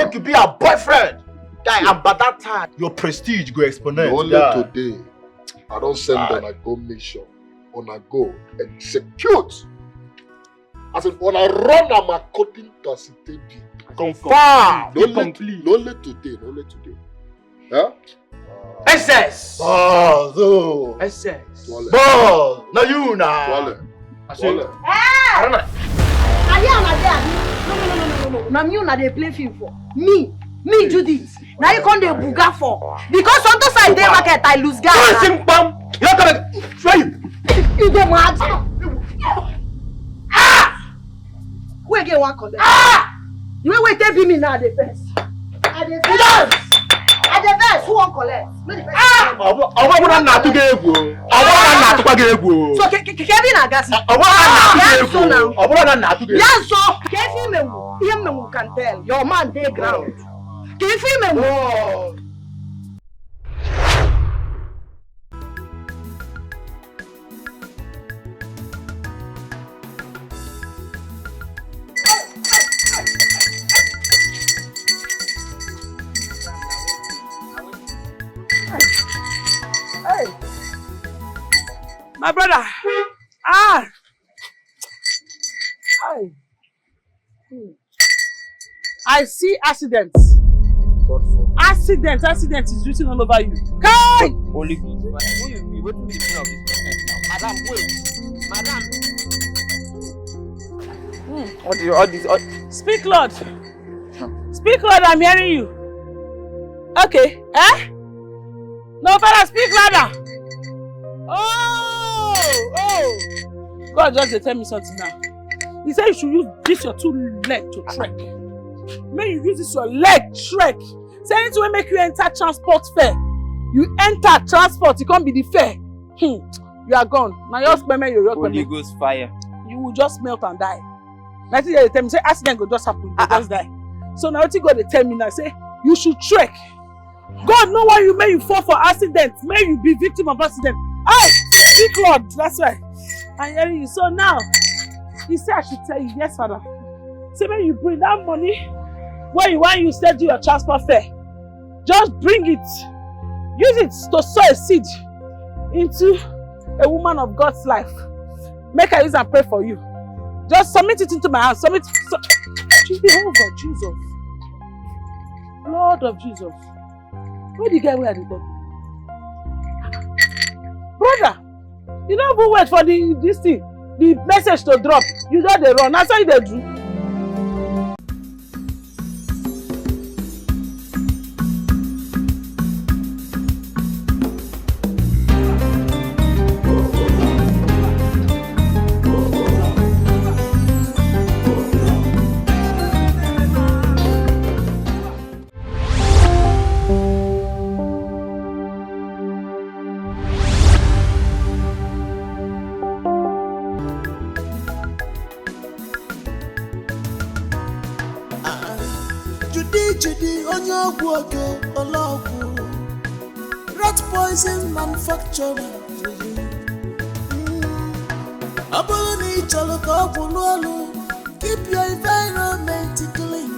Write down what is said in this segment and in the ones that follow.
make you be a boyfriend. Guy, and by that time, your prestige go exponent. Only today, I don't send on a go mission. On a go execute. As in, on a run, I'm according to CTB. Confirm. Only today. Huh? SS. Oh, SS. Ball. Now you now. Swallow. I don't know. No. Now you na dey play film for me do this. Now you come dey buga for because sometimes I dey market I lose gas. Sing bam. You not gonna try you. You dey mad? Who again wan collect? The way we take be me now the first. I dey first. Who wan collect? No the first. Owo na to get ego. Owo na to get ego. So Kevin na gas. Owo na to get ego. Yes, so Kevin me can tell. Your man dey ground. Kevin me. My brother, I see accidents. Accident is written all over you. Kai! Holy good. Who you be? What be the meaning of this nonsense now? Madam, wait. All this. Speak, Lord. Speak, Lord. I'm hearing you. Okay. No, father, speak louder. Oh! God just tell me something now. He said you should use this your two legs to trek. May you use this your leg trek. Say anything will make you enter transport fair. You enter transport, it can't be the fair. You are gone. Now your payment, Holy Ghost fire. You will just melt and die. Nothing they tell me say accident will just happen. You just die. So now what you got to tell me now? Say you should trek. God know why you may you fall for accident. May you be victim of accident. Speak, Lord. That's why I'm hearing you. So now, he said I should tell you, yes, Father. Say when you bring that money, when you said do your transport fare, just bring it. Use it to sow a seed into a woman of God's life. Make her use and pray for you. Just submit it into my hands. Submit. Jehovah, Jesus. Lord of Jesus. Where the guy where the body? Brother, you don't even wait for this thing, the message to drop. You don't dey run. That's how you dey do. Rat poison manufacturer. Keep your environment clean.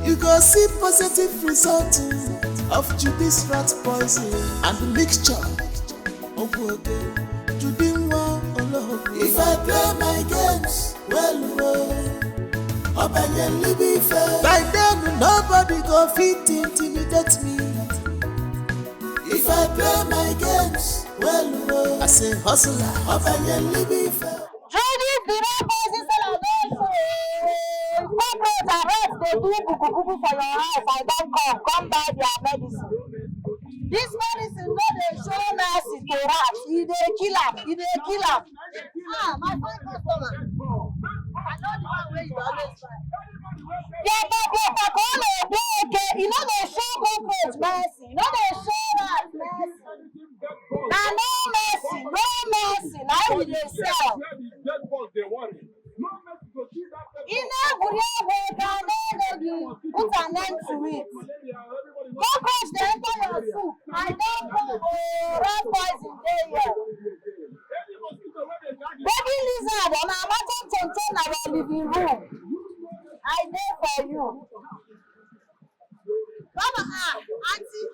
You go see positive results of Judy's rat poison and the mixture. If I play my games well, by then nobody go fit intimidate me. If I play my games well, I say hustler, Judy, the rat poison celebration. Corporate arrest they do kuku for your house. I don't come buy their medicine. This medicine no dey show mercy to rats. He dey kill am. My fine customer. I know the one where you always buy. Yeah, but okay. You know they show corporate mercy. You know they show rats mercy. Now no mercy. Now we dey sell. Put an end to it. Cockroach dey enter your soup. I don't know. Rat poison dey here. Baby lizard on our mountain contain our living room. I dey for you. Mama, auntie,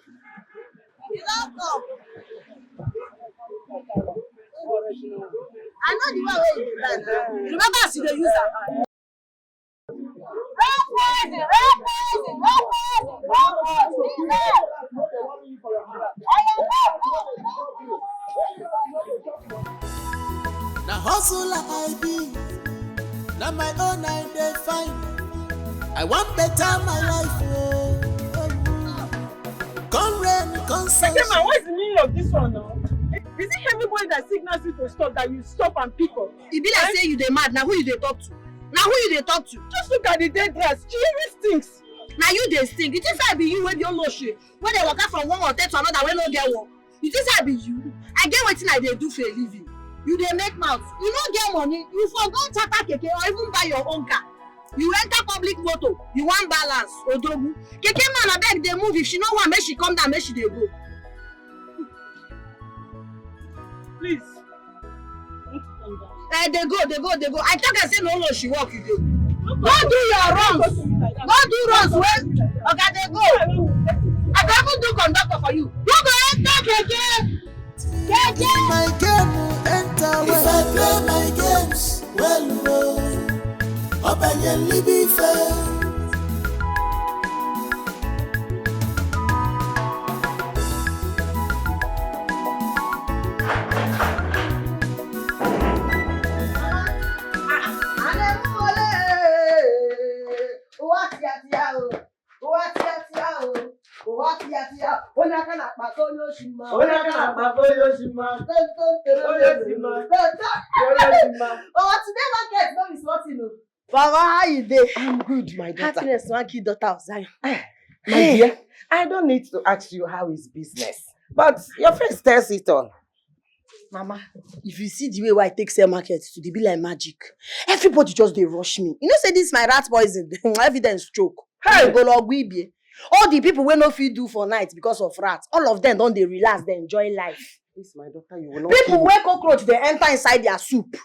you don't come. I know the one where you do that now. Remember as you dey use am. Na hustle I be, na my own I dey find. I want better my life, oh. Come rain, come sunshine. Okay, man, what's the meaning of this one now? Is it everybody that signals you to stop that you stop and pick up? E be like say you dey mad. Na who you dey talk to? Na who you dey talk to? Just look at the dead grass. She even stinks. Na you dey stink. You think say I be you wey be oloshe? Wey dey waka from one hotel to another wey no get work? You think say I be you? I get wetin I dey do for a living. You dey make mouth. You no get money. You for go charter keke or even buy your own car. You enter public motor. You wan balance odogu. Keke man abeg dey move. If she no want make she come down, make she dey go. Please. Dey go. I talk I say no she work you dey. Go do your runs. Go do runs wey oga dey go. I go even do conductor for you. You go enter keke. My game will enter well. If I play my games well, obediently be fair. Baba, how you dey? I'm good, my daughter. Happiness wan kill daughter of Zion. My dear, I don't need to ask you how is business, but your face tells it all. Mama, if you see the way I take sell market to dey be like magic, everybody just dey rush me. You know say this my rat poison, evidence choke. Hey, go log we all the people wey no fit do for night because of rats, all of them don dey relax, dey enjoy life. This, my daughter, you will not. People wey cockroach dey enter inside their soup.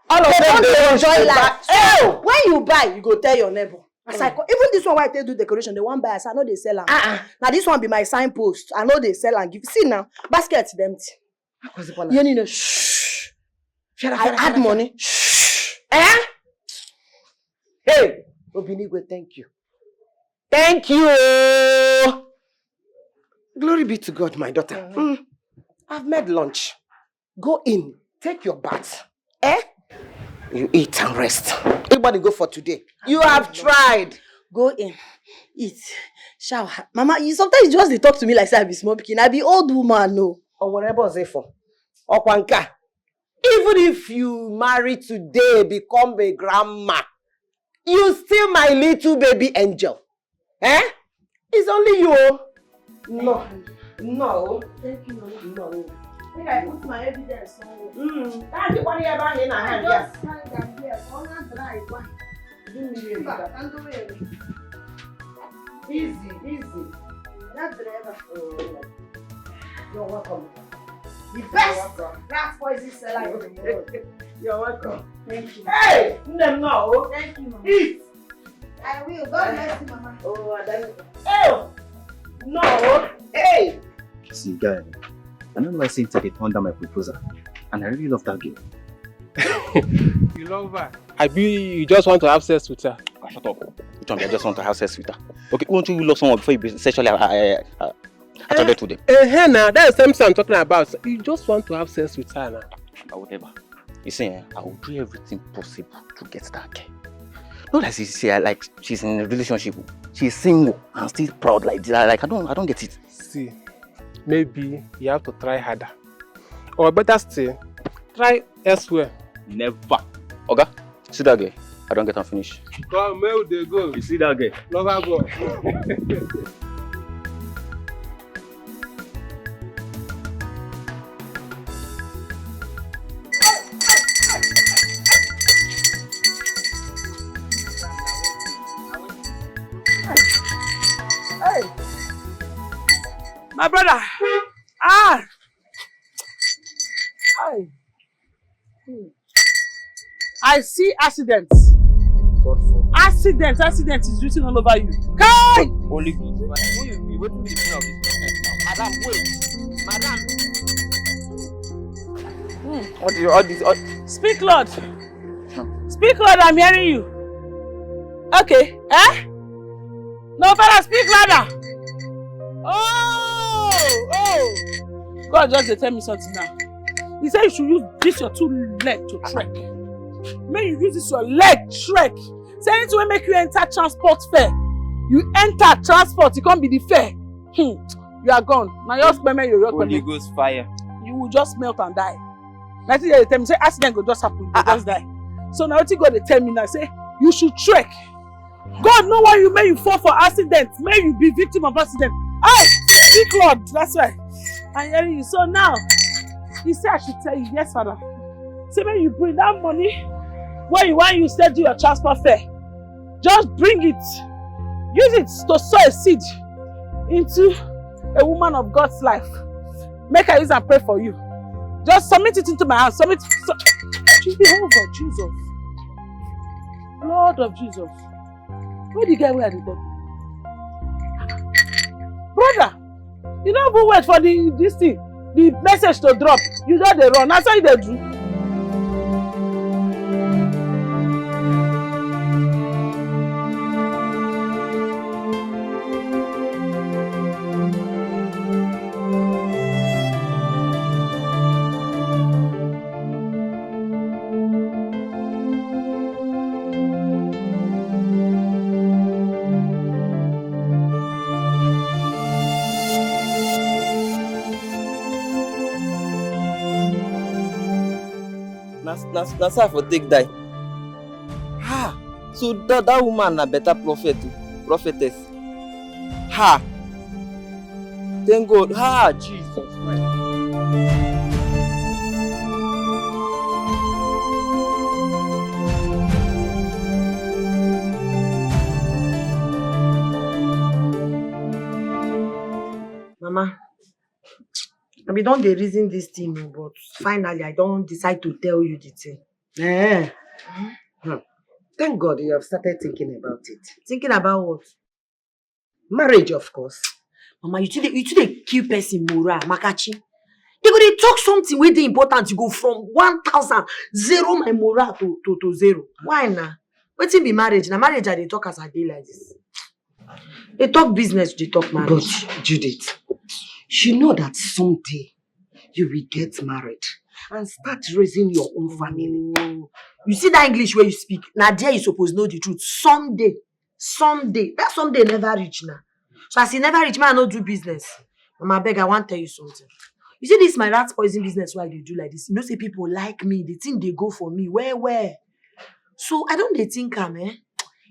All of them dey enjoy life. Oh, When you buy, you go tell your neighbor. As I even this one wey I take do decoration, they wan buy as I no dey sell am. Now this one be my signpost. I no dey sell am give. See now, basket empty. You need to shh. I add money. Shh. Hey, Obinigwe, thank you. Thank you. Glory be to God, my daughter. I've made lunch. Go in, take your bath. You eat and rest. Everybody go for today. You have tried. Go in, eat, shower. Mama, you sometimes just dey talk to me like say I be small pikin. I be old woman, no. Or whatever say for. Okwanka. Even if you marry today, become a grandma, you still my little baby angel. It's only you. No. Thank you, Mama. No. I think I put my evidence somewhere. That's the one here about in a hand. I just hang am here. Corner dry one. Easy. That driver. You're welcome. The best rat poison seller in the world. You're welcome. Thank you. Hey! No. Thank you, Mama. Eat! I will. God bless you, Mama. Oh, no. Hey! See, guy, I don't like saying they turned down my proposal, and I really love that girl. You love her? You just want to have sex with her? Shut up. Which one? I just want to have sex with her. Okay, won't you love someone before you be sexually attracted to them? Now that's the same thing I'm talking about. You just want to have sex with her now. But whatever. You see, I will do everything possible to get that girl. Not that she's in a relationship. She's single and still proud like that. Like I don't get it. See, maybe you have to try harder, or better still, try elsewhere. Never. Okay? See that girl? I don't get unfinished. Come, where would they go? You see that girl? Love her go. My brother. I see accidents. Accident is written all over you. Kai! Holy Ghost. Who you be? What be the meaning of this nonsense now? Madam, wait. Madam. All this. Speak, Lord. Speak, Lord, I'm hearing you. Okay. Eh? No, Father, speak louder. Oh. God just tell me something now. He said you should use this your two legs to trek. May you use this your leg trek. Say anything will make you enter transport fair. You enter transport, it can't be the fair. You are gone. Now your spend your Holy Ghost fire. You will just melt and die. Nothing they tell me say accident go just happen, you just die. So now what God they tell me now say you should trek. God know why you may you fall for accident. May you be victim of accident. Aye, speak Lord. That's why I'm hearing you. So now he said I should tell you, yes, Father. Say when you bring that money where you want you said do your transport fare. Just bring it. Use it to sow a seed into a woman of God's life. Make her use and pray for you. Just submit it into my hands. Submit Jehovah Jesus. Lord of Jesus. Where the guy where the body? Brother, you don't even wait for this thing, the message to drop. You just dey run. That's how they do. Na so I for take die. So that woman na better prophetess. Thank God. Jesus Christ. Mama, I be don dey reason this thing, but finally I don't decide to tell you the thing. Thank God you have started thinking about it. Thinking about what? Marriage, of course. Mama, you too dey kill person moral, Makachi. They go dey talk something wey dey important, you go from 1,000 zero my moral to zero. Why na? Wetin be marriage? Na marriage I dey talk as I dey like this. They talk business, they talk marriage. But Judith, you know that someday you will get married and start raising your own family. You see that English where you speak? Now there you suppose know the truth. Someday. That someday never reach now. So as he never reach, man, I no do business. Mama, beg, I want to tell you something. You see this my rat poison business why they do like this? You know, say people like me, they think they go for me. Where? So I don't they think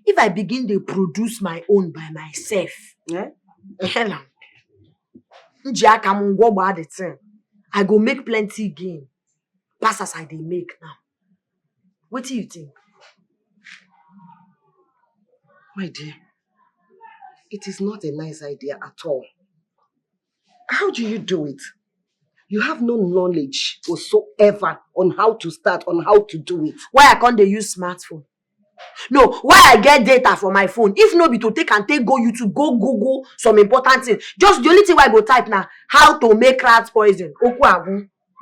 if I begin to produce my own by myself, I go make plenty gain. Pass as I they make now. What do you think? My dear, it is not a nice idea at all. How do you do it? You have no knowledge whatsoever on how to start, on how to do it. Why I can't they use smartphone? No, why I get data from my phone? If no be to take go YouTube, go Google some important thing. Just the only thing I go type now, how to make rat poison.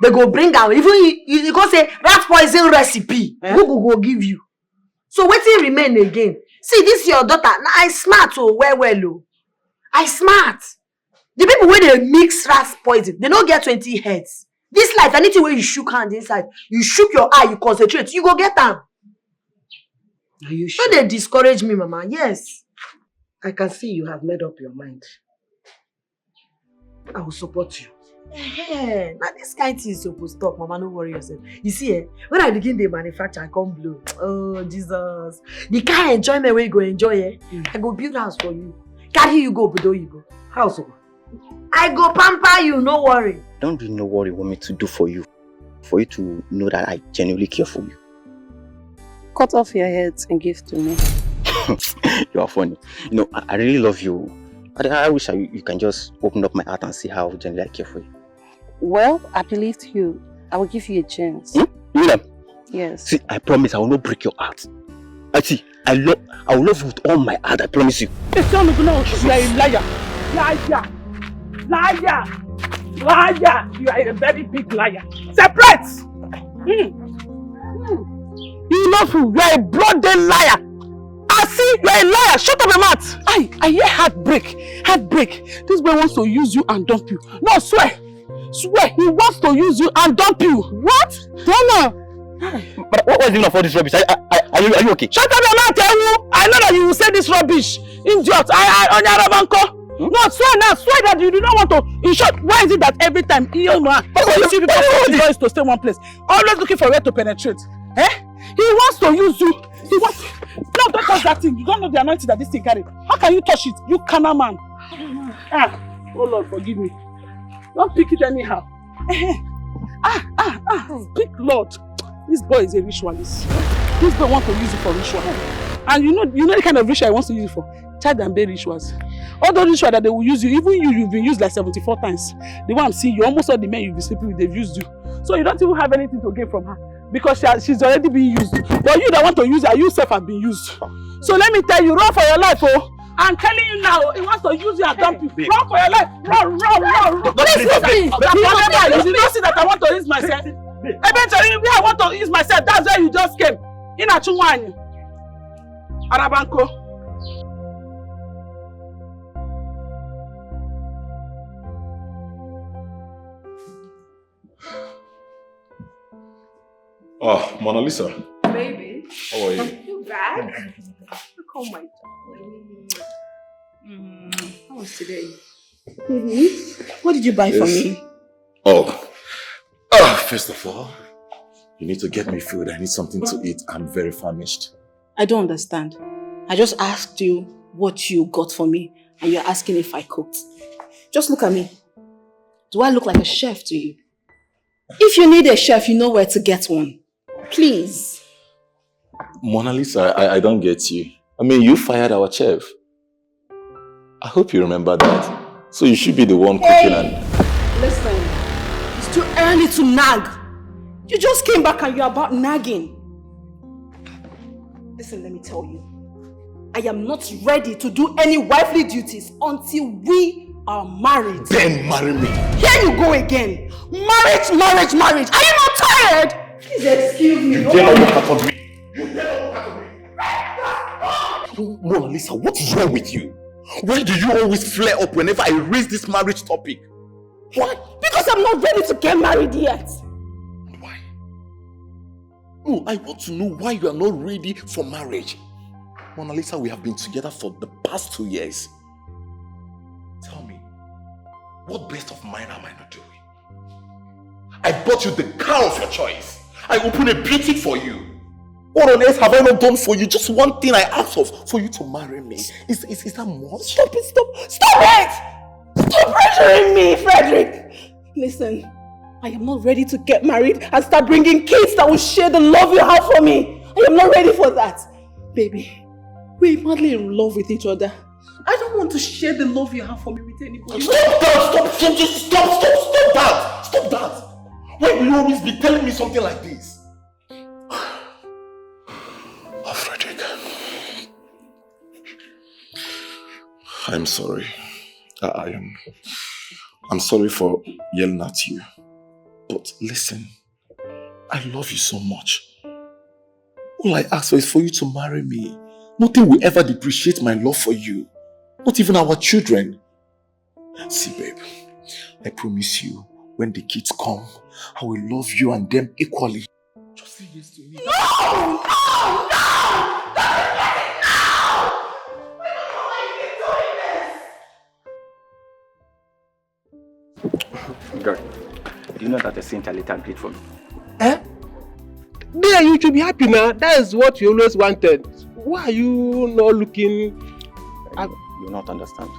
They go bring out, even you go say rat poison recipe. Google go give you. So wetin remain again? See, this your daughter. Now I smart well. I smart. The people when they mix rat poison, they don't get 20 heads. This life, anything where you shook hand inside, you shook your eye, you concentrate, you go get them. Are you sure? Don't they discourage me, Mama? Yes. I can see you have made up your mind. I will support you. Now this kind thing is supposed to stop, Mama. Don't worry yourself. You see, when I begin the manufacture, I come blow. Oh, Jesus. The kind of enjoyment where you go enjoy, I go build house for you. Carry you go, Budo you go. House? I go pamper you, no worry. Don't really know what you want me to do for you. For you to know that I genuinely care for you. Cut off your heads and give to me. You are funny. You know, I really love you. I wish you can just open up my heart and see how genuinely I care for you. Well, I believed you. I will give you a chance. You know? Yes. See, I promise I will not break your heart. I will love you with all my heart, I promise you. You are a liar. Liar. You are a very big liar. Separate. You know who? You are a bloody liar. I see, you are a liar. Shut up your mouth. I hear heartbreak. This boy wants to use you and dump you. No, swear. He wants to use you and dump you. What? Don't. But what was the enough for this rubbish? Are you okay? Shut up your mouth, Ewu! I know that you will say this rubbish. Idiot. No, swear that you do not want to. In short, why is it that every time you see people boys to stay one place, always looking for where to penetrate? Eh? He wants to use you. No, don't touch that thing. You don't know the anointing that this thing carry. How can you touch it? You carnal man. Oh Lord, forgive me. Don't pick it anyhow. Speak Lord. This boy is a ritualist. This boy wants to use it for ritual. And you know the kind of ritual he wants to use it for? Child and baby rituals. All those rituals that they will use you, even you've been used like 74 times. The one I'm seeing you, almost all the men you've been sleeping with, they've used you. So you don't even have anything to gain from her. Because she's already being used. But you that want to use her, you yourself have been used. So let me tell you, run for your life, oh. I'm telling you now, he wants to use you and dump you. Run for your life. Run. Please leave me. You don't see that I want to use myself. Eventually, where I want to use myself, that's where you just came. In a Chunwani. Arabanko. Oh, Mona Lisa. Baby. How are you? You back? Look, oh my darling. How was today? What did you buy for me? Oh, first of all, you need to get me food. I need something to eat. I'm very famished. I don't understand. I just asked you what you got for me and you're asking if I cooked. Just look at me. Do I look like a chef to you? If you need a chef, you know where to get one. Please. Mona Lisa, I don't get you. I mean, you fired our chef. I hope you remember that. So you should be the one cooking and... Listen, it's too early to nag. You just came back and you're about nagging. Listen, let me tell you. I am not ready to do any wifely duties until we are married. Then marry me. Here you go again. Marriage. Are you not tired? Please excuse me. You dare not walk out on me. You dare not walk out on me. Mona Lisa, what's wrong with you? Why do you always flare up whenever I raise this marriage topic? Why? Because I'm not ready to get married yet. Why? Oh, I want to know why you are not ready for marriage. Mona Lisa, we have been together for the past 2 years. Tell me, what best of mine am I not doing? I bought you the car of your choice. I opened a boutique for you. What on earth have I not done for you? Just one thing I asked for you to marry me. Is that much? Stop it! Stop pressuring me, Frederick! Listen, I am not ready to get married and start bringing kids that will share the love you have for me. I am not ready for that. Baby, we're madly in love with each other. I don't want to share the love you have for me with anybody. Stop that! Why will you always be telling me something like this? Oh, Frederick. I'm sorry. I'm sorry for yelling at you. But listen, I love you so much. All I ask for is for you to marry me. Nothing will ever depreciate my love for you. Not even our children. See, babe, I promise you, when the kids come, I will love you and them equally. Just say yes to me. No! God, do you know that the Saint later agreed for me? There, you should be happy now. That is what you always wanted. Why are you not looking... You not understand.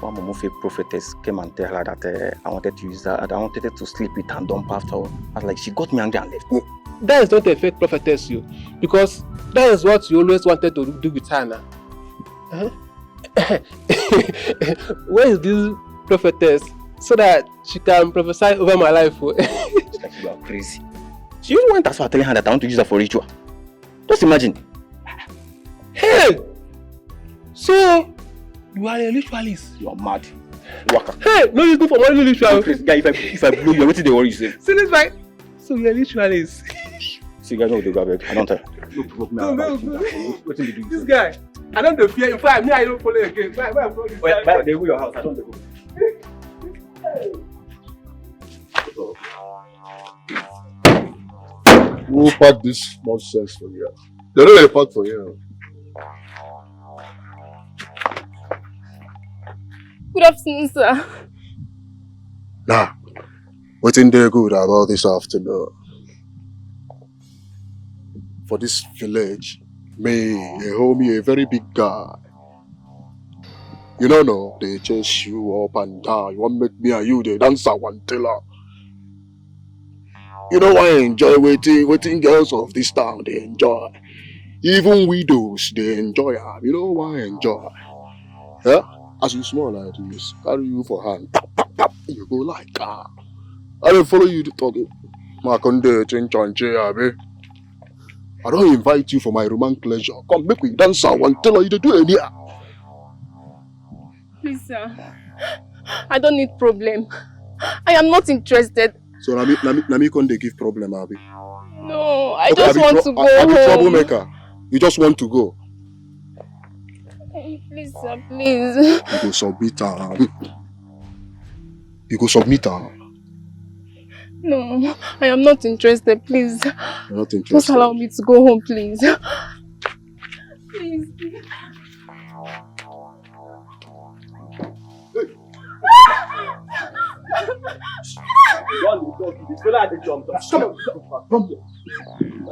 One Momofe prophetess came and tell her that I wanted to use her, and I wanted her to sleep with and dump after her. I was like, she got me angry and left. That is not a fake prophetess, you. Because that is what you always wanted to do with her now. Where is this prophetess? So that she can prophesy over my life. It's like you are crazy. She even went as far as telling her that I want to use her for ritual. Just imagine. Hey! So, you are a ritualist. You are mad. Waka. Hey! No, you go for money ritual. Guy, if I blow you, what did they worry you say? See this guy? So, you are a ritualist. See, guys, no, they go back. I don't tell. No. This guy, I don't fear. In fact, me, I don't follow again. Why follow this guy? Wait, they go your house. I don't go. Who packed this nonsense for you? They don't really pack for you. Good afternoon, sir. Nah, what's in there good about this afternoon? For this village, me, a homie, a very big guy. You don't know, they chase you up and down. You want to make me and you, they dance one teller. You know why I enjoy waiting girls of this town, they enjoy. Even widows, they enjoy. You know why I enjoy? Yeah? As you small like this, carry you for hand, tap, tap, tap, you go like I don't follow you to talk. I don't invite you for my romantic pleasure. Come make we dance one teller, you do any. Please, sir. I don't need problem. I am not interested. So Nami can they give problem, Abi? No, I just want to go home. Troublemaker. You just want to go. Please, sir, please. You go submit her. You go submit her. No, I am not interested, please. You're not interested. Just allow me to go home, please. Please. This fella had the jump. Come here.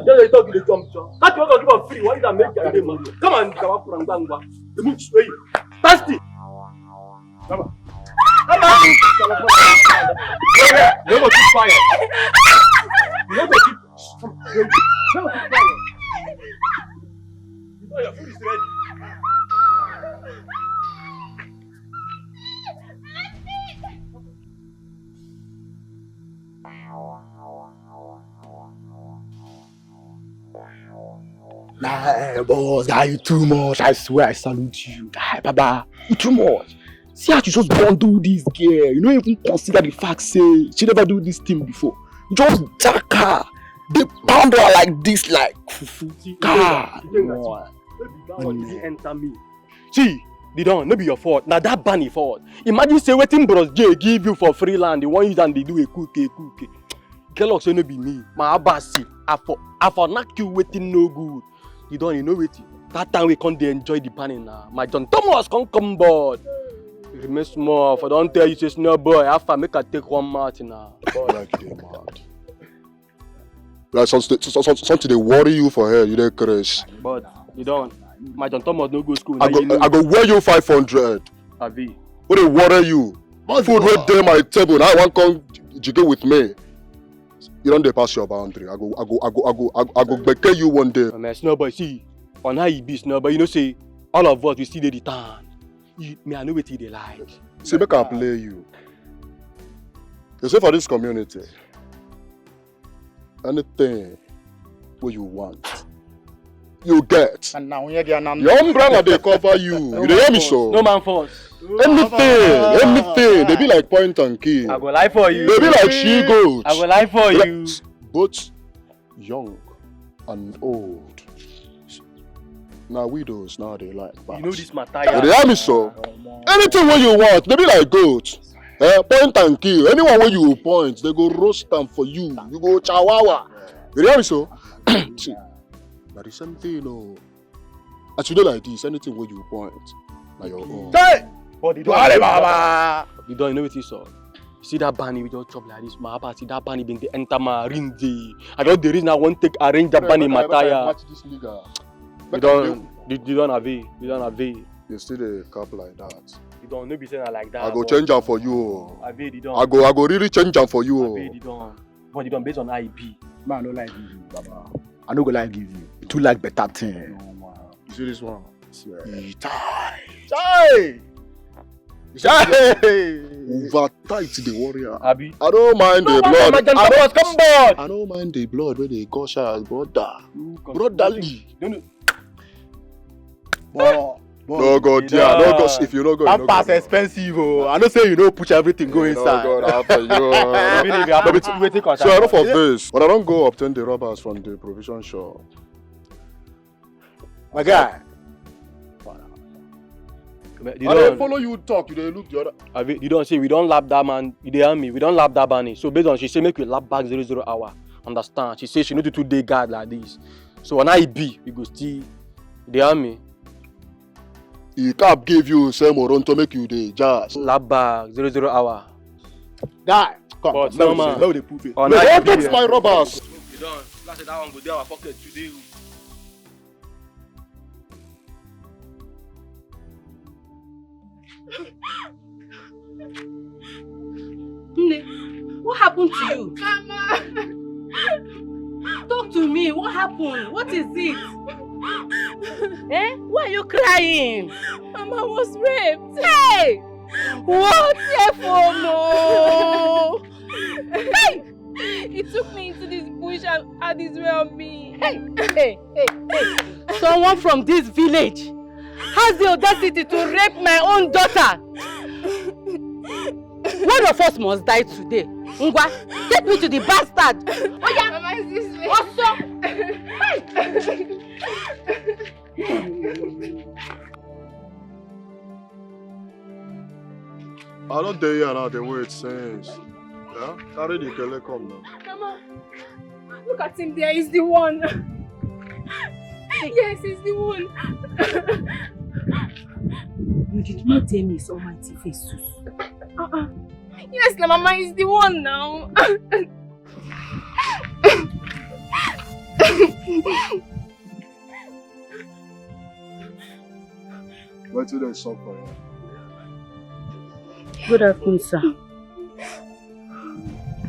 Just talk the jump. That you want to free. Why did I make your name? Come on, come up from Bangwa. The move straight. Tasty. Come on. Come on. You go keep quiet. You go keep. You go keep quiet. You know your food is ready. Nah, boss, guy, you too much. I swear I salute you. Guy, Baba, you too much. See how you just don't do this girl. You don't even consider the fact say she never do this thing before. You just jack her. They pound her like this, like God. Enter me. See, they don't, no be your fault. Now that bunny fault. Imagine say waiting bros J give you for free land. The one use and they do a cookie. Kellogg say no be me. My abasi. I for knock you waiting no good. You don't know waiting. That time we can't enjoy the panning now. My John Thomas can't come board. Remain small. If I don't tell you say no boy, I have to make her take one match now. Like they mad. Like something they worry you for her, you don't crazy. But you don't. My John Thomas no go school. I go wear you 500. Avi. What they worry you? Food right there my table. Now I want come jiggle with me. You don't pass your boundary. I go back you one day. Man, Snowboy, see, on how you be Snowboy, you know say all of us we see the return. Me I know what they like. See, make I play you. You say for this community, anything what you want, you get. And now your umbrella they cover you. You hear me so? No man force. Anything. They be like point and kill. I go lie for you. They be like she goats. I go lie for you. Both young and old. Now widows now they like bats. You know this matter. You hear me so? Anything what you want, they be like goats. Point and kill. Anyone where you point, they go roast them for you. You go chawawa. You hear me so? See, but the same thing, you know. As you do like this, anything where you point, now your own. Hey! But you don't know what you saw. See that bunny with your chop like this, my see that bunny being the enter my ring day. I don't the reason I want to take arrange that bunny my tire. You don't have it. You don't have it. You still a cap like that. You don't know be saying like that. I go change them for you. I go really change them for you. But you don't based on IP. Man, I don't like give you, Baba. I don't go like give you. Too like better thing. You see this one? Chai! Over tight the warrior. Abi. I don't mind the blood. I don't mind the blood when they gush out, brother. Brotherly. No go there. No go. If you don't go, that you pass expensive. Oh, I know say you don't push everything go inside. No go after you. So enough of this. But I don't go obtain the robbers from the provision shop. My guy. I don't follow you talk. You don't look the other. You don't say we don't lap that man. You dey hear me? We don't lap that bunny. So based on she say make we lap back 00 hour. Understand? She say she need to 2 day guard like this. So when I be, we go still. You dey hear me? He cap give you same or to make you the jazz. Lap back 00 hour. Die. Come. But no man. No, they prove it. Wait, don't touch my robbers. You don't. Last that one go there our pocket today. Nne, what happened to you? Mama! Talk to me. What happened? What is it? Why are you crying? Mama was raped. Hey! What? No! Hey! He took me into this bush and had his way on me. Hey! Someone from this village has the audacity to rape my own daughter. One of us must die today. Ngwa, take me to the bastard. Oh yeah. Mama is this way. Also. I don't dare you now the way it says. Yeah? Carry the kele come now. Mama, look at him there. He's the one. Yes, he's the one. You did not tell me his almighty face. Yes, la Mama is the one now. Wait till they stop for you. Good afternoon, sir.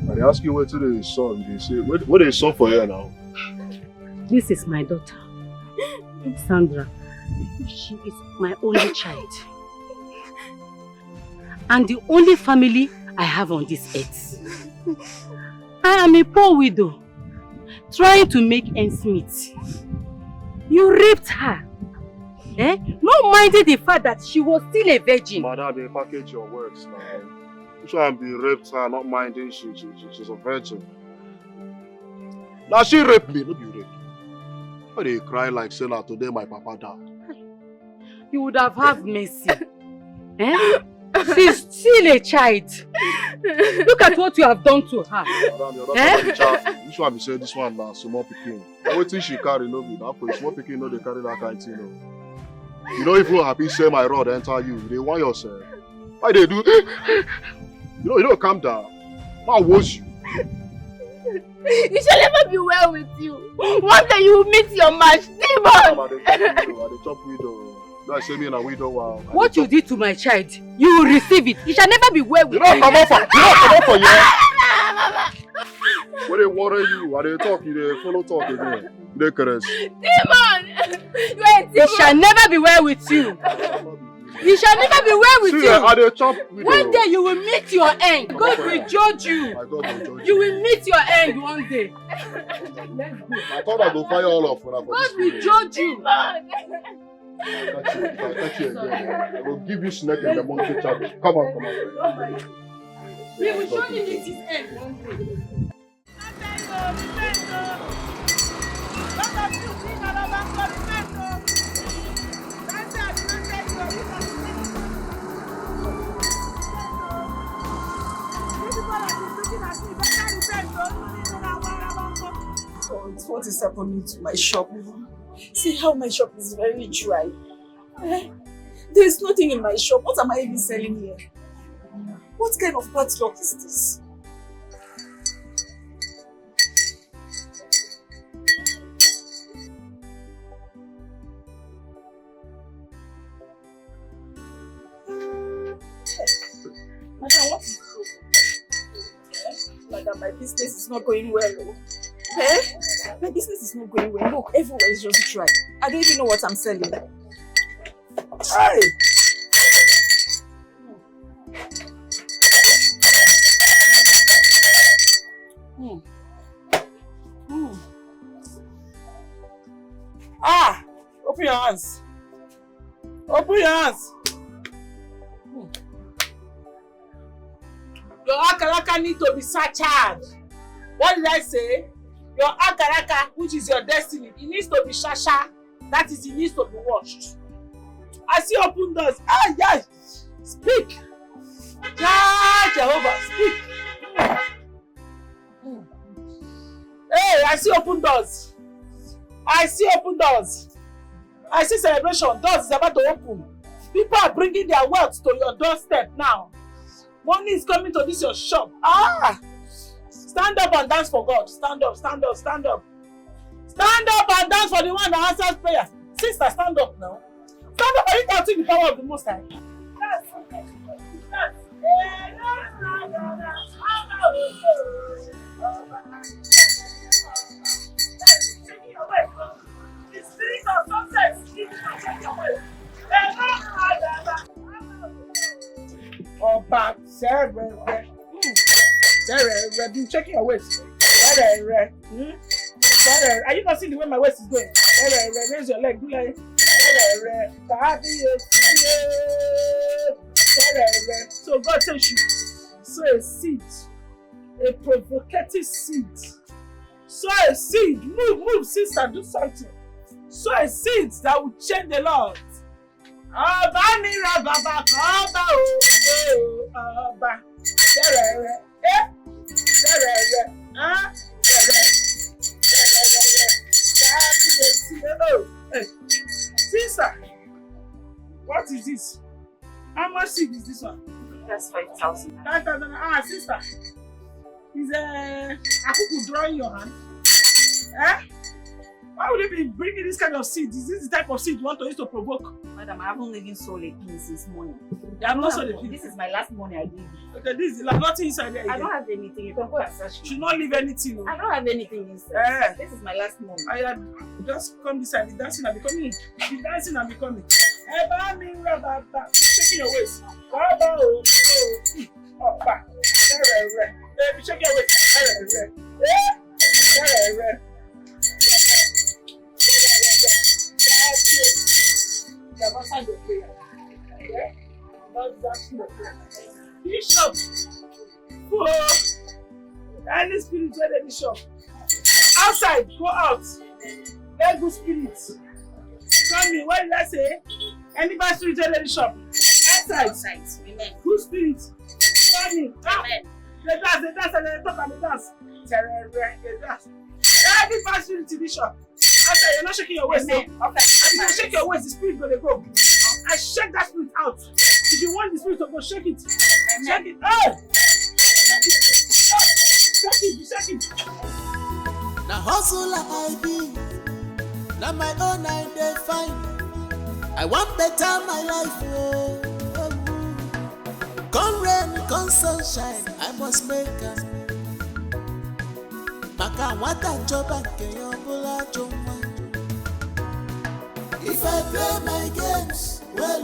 I ask you where till they saw, they say, what they saw for you now? This is my daughter, Sandra. She is my only child. And the only family I have on this earth. I am a poor widow, trying to make ends meet. You raped her. Not minding the fact that she was still a virgin. Madam, they package your words now. You try and be raped her, not minding she's a virgin. Now she raped me, not you raped. Why they cry like say now today my papa died? You would have mercy. She's still a child. Look at what you have done to her. Madam, this one be say this one now small pikin. What thing she carry no be that for small pikin no they carry that kind thing. No. You don't even happy say my rod enter you. They want yourself. Why they do? You don't calm down. What was you? It shall never be well with you. One day you will meet your match, demon. I dey chop widow. Don't say me in a widow. Wow. What you did to my child, you will receive it. It shall never be well with you. You don't come off for you. When they worry you, when they talk, they follow talk again. They caress. Demon! You are a demon. It shall never be well with you. It shall never be well with you. One day you will meet your end. God will judge you. You will meet your end one day. I thought I go fire all of you. God will judge you. I catch you again. I will give you snake in the monkey chat. Come on. We will surely meet his end one day. God, what is happening to my shop? See how my shop is very dry. There's nothing in my shop. What am I even selling here? What kind of bad luck is this? Madam, what is this? Madam, my business is not going well. My business is not going well. Look, everywhere is just dry. I don't even know what I'm selling. Hey! Ah! Open your hands. Open your hands. Your akaraka need to be searched. What did I say? Your akaraka, which is your destiny, it needs to be shasha. That is, it needs to be washed. I see open doors. Ah, yes. Speak. Yeah, Jehovah, speak. Hey, I see open doors. I see open doors. I see celebration. Doors is about to open. People are bringing their wealth to your doorstep now. Money is coming to this your shop. Ah! Stand up and dance for God. Stand up, stand up, stand up. Stand up and dance for the one that answers prayer. Sister, stand up now. Stand up and you can see the power of the Most High. The spirit of success is taking away. Oba, Sarah, been checking your waist. Sarah, are you not seeing the way my waist is going? Sarah, raise your leg, do like so God says you sow a seed, a provocative seed. Sow a seed, move, sister, do something. Sow a seed that will change the Lord. Oba mira baba oba oba Sarah, sister, what is this? How much seed is this one? That's 5,000. 5,000. Ah, sister. Is Akuku drawing your hand? Eh? Why would you be bringing this kind of seed? Is this the type of seed you want to use to provoke? Madam, I haven't even sold a pin since morning. You have not sold a pin? This is my last money I gave you. Okay, this is like nothing inside there again. I don't have anything. You can go and search. You should not leave anything. I don't have anything inside. This is my last money. I had just come this side. The dancing and becoming. The dancing and becoming. Shaking your waist. Shake your waist. Bishop, any spiritual bishop, outside, go out. Let good spirits come in. What did I say? Anybody spiritual bishop, outside. Good spirits come in. They dance, and they talk and they dance. Anybody spiritual bishop. After you're not shaking your waist, no? Okay. And if you shake your waist, the spirit will go. I shake that spirit out. If you want the spirit to go, shake it. Shake it. Oh! Shake it. Now hustle I be. Now my own I define. I want better my life. Oh. Come rain, come sunshine. I must make it. Maka wata joba keyo bula joma. If I play my games, well,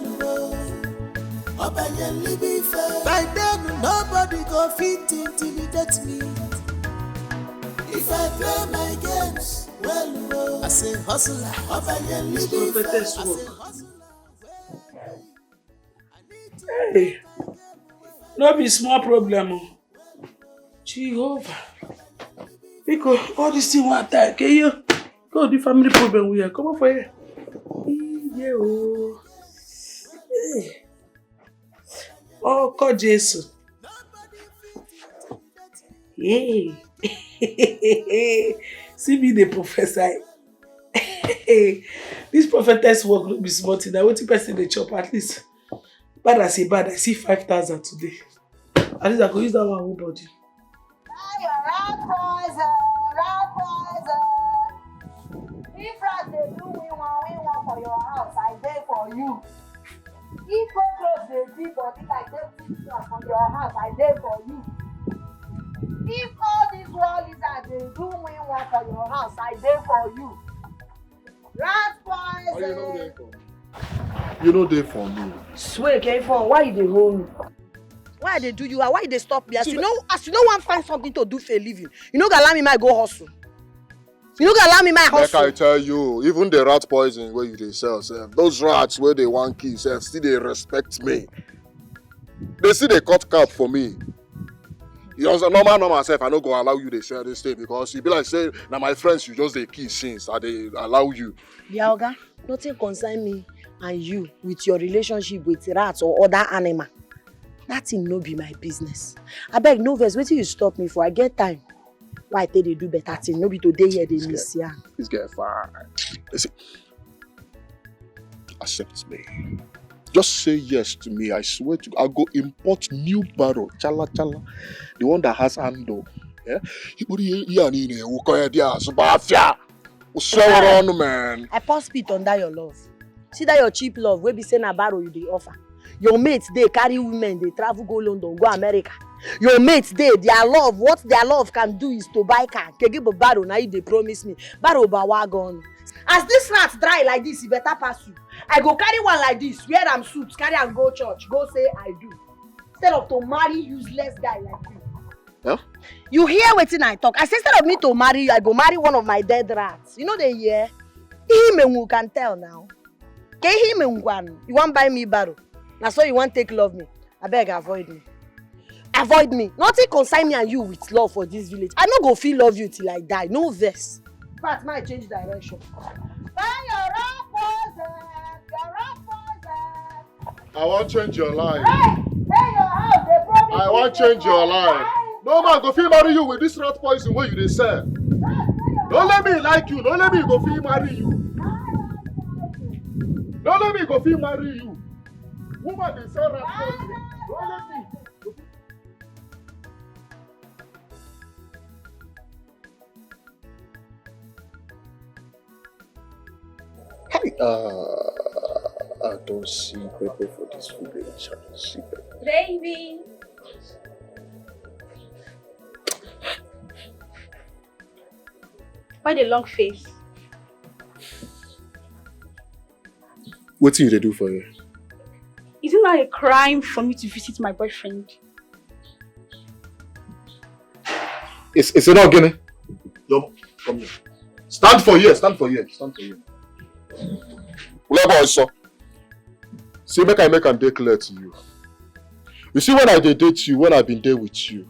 Obayeli be fair. By then, nobody go fit intimidate me. If I play my games, well, I say hustler, Obayeli be fair. I say hustler. Hey, no be small problem. Jehovah. Because all this thing will attack you. Go the family problem we are. Come on for here. Yeah, oh. Hey. Oh, God, Jesus. Hey. See me the professor. This prophetess work will be smart. Now what person they chop at least. Bad I see 5,000 today. At least I could use that one whole body. If rats they do we want for your house, I dey for you. If cockroach they dig body like they put for your house, I dey for you. If all these world lizards they do we want for your house, I dey for you. Rat poison. You know they for me. Swear, for why you dey hold me? Why they do you? Why they stop me? As you know, one find something to do for a living. You know, allow me my go hustle. You no go allow me my hustle. Like I tell you, even the rat poison where you dey sell, sef, those rats where they want kill, sef, still they respect me. They see they cut cap for me. You know, normal self, I no go allow you to sell this thing because you be like say, now my friends, you just they kill since I they allow you. Yeah, Oga, nothing concern me and you with your relationship with rats or other animal. That thing no be my business. I beg no verse, wait till you stop me for I get time. Why I tell they do better thing? No be today here they miss ya. This guy fine. Listen, accept me. Just say yes to me. I swear to you, I'll go import new barrel. Chala chala. The one that has handle. Yeah? Man. I pour spit under your love. See that your cheap love, where be saying a barrel you they offer. Your mates, they carry women, they travel, go London, go America. Your mates, their love, what their love can do is to buy car. Can give a barrel, now they promise me. Barrel ba wagon. As this rat dry like this, it better pass you. I go carry one like this, wear am suits, carry and go church, go say I do. Instead of to marry useless guy like you. Yeah? You hear wetin I talk? I say instead of me to marry you, I go marry one of my dead rats. You know they hear? Him can tell now. You want buy me barrel? Now so you want take love me? I beg avoid me. Avoid me. Nothing concern me and you with love for this village. I no go feel love you till I die. No verse. But might change direction. I want to change your life. Hey, your house, they promise I want to change your life. No man go feel marry you with this rat poison where you dey sell. Don't let me like you. Don't let me go feel marry you. Don't let me go feel marry you. Woman dey sell rat poison. Don't let me. I don't see people for this village. I don't see them. Baby. Why the long face? What do you do for you? Is it not a crime for me to visit my boyfriend? Is it not Guinea? Come here. Stand for here. Stand for here. Stand for here. See, make am dey clear to you. You see, when I date you, when I been there with you,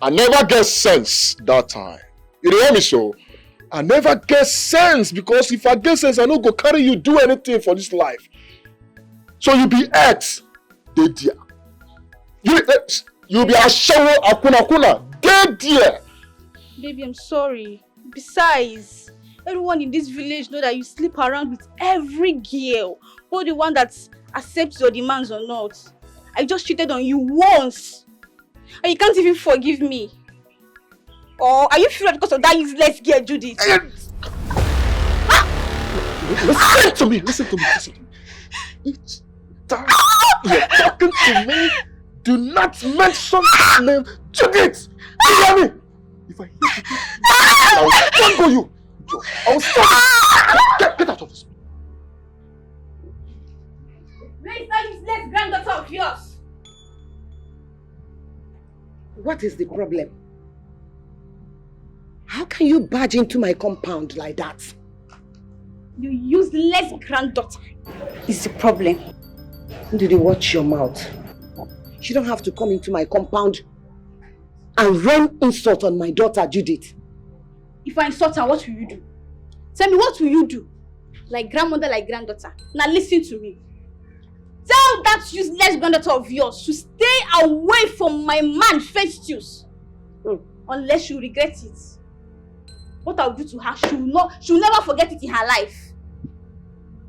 I never get sense that time. You hear me so? I never get sense because if I get sense, I no go carry you do anything for this life. So you be ex, dey there. You be a shower akuna, dey there. Baby, I'm sorry. Besides, everyone in this village know that you sleep around with every girl, or the one that accepts your demands or not. I just cheated on you once, and you can't even forgive me. Or are you furious because of that useless girl, Judith? Listen to me. Each time you're talking to me, do not mention his name, Judith. You hear me? If I hear Judith, I will strangle you. I will strangle you. Get out of this. Where is that useless granddaughter of yours? What is the problem? How can you barge into my compound like that? You useless granddaughter is the problem. Did you watch your mouth? You don't have to come into my compound and rain insult on my daughter, Judith. If I insult her, what will you do? Tell me, what will you do? Like grandmother, like granddaughter. Now listen to me. Tell that useless granddaughter of yours to stay away from my man, Festus. Unless you regret it. What I'll do to her, she'll never forget it in her life.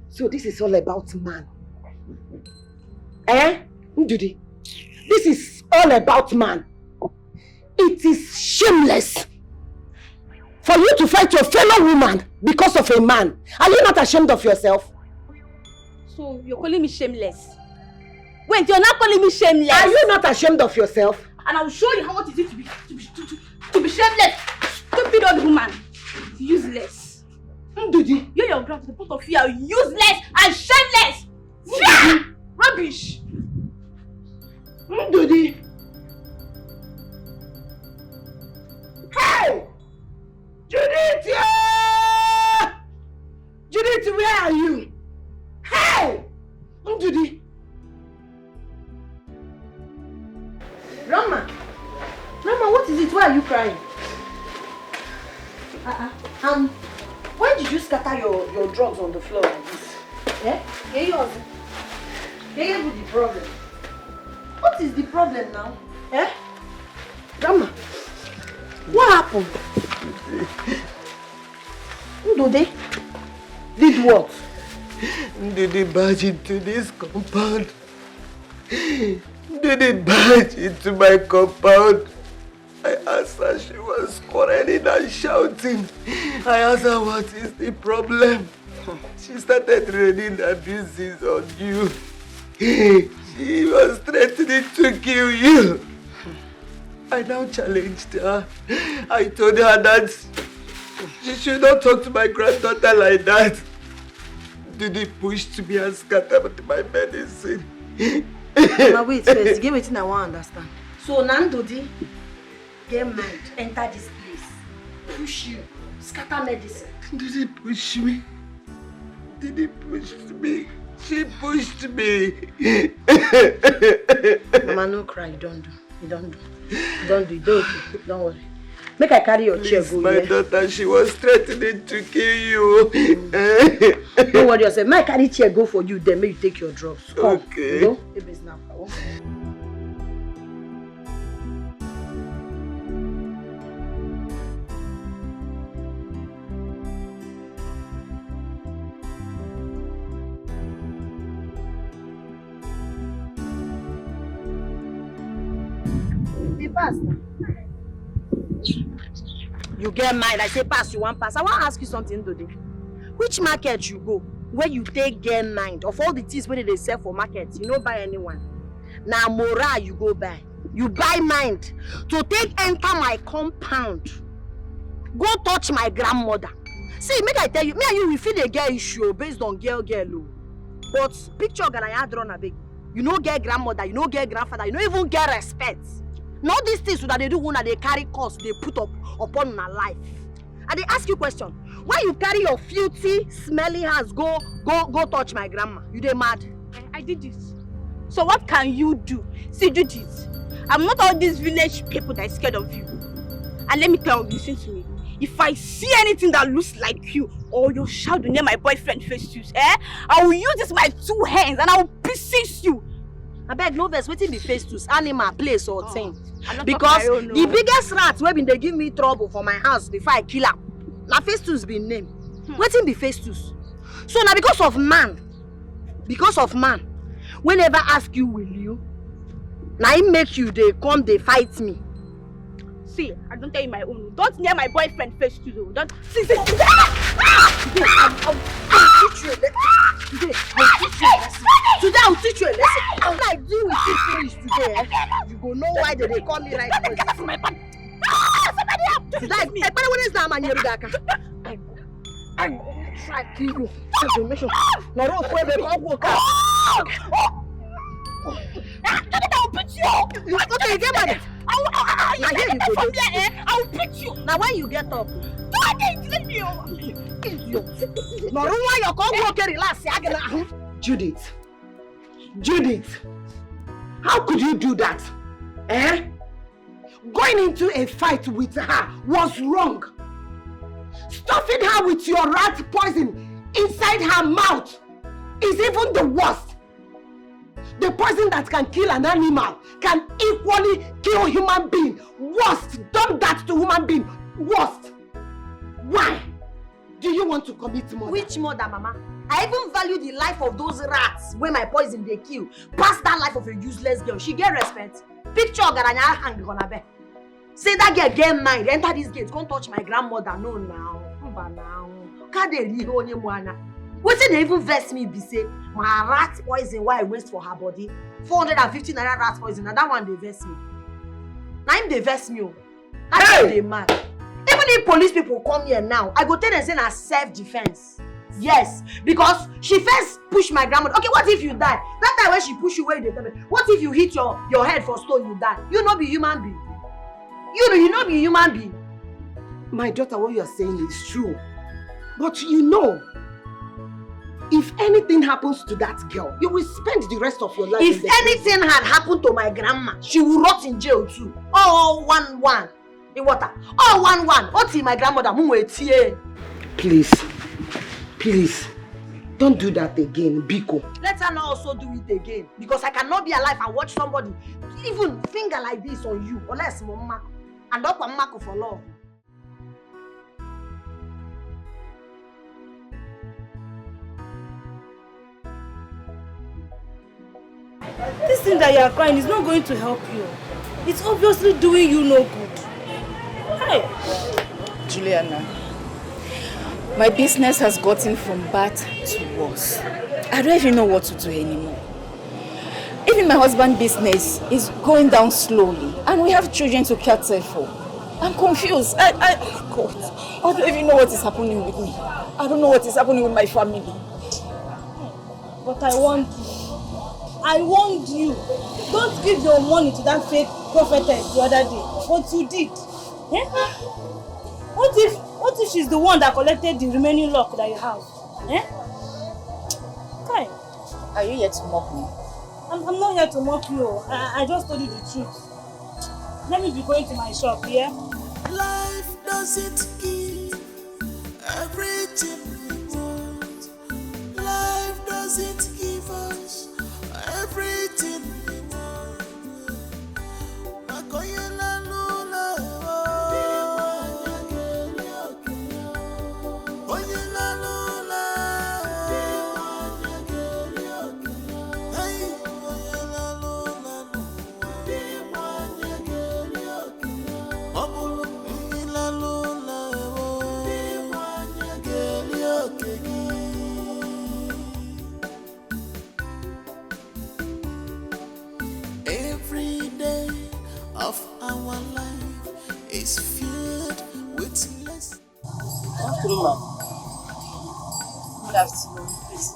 So this is all about man. Ndudi? This is all about man. It is shameless for you to fight your fellow woman because of a man. Are you not ashamed of yourself? So you're calling me shameless? Wait, you're not calling me shameless? Are you not ashamed of yourself? And I'll show you how it is to be shameless. Stupid old woman. Useless. Ndudi. You and your grandfather, both of you are useless and shameless. Rubbish. Ndudi. Hey! Judith! Grandma, what is it? Why are you crying? Why did you scatter your drugs on the floor like this? Yeah? Yeah, with the problem. What is the problem now? Eh? Grandma, what happened? Ndode did what? Ndode barged into this compound. Ndode barged into my compound. I asked her, she was quarreling and shouting. I asked her, what is the problem? She started raining abuses on you. She was threatening to kill you. I now challenged her. I told her that she should not talk to my granddaughter like that. Ndode pushed me and scattered my medicine. Now wait first, give me what I want to understand. So Ndode get mad, enter this place, push you, scatter medicine. Ndode push me. Ndode pushed me. She pushed me. Mama, no cry, you don't worry. Make I carry your chair go. My daughter, she was threatening to kill you. Don't worry yourself. Make I carry chair go for you, then make you take your drugs. Come. Okay. You know? Baby, now. Pass. You get mine. I say pass, you want pass. I want to ask you something today. Which market you go where you take get mind of all the things where they sell for market? You don't buy anyone. Now Mora you go buy. You buy mind to take enter my compound. Go touch my grandmother. See, make I tell you, me and you we feel a girl issue based on girl. But picture gonna drawn a big. You no get grandmother, you no get grandfather, you no even get respect. Now these things that they do when they carry cost, they put up upon my life. And they ask you question, why you carry your filthy, smelly hands go touch my grandma? You dey mad? I did this. So what can you do? See, Judith, I'm not all these village people that are scared of you. And let me tell you, listen to me. If I see anything that looks like you or your shadow near my boyfriend Festus, I will use this my 2 hands and I will pieces you. I beg no verse, waiting be Festus, animal, place or thing. Because the biggest rat wey been they give me trouble for my house before I kill her. Now Festus be named. Waiting be Festus. So now because of man, whenever ask you will you, now it make you they come they fight me. See, I don't tell you my own. Don't near my boyfriend Festus. Don't see. I'll teach you a lesson. Today I'll teach you a lesson. When I deal with this finish today, you go know why they call me right now. Somebody help! I try to kill you. Information. Now don't where they walk out. I'll beat you. Okay, get money. I'll beat you. Now when you get up, Let me now why you come walk relax? Judith, how could you do that? Going into a fight with her was wrong. Stuffing her with your rat poison inside her mouth is even the worst. The poison that can kill an animal can equally kill a human being. Worst. Done that to human being. Worst. Why do you want to commit murder? Which murder, Mama? I even value the life of those rats where my poison they kill past that life of a useless girl. She get respect. Picture Garanya hang on her bed. Say that girl get mind. Enter this gate. Can't touch my grandmother. No now. Can't they really hold you mwana? Wetin dey even vex me be say my rat poison why I waste for her body 450 naira rat poison na that one dey vex me. Na him dey vex me o. I dey mad. Even if police people come here now, I go tell them say na self-defense. Yes, because she first push my grandmother. Okay, what if you die? That time when she push you, where you dey tell me? What if you hit your head for stone, you die? You no be human being. You no be human being. My daughter, what you are saying is true. But you know, if anything happens to that girl, you will spend the rest of your life. If anything had happened to my grandma, she will rot in jail too. Oh, one. In water. Oh, one. What's my grandmother? Please, don't do that again, Biko. Let her not also do it again. Because I cannot be alive and watch somebody even finger like this on you. Unless mama. And up and mark for love. This thing that you are crying is not going to help you. It's obviously doing you no good. Hey. Juliana, my business has gotten from bad to worse. I don't even know what to do anymore. Even my husband's business is going down slowly and we have children to cater for. I'm confused. Oh God, I don't even know what is happening with me. I don't know what is happening with my family. But I warned you. Don't give your money to that fake prophetess the other day. But you did. Eh? What if she's the one that collected the remaining lock that you have? Eh? Okay. Are you here to mock me? I'm not here to mock you. I just told you the truth. Let me be going to my shop, yeah? Life doesn't give everything we want. Life doesn't give us everything we want. Every day of our life is filled with lessons. Afternoon, ma'am. Good afternoon, please.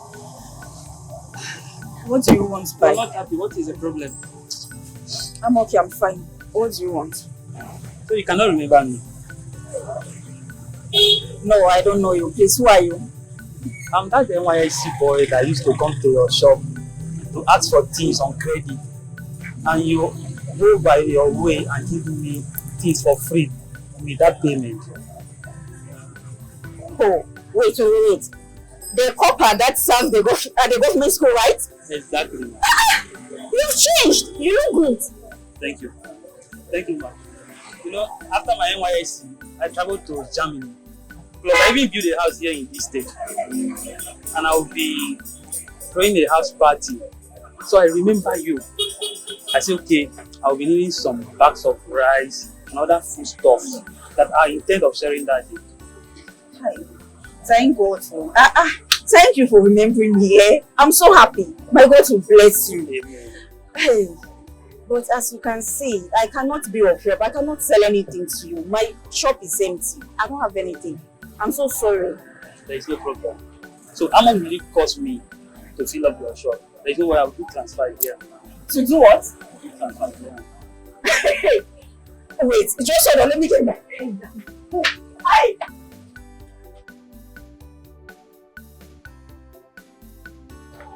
What do you want, I'm not happy. What is the problem? I'm okay, I'm fine. What do you want? So you cannot remember me? No, I don't know you. Please, who are you? I'm that NYSC boy that used to come to your shop to ask for things on credit. And you go by your way and give me things for free with that payment. Oh, wait. The copper that sang the government school, right? Exactly. You've changed. You look good. Thank you, ma'am. You know, after my NYSC, I traveled to Germany. Plus, I even built a house here in this state. And I will be throwing a house party. So I remember you. I said, okay, I'll be needing some bags of rice and other foodstuffs that I intend of sharing that day. Hi. Thank God for thank you for remembering me. Eh? I'm so happy. My God will bless you. Amen. Hey, but as you can see, I cannot be of help. I cannot sell anything to you. My shop is empty. I don't have anything. I'm so sorry. There is no problem. So how much will it cost me to fill up your shop? There is no way I will do transfer here. To do what? Transfer here. Wait, just hold on. Let me get my pen down. Hi.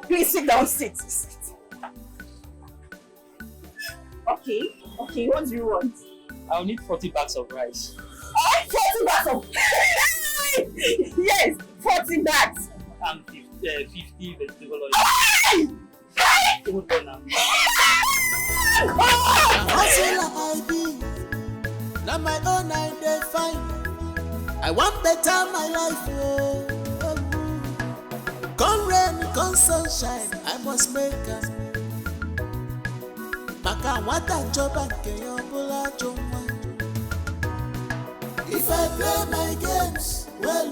Please sit down, sit. Okay, what do you want? I'll need 40 bags of rice. 40 bags of yes, 40 bags. And 50 vegetable oil. Hustle I be, now my own I dey find. I want better my life, oh. Come rain, come sunshine, I must make it. Maka wata joba ke yobola joma. If I play my games, well,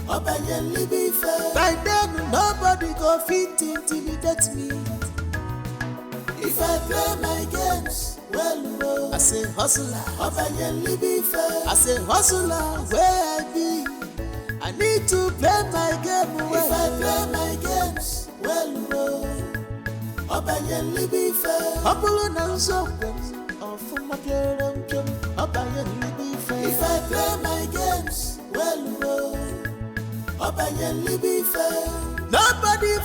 Obayeli be fair. By then, nobody go fit intimidate me. If I play my games, well, I say hustler, Obayeli be fair. I say hustler, where I be, I need to play my game well. If I play my games, well, Obayeli be fair. Apollo Nanzo, from my parent, Obayeli be fair. If I play my games, well, Nobody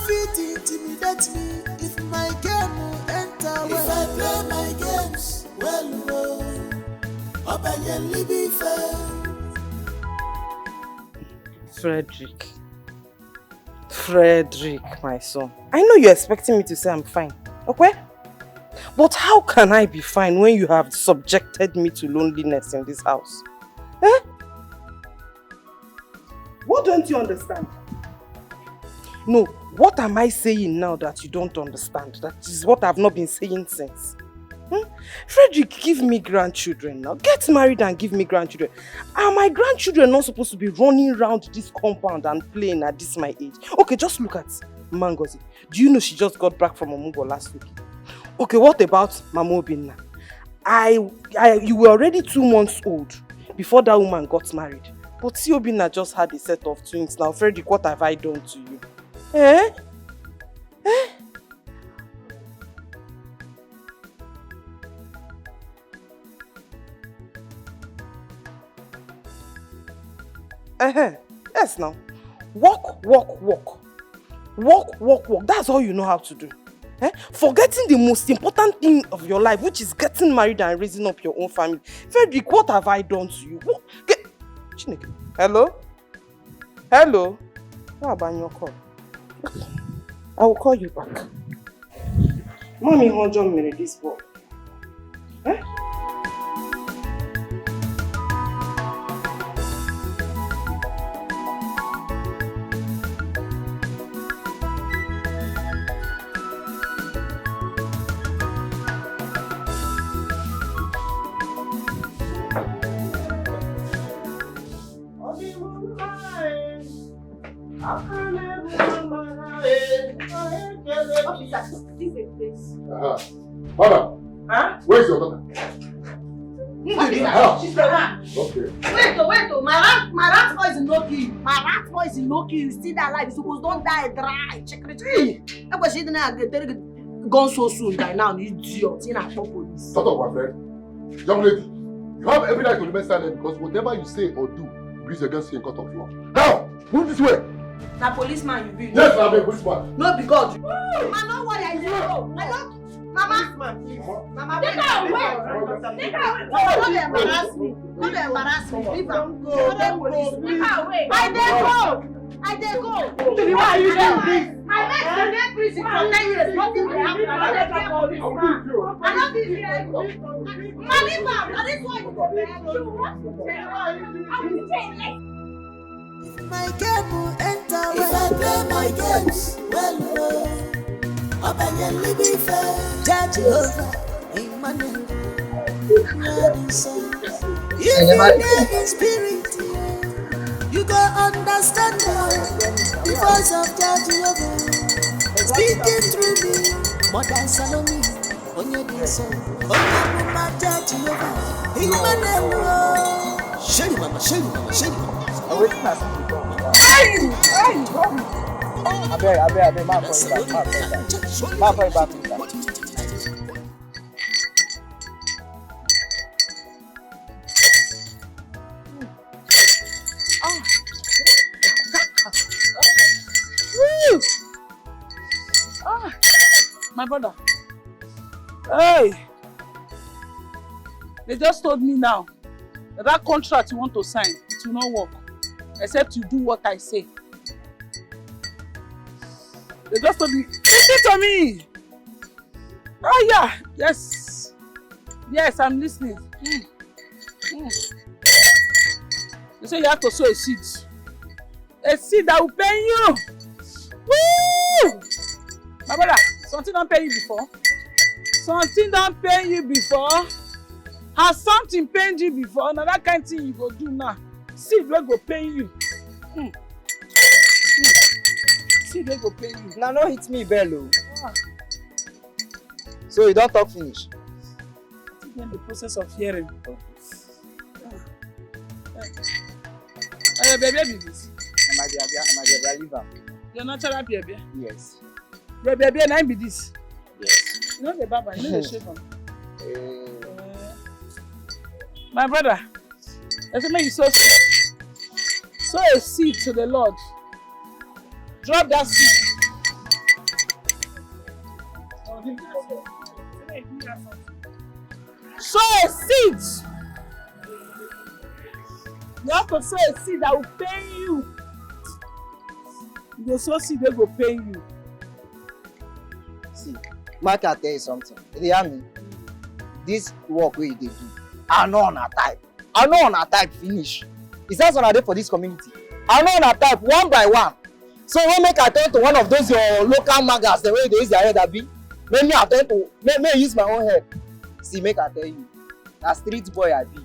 fit intimidate me if my game will enter well. If I play my games well, be fair. Frederick, my son. I know you're expecting me to say I'm fine, okay? But how can I be fine when you have subjected me to loneliness in this house? Eh? What don't you understand? No, what am I saying now that you don't understand? That is what I've not been saying since. Frederick, give me grandchildren now. Get married and give me grandchildren. Are my grandchildren not supposed to be running around this compound and playing at this my age? Okay, just look at Mangozi. Do you know she just got back from Omugo last week? Okay, what about Mama Obinna? You were already 2 months old before that woman got married. But see, Obinna just had a set of twins now. Frederick, what have I done to you? Eh? Eh? Yes, now. Walk. That's all you know how to do. Forgetting the most important thing of your life, which is getting married and raising up your own family. Frederick, what have I done to you? Hello? Hello? How about your call? I will call you back. Mommy, hold on a minute, this boy. Madam, where is your daughter? She's the one. Okay. Wait, my rat boy is no kill. My rat boy is no kill. Still that life. Suppose don't die dry. Check it. That was she didn't gone so soon. By now, you idiot. In a police. Shut up, my friend. Young lady, you have every right to remain silent because whatever you say or do is against you in court of law. Now, move this way. Na policeman you be. Yes, I'm a policeman. No, because. Mama, no worry. I know. Mama, take her away. Take her away. Don't embarrass me. Don't embarrass me. Leave her. Go. Take her away. I dey go. Why are you doing this? I met the next prison for 10 years. Nothing will happen. I don't be here. Ma, leave her. That is why you go back. I will say yes. My game will enter well. If I play my games well, be fair. Judge over Emmanuel. If you live in spirit, you go understand the voice of Judge over speaking through me. Mother Salome, on your dear son, on your Judge over Emmanuel. Shady mama. I beg, my boy back. My brother. Hey! They just told me now that contract you want to sign, it will not work. Except you do what I say. They just told me, listen to me! Oh yeah, yes. Yes, I'm listening. They say you have to sow a seed. A seed that will pay you. Woo! My brother, something don't pay you before. Something don't pay you before. Has something paid you before? Now that kind of thing you go do now. Seed will go pay you. Seed will go pay you. Now no hit me, Bello. So you don't talk finish. I'm in the process of hearing. Baby, this. My dear, leave her. You're natural baby. Yes. Baby, and I be this. Yes. You know the baba, you know the shape on. My brother, let's make you sow a seed to the Lord. Drop that seed. Sow a seed. You have to sow a seed that will pay you. You go sow seed that will pay you. See, Mark, I tell you something. You hear me? This work wey you dey do, I know on a type. I know on a type finish. Is that what I did for this community? I know on a type one by one. So when make I turn to one of those your local magas, the way they use their head that be, make me attend to, make me use my own head. See, make I tell you, na street boy I be.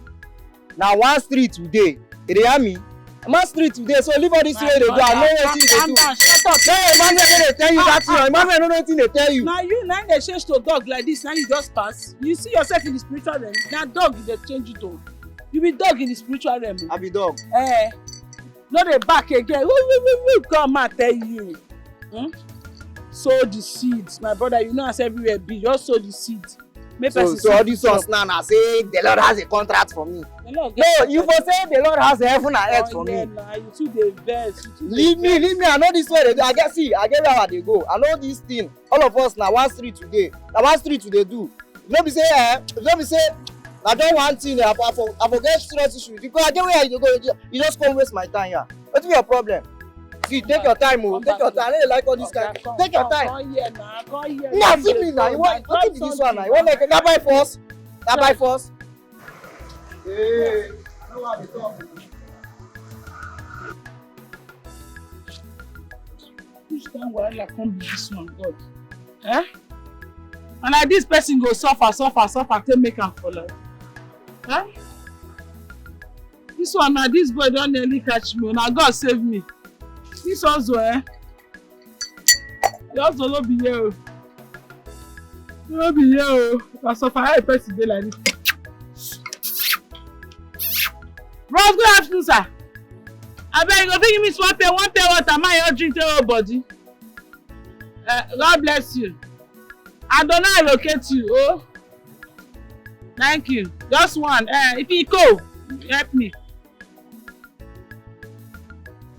Now one street today, you hear me? I'm on street today, so leave all this way they go. I know wetin they do. Shut up. No, Emmanuel no dey tell you that thing. Emmanuel no know wetin they tell you. Now you now they change to dog like this. Now you just pass. You see yourself in the spiritual realm. Now dog they change it to. You be dog in the spiritual realm. I be dog. No dey back again. Woo, come and tell you. Sow the seeds, my brother. You know as everywhere be. Just sow the seeds. So all these ones now say the Lord has a contract for me. No, you for say the Lord has a heaven and earth for me. You too dey vex. Leave me. I know this way they do. I get where they go. I know this thing. All of us now one street today. Now one street today do. Let me say, I don't want thing. I forget stress issues because I get where you go. You just come waste my time here. What's your problem? See, take your time, oh. Take your time. I don't like all this kind. Take your time. Nah, see me now. You want what is this one now? You want like that by force? That by force? Hey, no one be talking. Which kind wahala come be this one, God? And like this person go suffer till make am for life. This one now, this boy don't nearly catch me. Now God save me. This also, you also no be here. No be here. I suffer how a person dey like this. Bros, good afternoon, sir. I beg you go give me one pay water. My your drink tell your body. God bless you. I don't know allocate you. Oh, thank you. Just one. If you go, help me.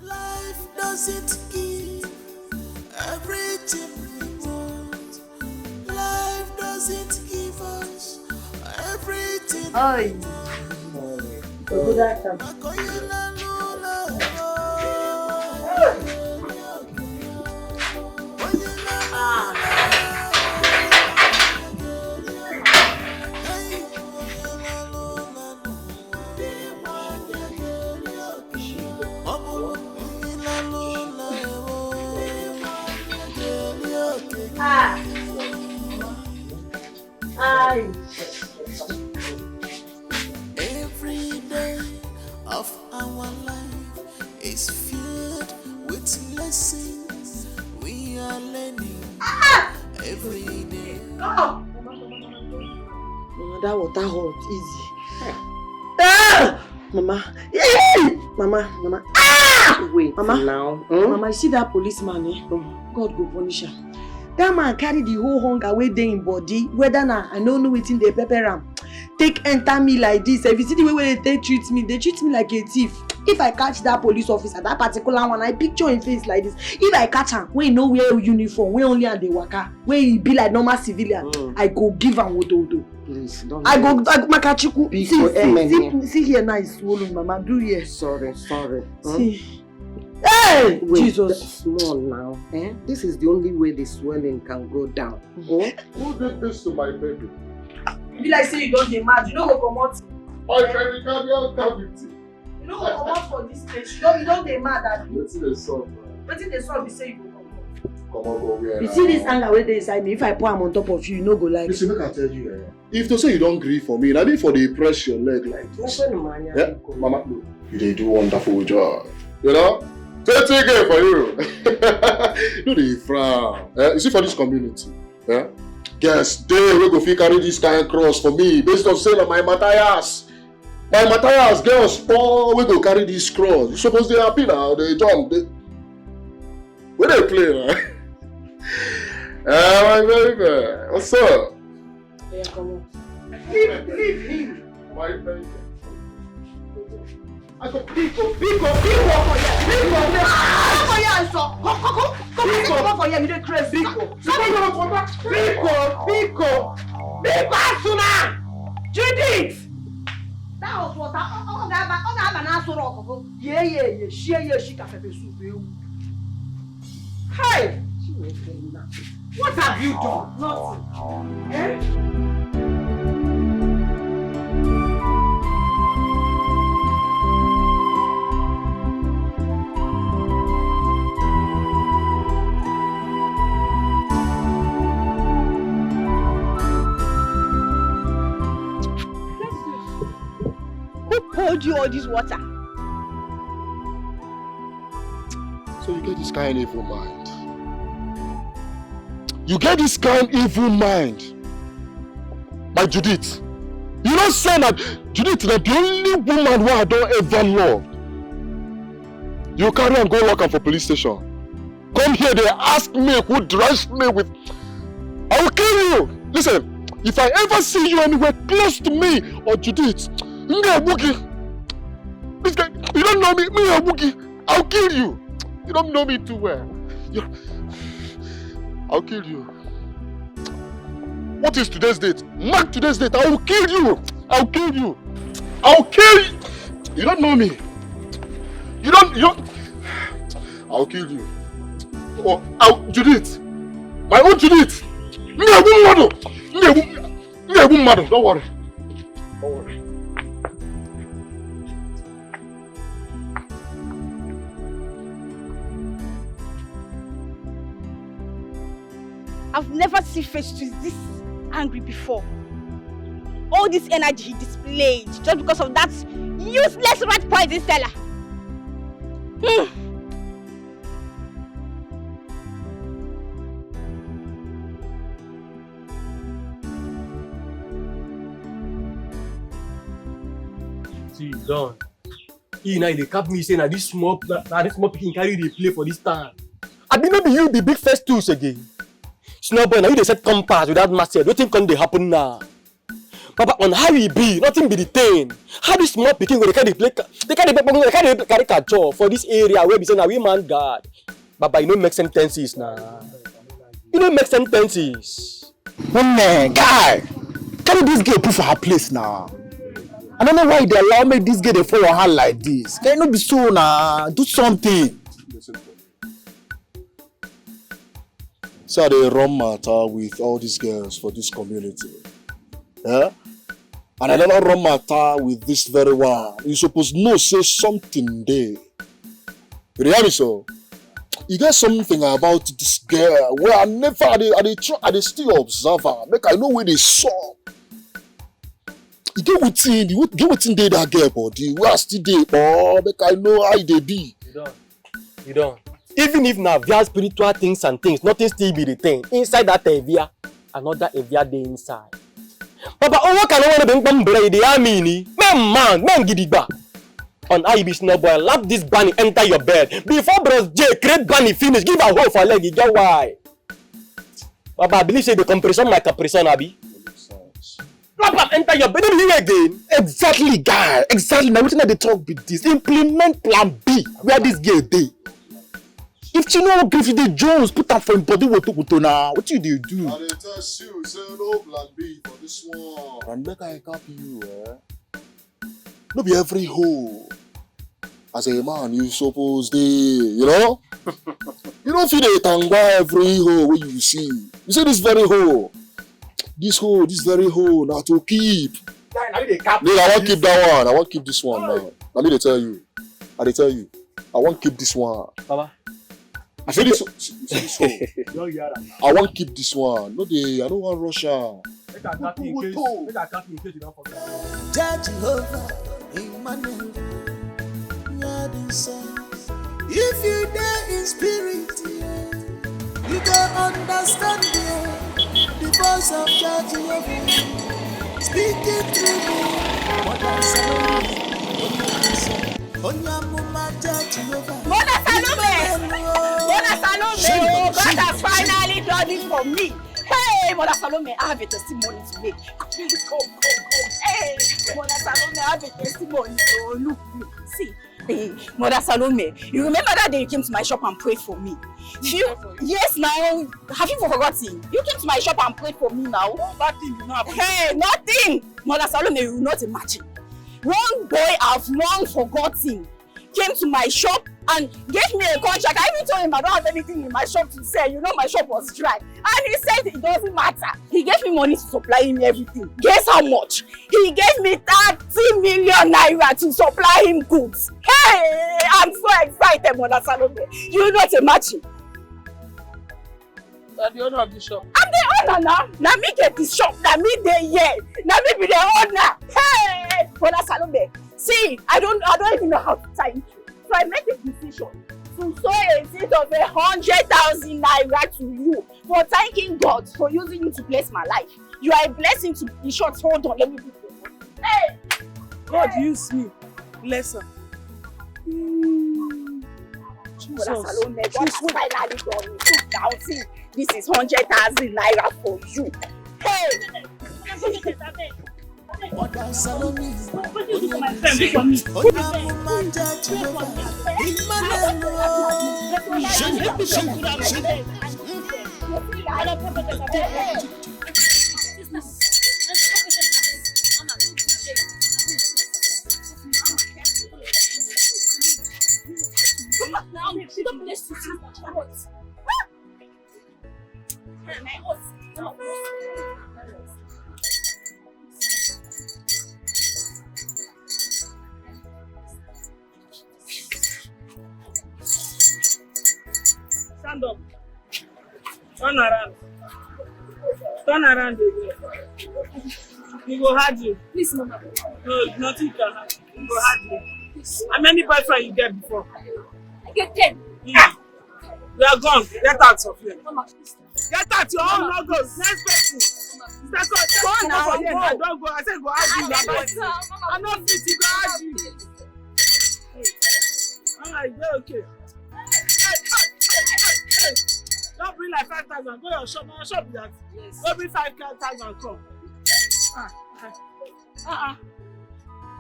Life doesn't give everything we want. Life doesn't give us everything we want. Good afternoon. Every day of our life is filled with lessons we are learning every day. Mama, that water hot, easy. Mama, Mama. Wait, Mama. Now. Mama, you see that policeman, God go punish him. That man carry the whole hunger away there in body. Whether na I don't know wetin dey pepper am. Take enter me like this. If you see the way they treat me like a thief. If I catch that police officer, that particular one, I picture him face like this. If I catch him, when he no wear uniform, when only and dey waka, when he be like normal civilian, I go give him wodo. Please don't. I go makachiku. See here now is swollen, Mama. Do here. Sorry. See. Hey! Wait, Jesus! Small now. This is the only way the swelling can go down. Who did this to my baby? Be like say you don't dey mad. You no go comot. My cardiac cavity. You no go comot for this place. You don't dey mad at me. Wetin dey sup? Wetin dey sup be say you go comot. Comot go where? You see this anger wey dey inside me. If I pour am on top of you, you no go like. Listen, make I tell you, if to say you don't grieve for me, na be for dey press your leg like this. Mama, you dey do wonderful job. You know? Take care for you. No dey frown. You see for this community, yes, they will go fit carry this kind of cross for me based on say my Matthias girls poor we go carry this cross. You suppose they happy now, they jump. Where they play, man? My baby, what's up? Yeah, come on. Leave him. My baby. I go pick up. Come for here, you dey crazy. Biko. Asuna! Judith! That was what I have an answer of. Yeah, she can have a soup. Hey! What have you done? Nothing. Eh? Poured you all this water. So you get this kind of evil mind. You get this kind of evil mind. My Judith. You don't say that Judith is the only woman who I don't ever love. You carry and go lock up for police station. Come here, they ask me who dressed me with. I will kill you. Listen, if I ever see you anywhere close to me or Judith, this guy, you don't know me, a Wookie. I'll kill you. You don't know me too well. I'll kill you. What is today's date? Mark today's date. I will kill you. I'll kill you. I'll kill you. You don't know me. You don't. I'll kill you. Oh, Judith. My own Judith. Don't worry. I've never seen Festus this angry before. All this energy he displayed just because of that useless rat poison seller. See, Don. He now they cap me saying that this small picking carry the play for this time. I be not be you be big Festus again. Snowboy, now you they set compass without master. Nothing can they happen now. Papa, on how you be, nothing be the thing. How this small picking will carry play? They carry catch for this area where we say now we man God. Papa, you know make sentences now. You know make sentences. Man, guy, carry this girl put for her place now. I don't know why they allow me this girl to follow her like this. Can you not be so now? Do something. So they run matter with all these girls for this community. Yeah? And I don't run matter with this very one. You supposed to know say something there. You hear me so? You get something about this girl where I never I still observe her. Make I know where they saw. You get within there that girl body. Where I still there, oh, make I know how they be. You don't. Even if now via spiritual things and things, nothing still be the thing. Inside that Evia, another Evia day inside. Papa, what can I want to bring bread? The army, man, gidiba. On IB Snowboy, lap this bunny enter your bed. Before Bros J, create bunny finish, give a hole for leg, you get why? Papa, I believe say the compression like a prison, Abi. Papa, enter your bed, you again. Exactly, guy. Exactly. Now, what they talk with this? Implement plan B, where this girl day. If you know if the Jones put up for him body to now, what you do? I dey tell you, say no plan B for this one. And make I copy you, No be every hoe. As a man, you suppose you know? You don't feel the tangwa every hoe when you see. You say this very hoe. This very hoe, now to keep. I won't keep that one. I won't keep this one now. Let me tell you. I tell you. I won't keep this one. Baba. I say this one. I won't keep this one. No, I don't want Russia. Make I cut in case you don't forget. Jehovah, Emmanuel, if you there in spirit, you don't understand the voice of Jehovah speaking through me. What I say, Mona Salome, God has finally done it for me. Hey, Mona Salome, I have a testimony to make. Please come. Hey, Mona Salome, I have a testimony. So look, see, Hey, Mother Salome, you remember that day you came to my shop and prayed for me? Yes, now, have you forgotten? You came to my shop and prayed for me now. Nothing did not happen. Hey, nothing! Mother Salome, you will not imagine. One boy I've long forgotten came to my shop and gave me a contract. I even told him I don't have anything in my shop to sell. You know my shop was dry. And he said it doesn't matter. He gave me money to supply him everything. Guess how much? He gave me 30 million naira to supply him goods. Hey, I'm so excited, Mother Salome. You will not imagine. You are the owner of the shop. I'm the owner now. Now me get the shop. Now me dey here. Now me be the owner. Hey, Mother Salome. See, I don't even know how to thank you. So I made a decision to sow a seed of 100,000 naira to you for thanking God for using you to bless my life. You are a blessing to be short. Hold on, let me do it. Hey! God use me. Bless her. Jesus. Salome, God has finally done it. So now see, this is 100,000 naira for you. Hey! Mother Salome, what do you do for my friend? Wait for me. Stand up. Turn around. Turn around again. He go hard you. Please, Mama. No, nothing can happen. He go hard you. How many boyfriends you get before? I get 10. You are gone. Get out of here. Mama, please. Get out. Your own no goes. Next person. Go now. I don't go. I said go hard you. I'm not fit. You go hard you. Alright, go okay. Don't bring like 5,000. Go your shop. My shop is that. Yes. Go bring 5,000. Come.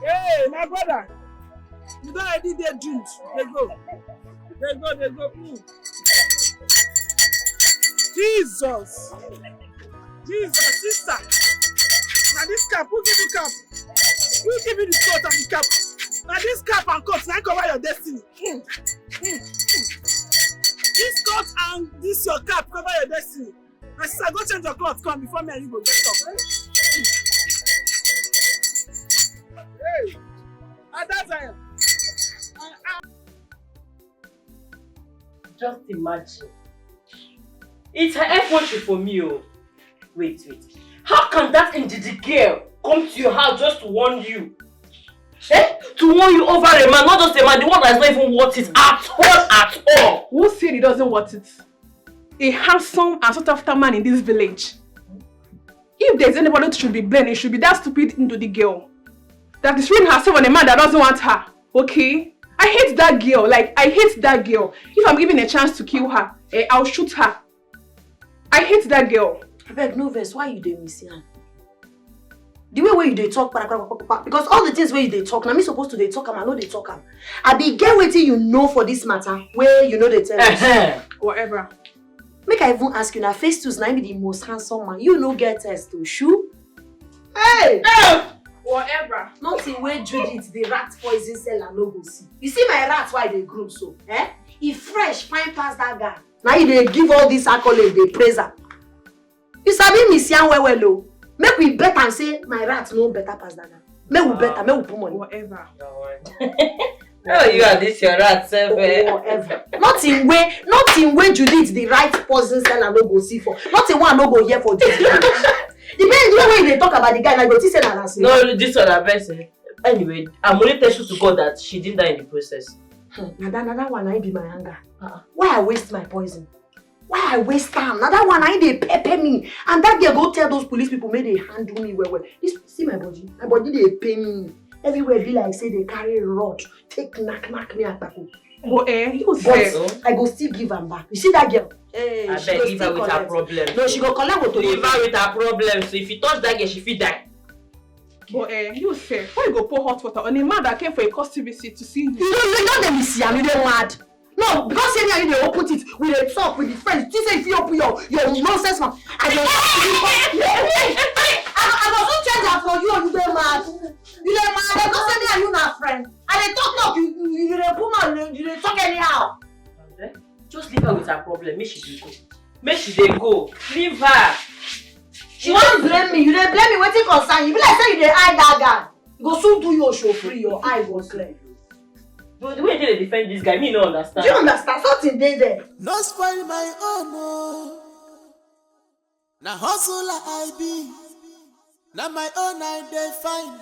Hey, my brother. You don't already get drinks. They go. Jesus, sister. Now this cap, who give you cap? Who give you the coat and the cap? Now this cap and coat, now cover your destiny. This coat and this your cap cover your destiny. My sister, go change your clothes, come before me and you go get up. Hey, at that time. Just imagine. It's her effort for me. Oh. Wait. How can that indigent girl come to your house just to warn you? To warn you over a man, not just a man, the one that's not even worth it at all. Who said he doesn't want it? A handsome and sought after man in this village. If there's anybody that should be blamed, it should be that stupid indigent girl. That is throwing herself on a man that doesn't want her. Okay? I hate that girl. I hate that girl. If I'm given a chance to kill her, I'll shoot her. I hate that girl. I beg, no verse. Why you dey miss her? The way where you dey talk, because all the things where you dey talk, now me supposed to dey talk am, I know dey talk am. I be get wetin you know for this matter, where you know dey tell us. Whatever. Make I even ask you now, Festus now be the most handsome man. You no get test to shoe. Hey! Whatever. Nothing where Judith the rat poison seller no go see. You see my rat why they groom so? He fresh, fine past that guy. Now he dey give all this accolade, they praise her. You sabi me see well oh. Make we bet and say my rat no better past that guy. Make we bet and make we put money. Whatever. Oh, you are this your rat, whatever. Nothing way Judith the right poison seller no go see for. Nothing one no go hear for this. The way they talk about the guy, I go to say that. No, this one I person. Anyway, I'm only thankful to God that she didn't die in the process. Now that one I be my anger. Why I waste my poison? Why I waste time? Now that one I they pepper me. And that girl go tell those police people may they handle me well. This see my body. My body they pain me. Everywhere be like say they carry a rod. Take knock me attack. But I go still give them back. You see that girl? Hey, I bet leave her with her problem. No, she go collect what to leave her with her problem. So if you touch that girl, she fit die. But you say, why you go pour hot water on a man that came for a custom visit to see you? You don't let me see, I'm really mad. No, because here they open it with a talk with the friends. You say if you open your nonsense man. I must change that for you and you don't mad. You don't mad. They don't say me and you not friends. And they talk, you don't put man, you don't talk anyhow. Just leave her with her problem. Make she go. Make she go. Leave her. She won't blame me. You don't blame me. Waiting concern you. Be like say you dey eye that guy. You go soon do your show free. Your eye go clear. But the way they defend this guy, me no understand. Do you understand? Something there. No spoil my own. Now hustle like I be. Now my own I define.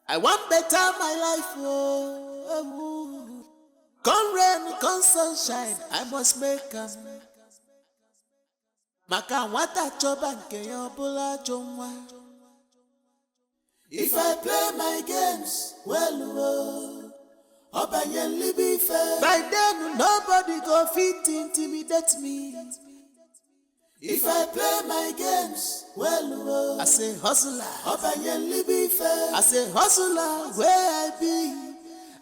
I want better my life. Oh. Come rain, come sunshine. I must make them. Maka wata chobanke yobola jomwa. If I play my games, well, Obanyenli be fair. By then, nobody go fit intimidate me. If I play my games, well, I say hustler. Obanyenli be fair. I say hustler, where I be.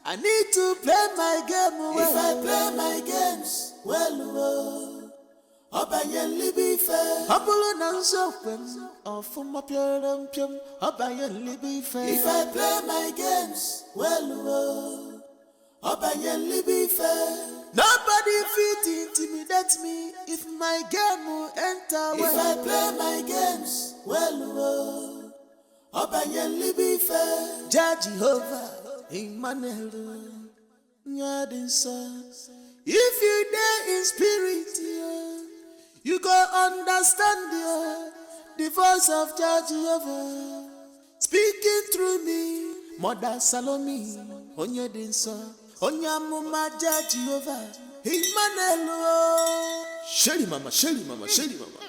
I need to play my game well. If I play my games, well, Obanyenli be fair. Apollo nanso kwem, ofuma pyram pyam. Obanyenli be fair. If I play my games, well, Obanyenli be fair. Nobody fit intimidate me if my game will enter well. If I play my games, well, Obanyenli be fair. Judge Jehovah, Emmanuel, Nyadinsa. If you dare in spirit, you go understand the voice of Judge Jehovah speaking through me. Mother Salome, Onyedinsa, Onyamuma Judge Jehovah, Emmanuel. Shelly mama, Shelly mama, Shelly mama.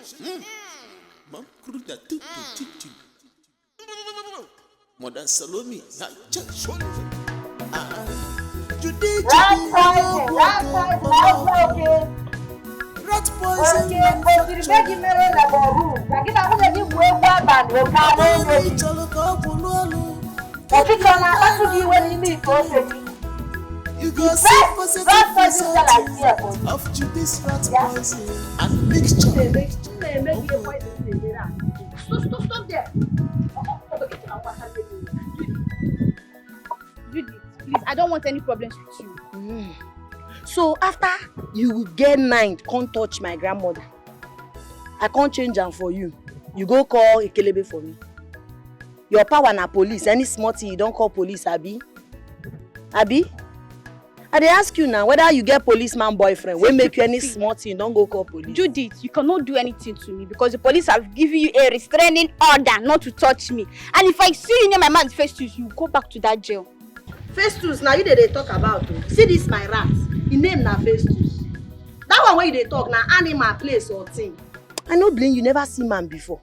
Mam kruda tu. Mother Salome, Rat poison. You go see of Judas rat poison and mixture. Stop there. Judith, please, I don't want any problems with you. So after you get mind, can't touch my grandmother. I can't change them for you. You go call Ekelebe for me. Your power na police. Any small thing you don't call police, Abi? Abi? I dey ask you now whether you get policeman boyfriend. When make you any small thing, don't go call police. Judith, you cannot do anything to me because the police have given you a restraining order not to touch me. And if I see you near my man's Festus, you go back to that jail. Festus, now you dey talk about. See this my rat. His name na Festus. That one where you dey talk na animal, place or thing. I no blame you, never see man before.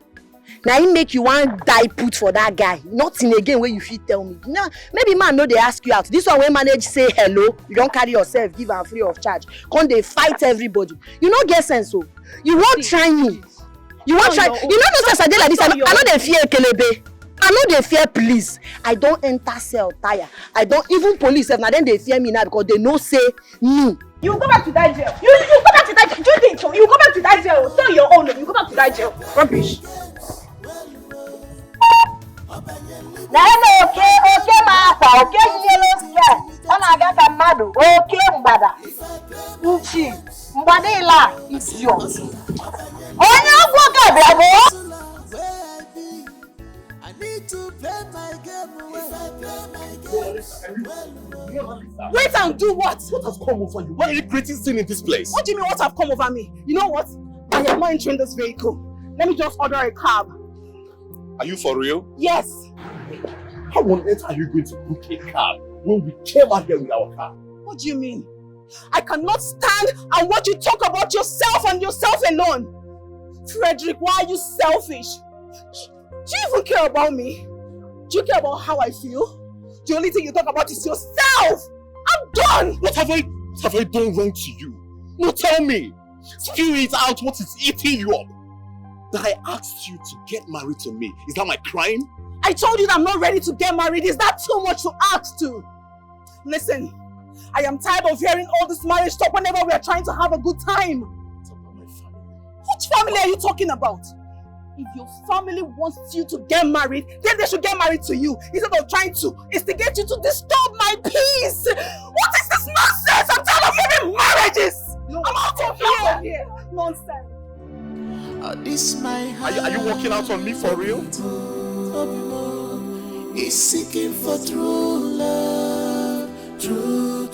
Now he make you one die put for that guy. Nothing again where you fit tell me. No, maybe man no they ask you out. This one when manage say hello, you don't carry yourself, give am free of charge. Come they fight everybody. You no get sense so. You won't try me. You won't try. You know as I dey like this. I know they fear Ekelebe. I know they fear police. I don't enter cell tire. I don't even police. Now then they fear me now because they know say me. You go back to that jail. You go back to that jail. Judith, you go back to that jail. Tell your own. You go back to that jail. Rubbish. Okay, master. Okay, yellow sky. I got a madu. Okay, mbada. Uchi. Mbadela. Idiot. Oh, no, go, bravo. I need to play my game well. Wait and do what? What has come over you? Why are you creating sin in this place? What do you mean what have come over me? You know what? I am not entering this vehicle. Let me just order a cab. Are you for real? Yes. How on earth are you going to book a cab when we came out here with our car? What do you mean? I cannot stand and watch you talk about yourself and yourself alone. Frederick, why are you selfish? Do you even care about me? Do you care about how I feel? The only thing you talk about is yourself! I'm done! What have I done wrong to you? No, tell me! Spew it out what is eating you up! That I asked you to get married to me. Is that my crime? I told you that I'm not ready to get married. Is that too much to ask to? Listen, I am tired of hearing all this marriage talk whenever we are trying to have a good time. Which family are you talking about? If your family wants you to get married, then they should get married to you instead of trying to instigate you to disturb my peace. What is this nonsense? I'm tired of hearing marriages. I'm out of here. Nonsense. This my heart. Are you walking out on me for real? Is seeking for true love, true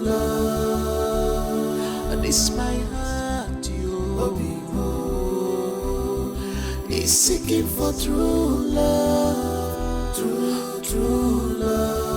love. This my heart, you is seeking for true love, true love.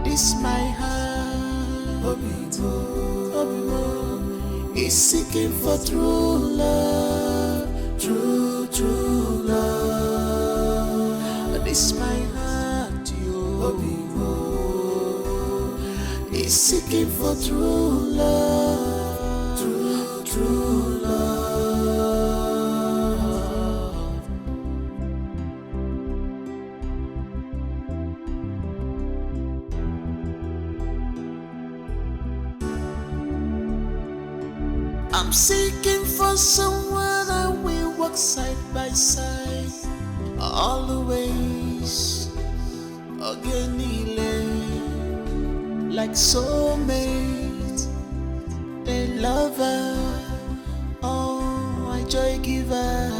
This my heart, is seeking for true love, true love. This my heart, is seeking for true love, true love. I'm seeking for someone I will walk side by side always again, like soulmate, a lover, oh, a joy giver,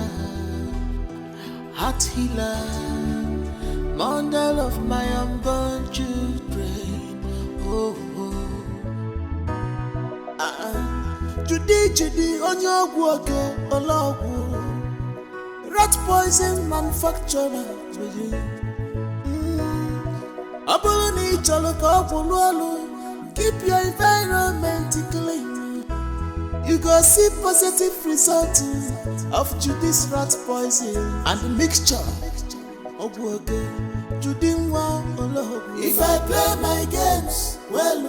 heart healer, mother of my unborn children. Oh, Judy, on your work, rat poison manufacturer. Keep your environment clean. You go see positive result of Judy's rat poison and the mixture. If I play my games well,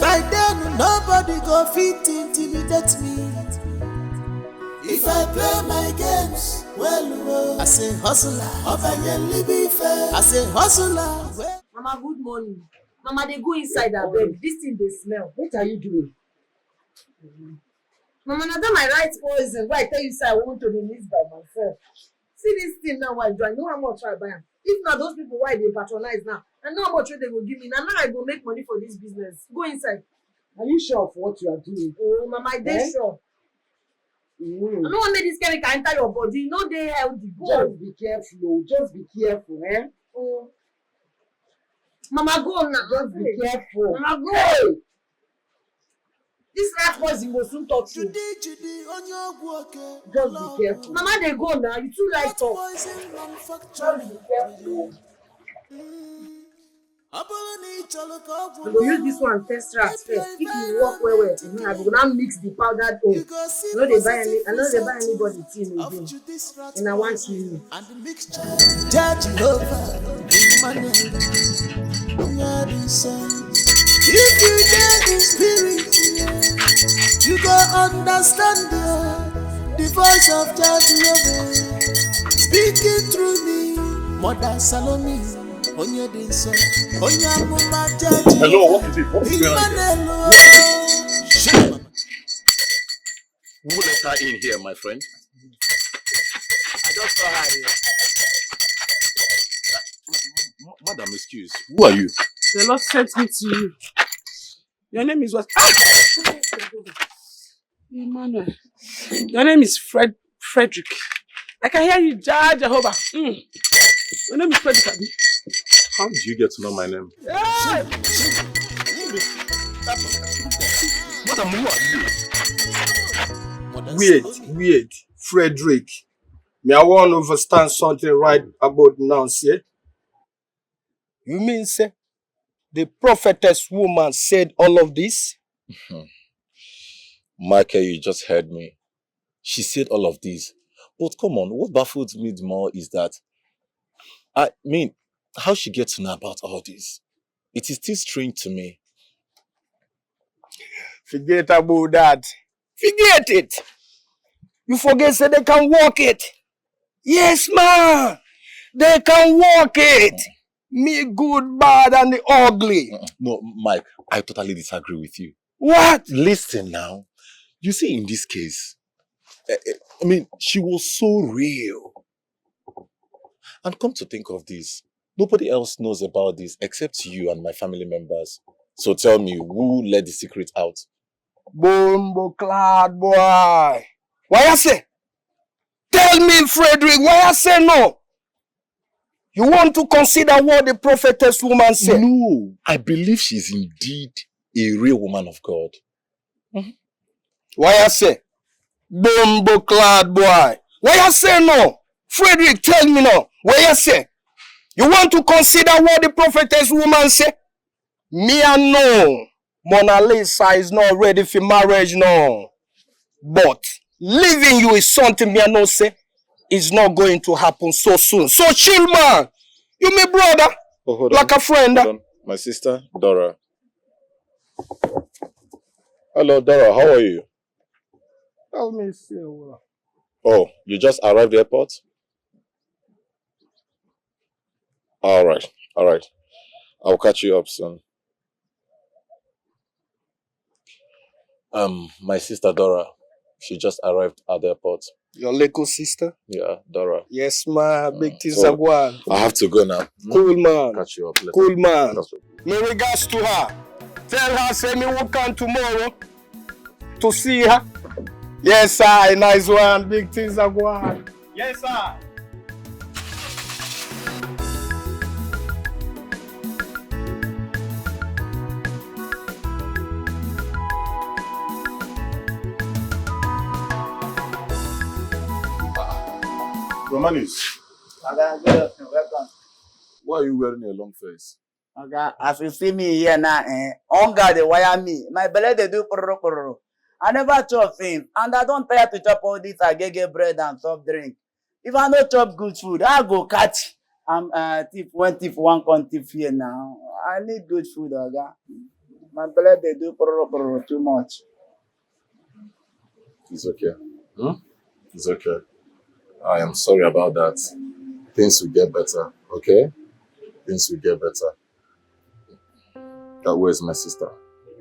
by then nobody go fit intimidate me. If I play my games well, I say hustler. I say hustler. Mama, good morning. Mama, they go inside her bed. This thing they smell. What are you doing? Mama, now that my right poison. Why I tell you, say I want to be missed by myself. See this thing now, why do I know how much I buy? If not those people, why they patronize now? I know how much they will give me. Now I go make money for this business. Go inside. Are you sure of what you are doing? Oh, Mama, I dey sure. I don't want to make this chemical enter your body. No, they healthy. Go. Just be careful. Just be careful, eh? Oh. Mama, go now. Just be careful. Mama, go. Hey. This rat poison will soon touch you. Just be careful. Mama, they go now. You too like talk. Just be careful. I will use this one test rat first. If you work well, I will now mix the powdered oil. I know they buy anybody tea again. And I want to you. Judge over if you get the spirit, you go understand the voice of Judge Over speaking through me. Mother Salome. Hello, what is it? What's going on here? Who let her in here, my friend? I just saw her here. Madam, excuse. Who are you? The Lord sent me to you. Your name is what? Emmanuel. Your name is Frederick. I can hear you, Jehovah. Your name is Frederick, Abi. How did you get to know my name? Yeah. Madam, who are you? Weird. Frederick. Me, I want to understand something right about now, see? You mean, say, the prophetess woman said all of this? Michael, you just heard me. She said all of this. But come on, what baffles me more is that, I mean, how she gets to know about all this? It is still strange to me. Forget about that. Forget it. You forget say they can walk it. Yes, man. They can walk it. Me good, bad, and the ugly. No, Mike, I totally disagree with you. What? Listen now. You see, in this case, I mean, she was so real. And come to think of this, nobody else knows about this except you and my family members. So tell me, who let the secret out? Bumbo clad boy. Why I say? Tell me, Frederick, why I say no? You want to consider what the prophetess woman said? No, I believe she's indeed a real woman of God. Why I say? Bumbo clad boy. Why I say no? Frederick, tell me now. Why I say? You want to consider what the prophetess woman said? Me and no. Mona Lisa is not ready for marriage now. But leaving you is something me and no say is not going to happen so soon. So chill, man. You my brother. Oh, hold like on. a friend. Hold on. My sister, Dora. Hello, Dora. How are you? Let me see. Oh, you just arrived at the airport? All right. I'll catch you up soon. My sister Dora, she just arrived at the airport. Your little sister? Yeah, Dora. Yes, ma. Big things So, are going. I have to go now. Cool, man. Catch you up later. Cool, man. That's My regards to her. Tell her say me will come tomorrow to see her. Yes, sir. Nice one. Big things are going. Yes, sir. Romanis, Welcome. why are you wearing a long face? Okay, as you see me here now, hunger they wire me. My belly they do porro. I never chop things, and I don't tire to chop all this agege bread and soft drink. If I don't chop good food, I go catch. Thief one con thief here now. I need good food, okay? My belly they do porro too much. It's okay. It's okay. I am sorry about that. Things will get better, okay? Things will get better. Where's my sister?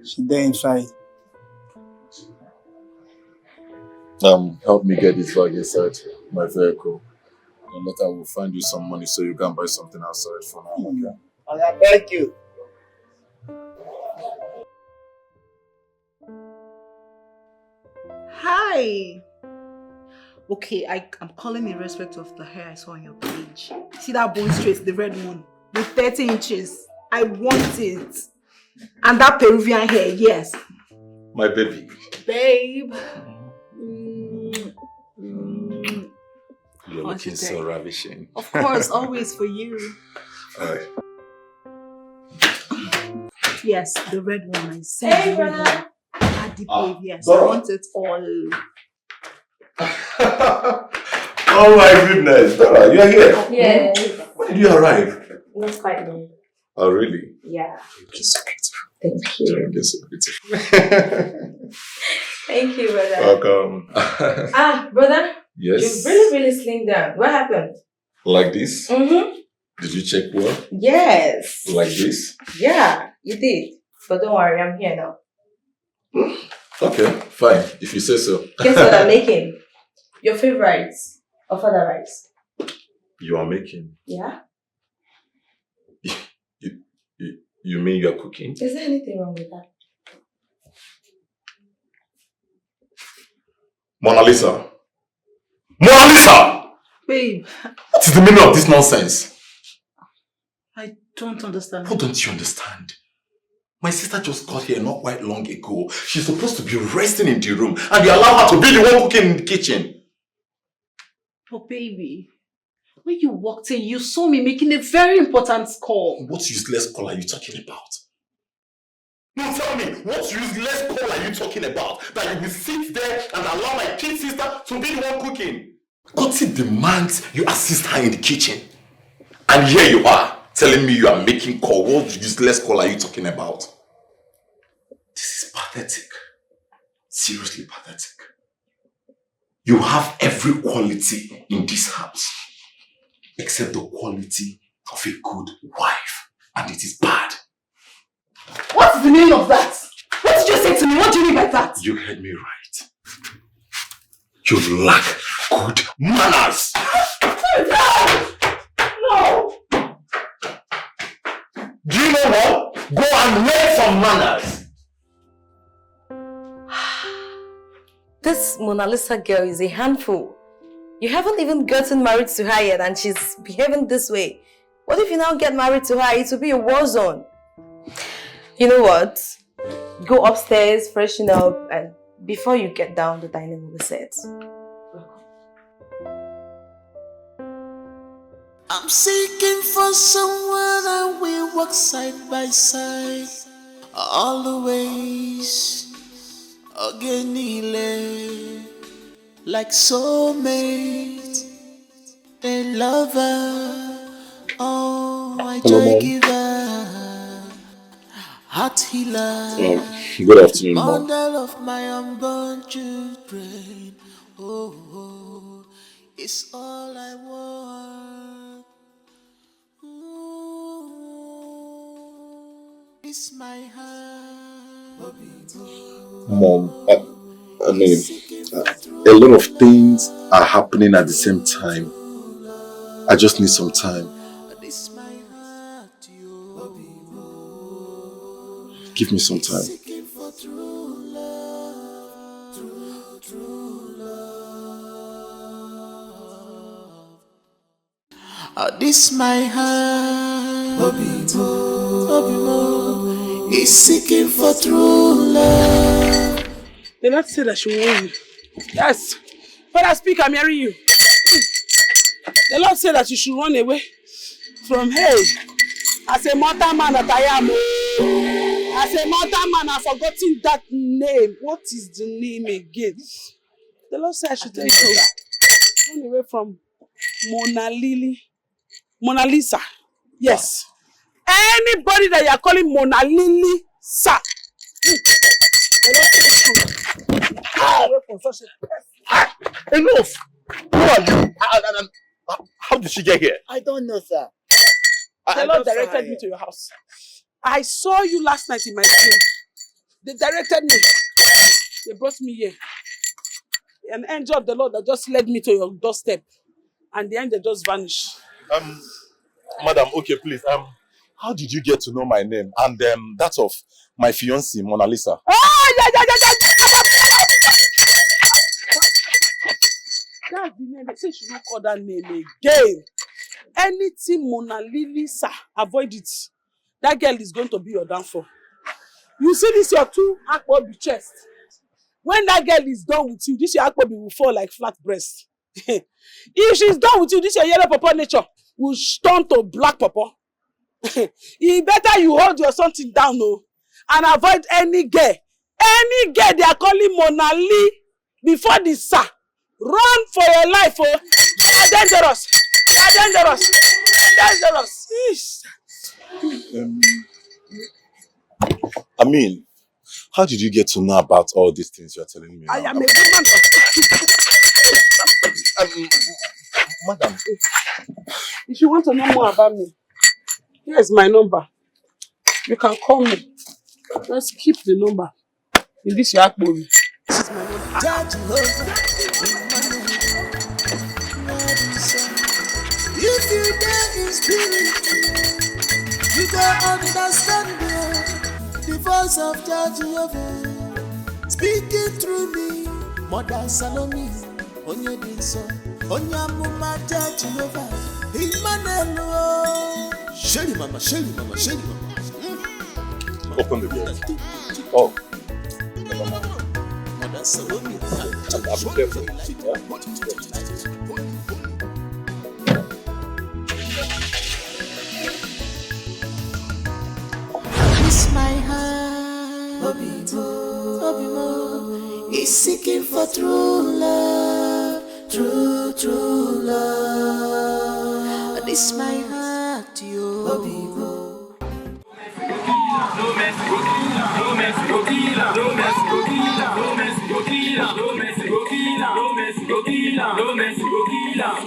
She there inside. Help me get this bag inside my vehicle. And later we'll find you some money so you can buy something outside for now, okay? Okay, thank you. Hi. Okay, I'm calling in respect of the hair I saw on your page. See that bone straight, the red one, with 30 inches. I want it. And that Peruvian hair, yes. My baby. Babe. You're looking so ravishing. Of course, always for you. Alright. Yes, the red one. I said. Hey, brother. Babe, yes, Dora. I want it all. Oh my goodness, Dora, you're here. Yes. When did you arrive? Not quite long. Oh, really? Yeah. You're so beautiful. Thank you. You're so beautiful. Thank you, brother. Welcome. Brother. Yes. You really slimmed down. What happened? Like this? Mm-hmm. Did you check well? Yes. Like this? Yeah, you did. But don't worry, I'm here now. Okay, fine. If you say so. Guess what I'm making? Your favorite of other rice. You are making. Yeah? You mean you are cooking? Is there anything wrong with that? Mona Lisa! Mona Lisa! Babe. What is the meaning of this nonsense? I don't understand. How don't you understand? My sister just got here not quite long ago. She's supposed to be resting in the room and you allow her to be the one cooking in the kitchen. Oh, baby. When you walked in, you saw me making a very important call. What useless call are you talking about? No, tell me, what useless call are you talking about? That you will sit there and allow my kid sister to be the one cooking? Koti demands you assist her in the kitchen. And here you are, telling me you are making call. What useless call are you talking about? This is pathetic. Seriously pathetic. You have every quality in this house, except the quality of a good wife. And it is bad. What's the meaning of that? What did you say to me? What do you mean by that? You heard me right. You lack good manners. No! Do you know what? Go and learn some manners. This Mona Lisa girl is a handful. You haven't even gotten married to her yet and she's behaving this way. What if you now get married to her? It will be a war zone. You know what? Go upstairs, freshen up, and before you get down, the dining room is set. I'm seeking for someone and we walk side by side all the ways. Ogenile, like soulmate, a lover, oh, I joy giver, heart healer, Good afternoon, Mom. bundle of my unborn children, oh, it's all I want. It's my heart. Mom, I mean, a lot of things are happening at the same time. I just need some time. Give me some time. This my heart, is seeking for true love. The Lord said I should warn you. Yes. When I speak, I'm hearing you. The Lord said that you should run away from hell. As a mortal man that I am. As a mortal man, I've forgotten that name. What is the name again? The Lord said I should tell you to run away from Mona Lisa. Yes. Anybody that you are calling Mona Lisa. Enough! Who are you? How did she get here? I don't know, sir. The Lord directed me to your house. I saw you last night in my dream. They directed me. They brought me here. An angel of the Lord that just led me to your doorstep. And the angel just vanished. Madam, okay, please. How did you get to know my name and that of my fiancée, Mona Lisa? Yeah. That's the name. They say you should not call that name again. Anything Mona Lisa, avoid it. That girl is going to be your downfall. You see this your two akpobi chest. When that girl is done with you, this your akpobi will fall like flat breast. If she's done with you, this your yellow papa nature will turn to black papa. It better you hold your something down, no, and avoid any girl. Any girl they are calling Mona Lee before the sir. Run for your life, oh! They are dangerous. They are dangerous. They are dangerous. I mean, how did you get to know about all these things you're telling me? I am a woman of Madam. If you want to know more about me, here's my number. You can call me. Just keep the number. In this your akpobi. This is my number. If you dare in spirit, you can understand the voice of Jehovah speaking through me. Mother Salome, Onye Dinso, Onya Muma Jehovah, Emmanuel. Sherry mama. Open the door. Oh, never mind. Mother Salome, I'll be careful. Yeah? is seeking for true love, true love. And it's my heart, yo. Now,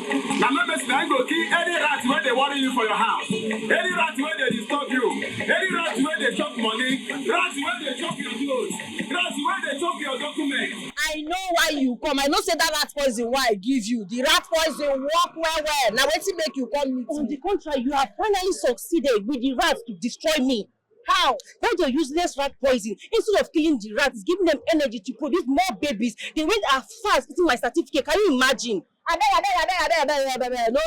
no mess, I go kill any rat where they worry you for your house, any rat where they disturb you, any rat where they chop money, rats where they chop your clothes, rats where they chop your documents. I know why you come. I know say that rat poison why I give you. The rat poison work well. Now wetin make you come meet me? On the contrary, you have finally succeeded with the rats to destroy me. How? That your useless rat poison, instead of killing the rats, giving them energy to produce more babies, they went as far as eating my certificate. Can you imagine? I beg. No,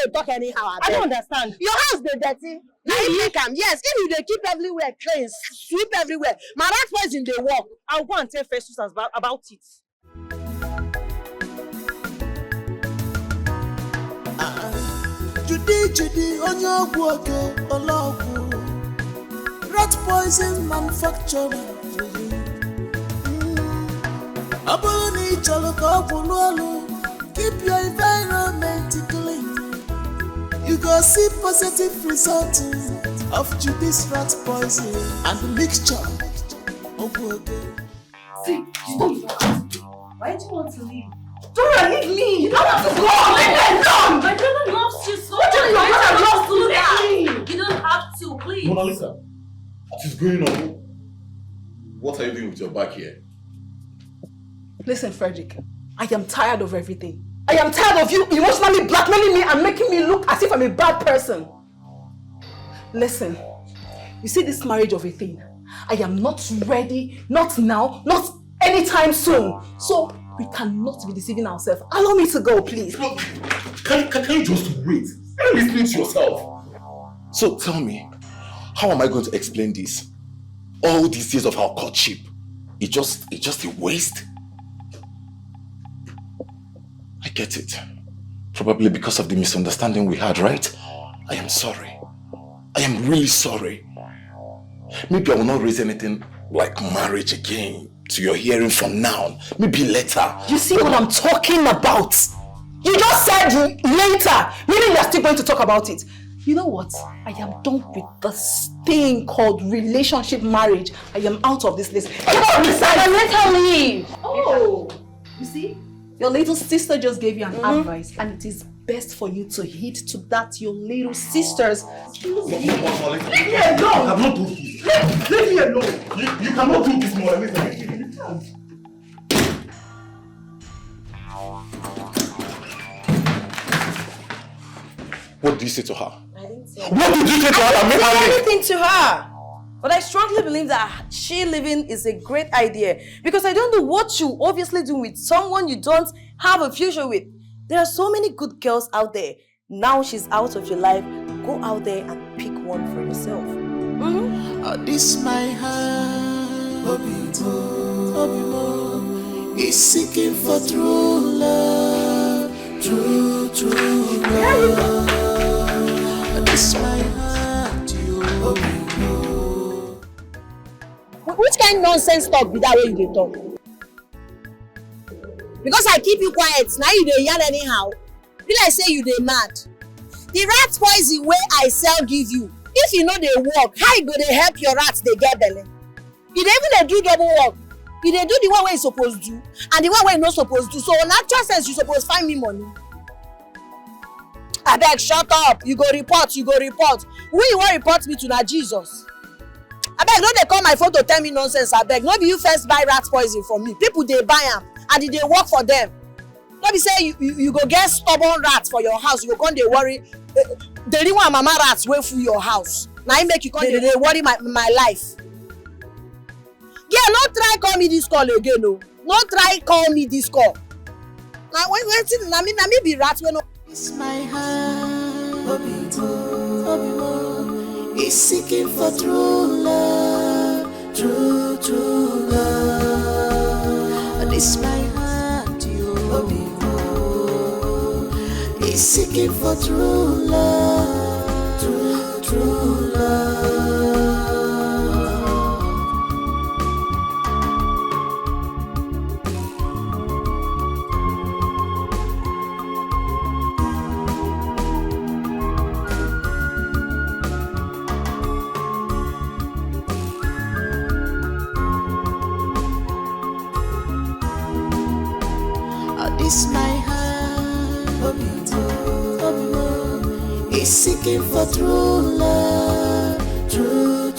they talk anyhow. I don't understand. Your house dey dirty. Now you make am. Yes, if you dey keep everywhere clean, sweep everywhere, my rat poison dey work. I'll go and tell Festus about it. Judy, on your work, rat poison manufacturing. Aboni chaloko pululu. Keep your environment clean. You go see positive results of Judy's rat poison and the mixture of water. See, stop. Why do you want to leave? Dora, leave me! You don't want to go! Leave me alone! My brother loves you so much! Your brother loves to leave me! You don't have to, please. Mona Lisa, what is going on? What are you doing with your back here? Listen, Frederick, I am tired of everything. I am tired of you emotionally blackmailing me and making me look as if I'm a bad person. Listen, you see this marriage of a thing. I am not ready, not now, not anytime soon. So we cannot be deceiving ourselves. Allow me to go, please. Look, can you just wait? You're listening to yourself. So tell me, how am I going to explain this? All these years of our courtship, it's just a waste? I get it. Probably because of the misunderstanding we had, right? I am sorry. I am really sorry. Maybe I will not raise anything like marriage again to your hearing from now. Maybe later. You see what I'm talking about? You just said later, meaning you're still going to talk about it. You know what? I am done with this thing called relationship marriage. I am out of this list. Let her leave. Oh, you see? Your little sister just gave you an advice, and it is best for you to heed to that, your little sisters. Leave me alone! I have not do this. Leave me alone! You cannot do this, Mona Lisa. What do you say to her? I didn't say What did you say to her? I didn't say anything to her. But I strongly believe that she living is a great idea because I don't know what you obviously do with someone you don't have a future with. There are so many good girls out there. Now she's out of your life. Go out there and pick one for yourself. This my heart, is seeking for true love, true love. This my heart, Which kind of nonsense talk be that way you dey talk? Because I keep you quiet, now you dey yarn anyhow. Be like say you dey mad. The rat poison wey I sell give you, if you know dey work, how you go dey help your rats dey get belle? You dey even dey do double work. You dey do the one wey you suppose do and the one wey you no suppose do. So on natural sense, you suppose find me money. Abeg, shut up. You go report. Who you wan report me to na Jesus? Abeg, no dey call my phone to tell me nonsense. Abeg, no be you first buy rat poison from me. People dey buy am and e dey work for them. No be say you go get stubborn rats for your house. You go come dey worry. The real one mama rats wey full your house. Na im make you come dey worry my life. Yeah, no try call me this call again o. No try call me this call. Na wetin na me be rat wey no. It's my heart, is seeking for true love, true love. This my heart, is seeking for true love, true love. This my heart is seeking for true love, true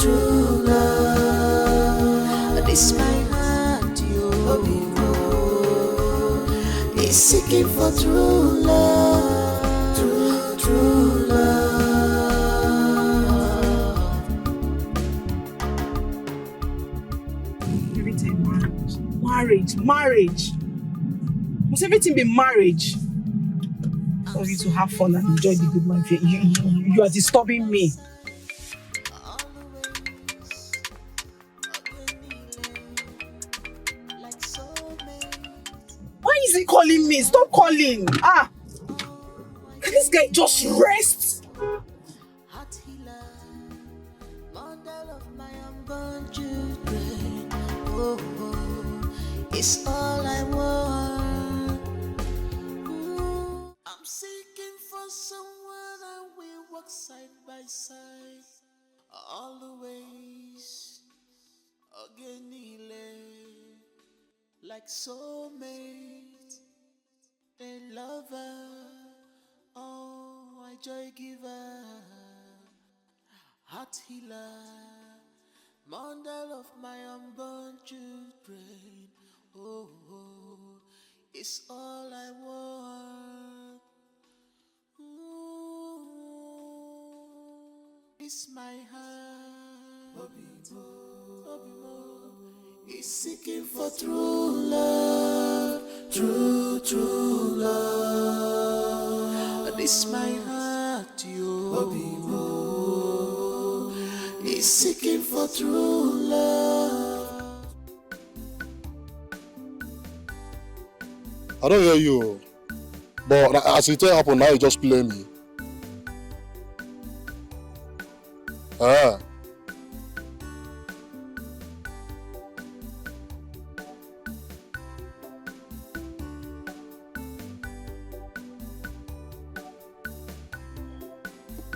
love. This my heart, is seeking for true love, true love. Everything marriage. Must everything be marriage? For you to have fun and enjoy the good life. You are disturbing me. Why is he calling me? Stop calling. Can this guy just rest? It's all I want. I'm seeking for someone that will walk side by side, always again, like soulmate, a lover, oh, a joy giver, heart healer, mother of my unborn children. Oh, it's all I want. It's my heart. It's seeking for true love, true love. This my heart, it's seeking for true love. I don't hear you. But as it happened now, you just play me.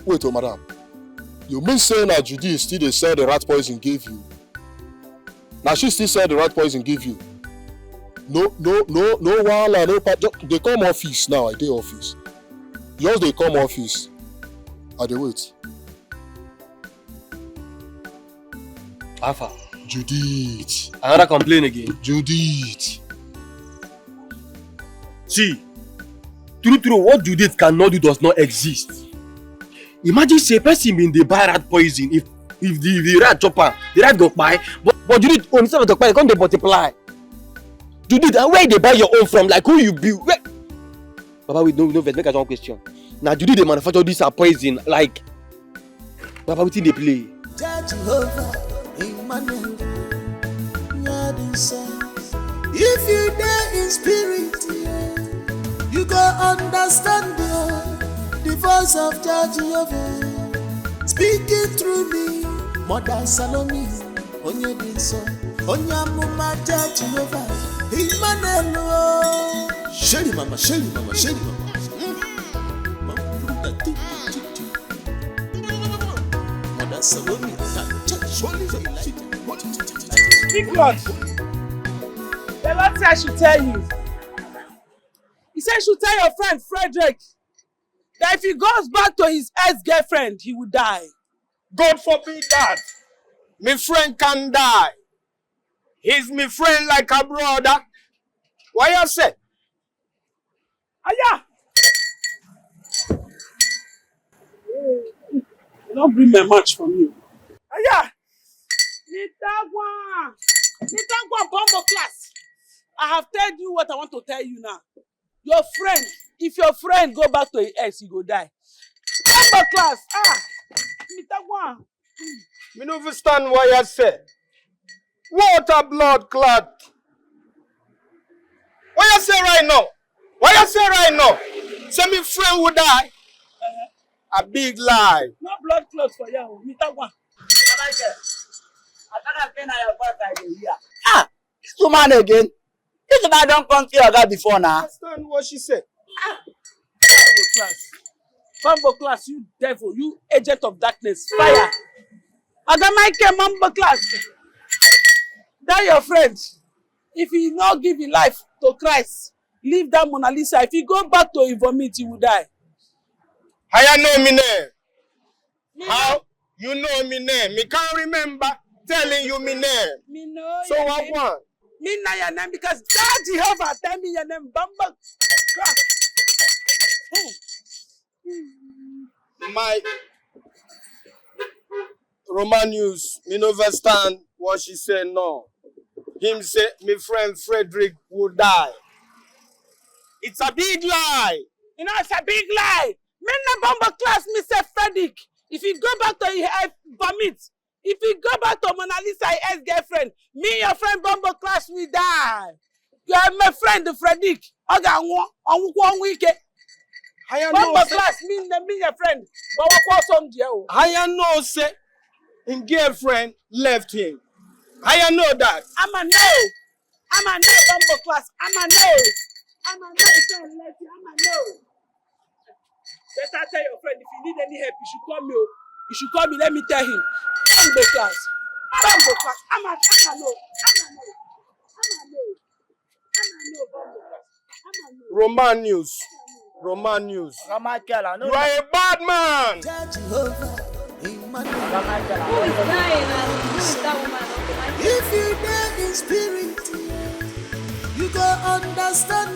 Wait, madam. You mean saying that Judy still they sell the rat poison give you? Now she still sell the rat poison give you? No, wahala, no. They come office now. I dey office. Yours they come office. I dey wait. Alpha. Judith. Another complaint again. Judith. See, true, what Judith cannot do does not exist. Imagine say person been dey buy rat poison. If the rat chopper, the rat go buy. But Judith, instead of the buy, come dey multiply. Judith, where they buy your own from? Like who you be? Where? Baba, we no vex. Make us one question. Now Judith, they manufacture this poison. Like, Baba, we think they play. If you dare in spirit, you go understand the voice of Jehovah speaking through me. Mother Salome, onye dinso, onye amuma Jehovah, Emmanuel. Shelly mama. Mother Salome, Big Lord, the Lord said I should tell you. He said I should tell your friend Frederick that if he goes back to his ex-girlfriend, he will die. God forbid that. My friend can die. He's my friend like a brother. Why you say? Aya! You don't bring my match from you. Aya! Nitagwa Bombo class. I have told you what I want to tell you now. Your friend, if your friend go back to his ex, he go die. Bombo class. Nitagwa. Me no understand why you say. What a blood clot. What you say right now? Say me friend would die. A big lie. No blood clots for you. Nitagwa. This woman again. This woman don't come to your guy before now. Understand what she said. Mambo class, you devil, you agent of darkness, fire. Agamaike Mambo class. That your friend. If he not give his life to Christ, Leave that Mona Lisa. If you go back to him vomit, you will die. How you know me name? How? You know me name. Me can't remember telling you me name. Me know so your what name. one? Me know your name because God Jehovah tell me your name. Bamba. My Roman news, me no understand what she said no. Him say my friend Frederick will die. It's a big lie. You know, it's a big lie. Me no bomber class, Mr. Frederick. If you go back to your vomit, if you go back to Mona Lisa, your ex-girlfriend, me and your friend bomber class will die. You are my friend, Frederick. I got one week. Bomber class, me your friend. But what some deal? I know say his girlfriend left him. I know that. I'm a no bomber class. I'm a no friend left you. I'm a no. Better tell your friend if you need any help, you should call me. You should call me. Let me tell him. Bomber class. Bomber class. I'm a no. Roman news. Roman news. You are a bad man. Who is dying and who is that woman? If you die in spirit, you go understand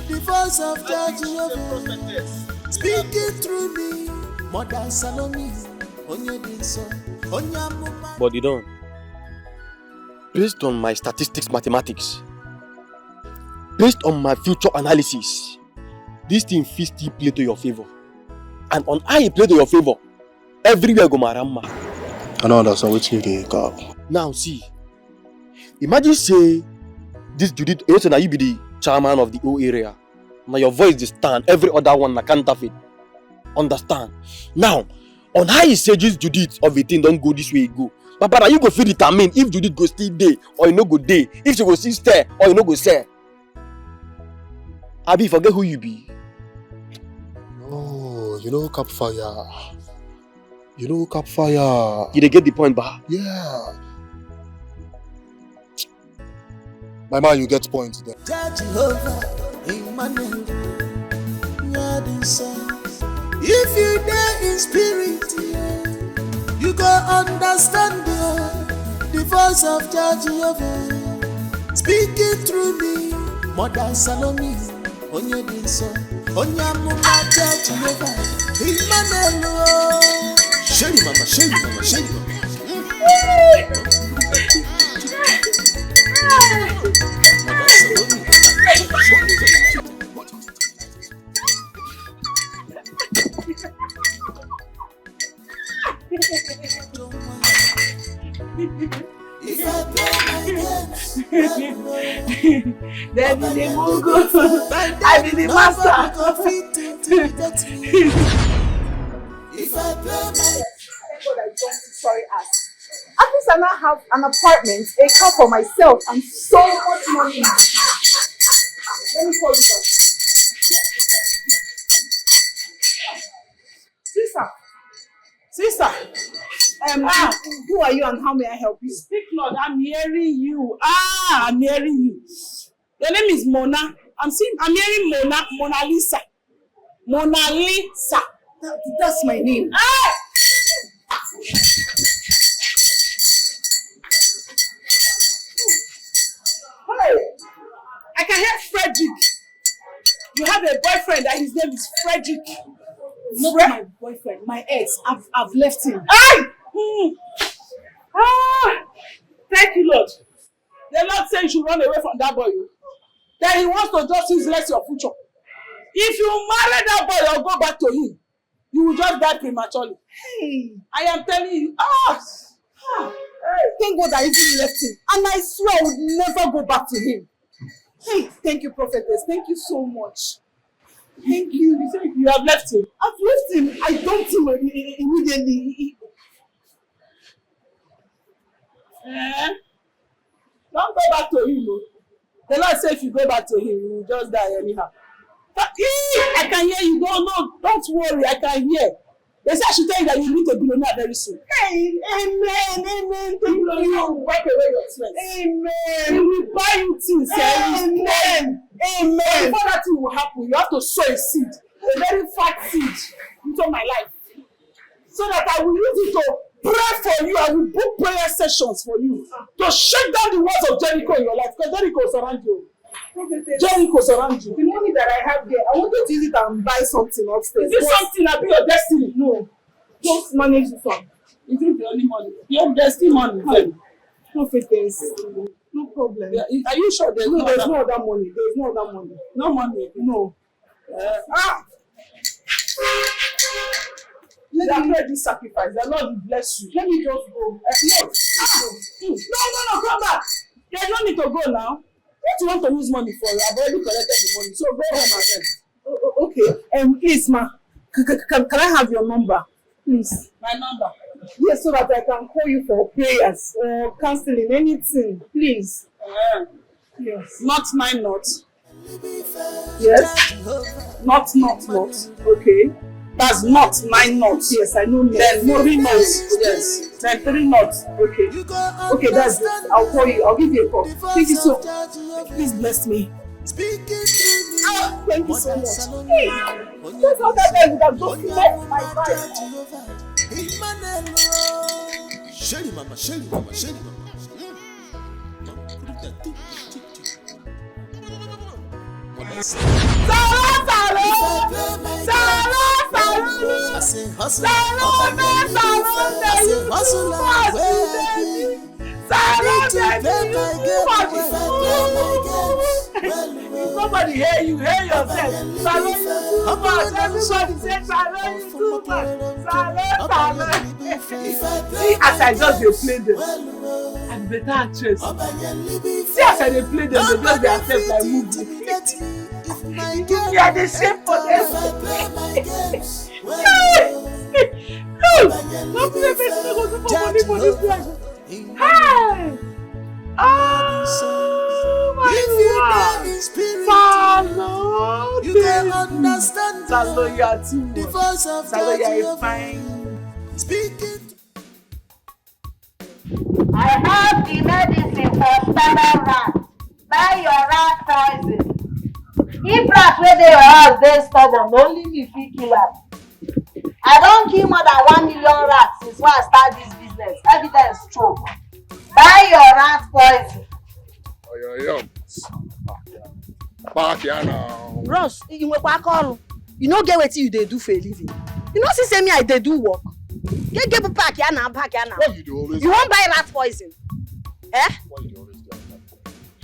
the voice of Jehovah speaking through me. Mother Salome, But you don't. Based on my statistics, mathematics, based on my future analysis, this thing fit still play to your favor. And on how it play to your favor, everywhere go marama. I don't understand what you dey talk. Now see, imagine say this Judith, now you be the chairman of the whole area. Now your voice is stand, every other one na counterfeit. Understand? Now, on how you say this Judith of a thing don't go this way, it go. But you go feel determine if Judith go still day or you no go day, if she go still stay or you no go stay. Abi, forget who you be. No, you know Capfire. You know Capfire. You dey get the point, bah? Yeah. My man, you get point there. If you die in spirit, you go understand the voice of Jehovah speaking through me. Mother Salome, Onyedinso, Onyamuma Jehovah, Emmanuel. Sherry mama, Sherry mama, Sherry mama. If I play my games, then be the Mungo, I be the master. If I play my God, I don't sorry ass. At least I now have an apartment, a car for myself, and so much money. Let me call you back. Sister, who are you and how may I help you? Speak, Lord. I'm hearing you. I'm hearing you. Your name is Mona. I'm hearing Mona Lisa. Mona Lisa. That's my name. Hey, I can hear Frederick. You have a boyfriend and his name is Frederick. Not my boyfriend, my ex. I've left him. Thank you, Lord. The Lord said you should run away from that boy. Then he wants to just useless your future. If you marry that boy or go back to him, you will just die prematurely. Hey, I am telling you. Thank God I even left him. And I swear I would never go back to him. Hey, thank you, prophetess. Thank you so much. Thank you. You have left him. I've left him. I dumped him immediately. Don't go back to him. The Lord said if you go back to him, you will just die anyhow. But, I can hear you. Don't worry. I can hear. They say I should tell you that you need a billionaire very soon. Hey, amen. Thank you. Wipe away your sweat. Amen. He will buy you things. Amen. Amen. Before that thing will happen, you have to sow a seed, a very fat seed into my life. So that I will use it to pray for you. I will book prayer sessions for you. To shake down the walls of Jericho in your life. Because Jericho is around you. Jericho is around you. The money that I have there, I wanted to use it and buy something upstairs. Is this something that be your destiny? No. Just manage this one. Is it the only money? Your destiny money. Prophetess. No problem. Yeah, are you sure there's no other money? There's no other money. No money? No. Let me pray this sacrifice. The Lord will bless you. Let me just go. No, come back. There's no need to go now. What you want to use money for? I've already collected the money. So go home and Okay. Please, ma. Can I have your number? Please. My number? Yes, so that I can call you for prayers or counseling, anything. Please. Yes. Not 9 knots. Yes. Not. Okay. That's not 9 knots. Yes, I know. Then 3 knots. Yes. Then 3 knots. Okay. Okay, that's it. I'll call you. I'll give you a call. Thank you so much. Please bless me. Thank you so much. Hey, just how that guy would have just left my life. Shelly mama. Somebody hear you, hear yourself. Salon you too much. Everybody say salon you too much. Salon. See as I just play them. I'm better actress. See as I play them, they just dey accept like movie. You are the same for them. Don't play me, no go do for money for this one. Hey! Oh my God! Salon, you can understand. Salon, you are too much. Salon, you are fine. Speaking. I have the medicine for standard rat. Buy your rat poison. If rat wey dey your house dey stubborn, only me fit kill am. I don kill more than 1 million rats since when I start this business. Evidence choke. Buy your rat poison. Back here now. Ross, you no get wetin you dey do for a living. You know say me I dey do work. Get back here now. Why you do always? You wan buy rat poison? Eh? Why you do always do that?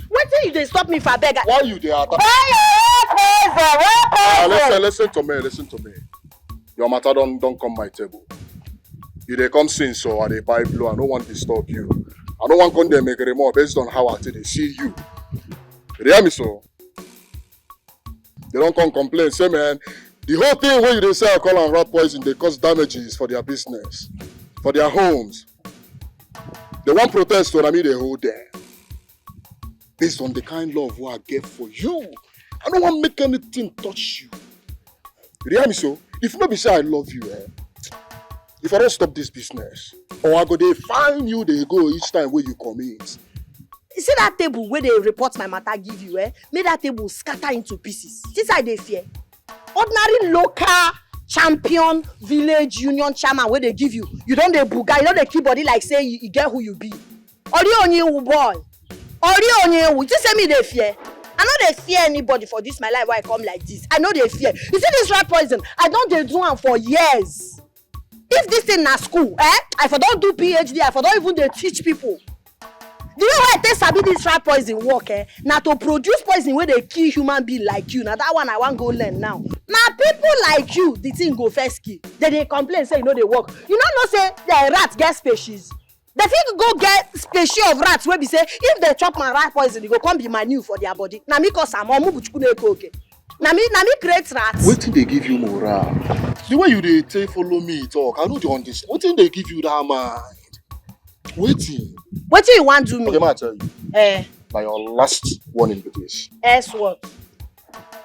Wetin you dey stop me for abeg? Why you dey attack? Buy your rat poison. Listen to me. Your matter don't come my table. You dey come sin so I dey buy blue. I no want to disturb you. I no want to make remorse based on how I dey see you. You hear me so? They don't come complain. Say man, the whole thing when you dey say alcohol and rat poison, they cause damages for their business, for their homes. They want protest when I mean they hold there. Based on the kind love what I get for you. I don't want to make anything touch you. You hear me so? If nobody say I love you, if I don't stop this business, or I go they find you, they go each time where you commit. You see that table where they report my matter give you, make that table scatter into pieces. This side they fear. Ordinary local champion village union chairman where they give you. You don't dey buga, you don't dey keep body like say you get who you be. Ori onye boy. Ori onye you say me they fear. I know they fear anybody for this my life why I come like this. I know they fear. You see this rat poison, I don't dey do am for years. If this thing na school, I for don't do PhD, I for don't even dey teach people. The way I take sabi this rat poison work, na to produce poison where they kill human being like you. Now that one I want go learn now. Now people like you, the thing go first kill. They complain say you know they work. You know say the rat get species. They fit go get species of rats where be say if they chop my rat poison, it go come be manure for their body. Na me cause am omu buchukune okay. Na me create rats. Wetin dey give you morale? The way you dey take follow me talk, I no dey understand. Wetin dey give you that mind? Wetin you want do me? Okay, ma tell you. Na your last warning be this. What?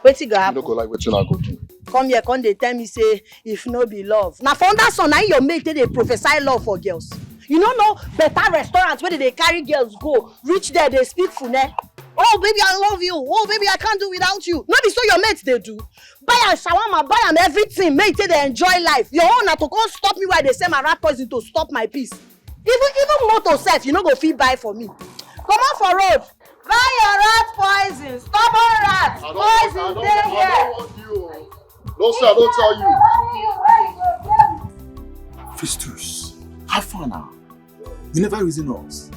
Wetin go You happen? no go like wetin I go do. Come here, come they tell me say if no be love. Now for that son, now your mate they prophesy love for girls. You know better restaurants where they carry girls go, reach there they speak fune. Oh baby, I love you. Oh baby, I can't do without you. No be so your mates they do. Buy am shawarma, buy am everything. Make they enjoy life. Your own na to come stop me while they say my rat poison to stop my peace. Even motor self, you no go fit buy for me. Come on for road. Buy your rat poison. Stubborn rat. Poison dey here. No sir, I don't tell you. Festus, how far now? You never reason us.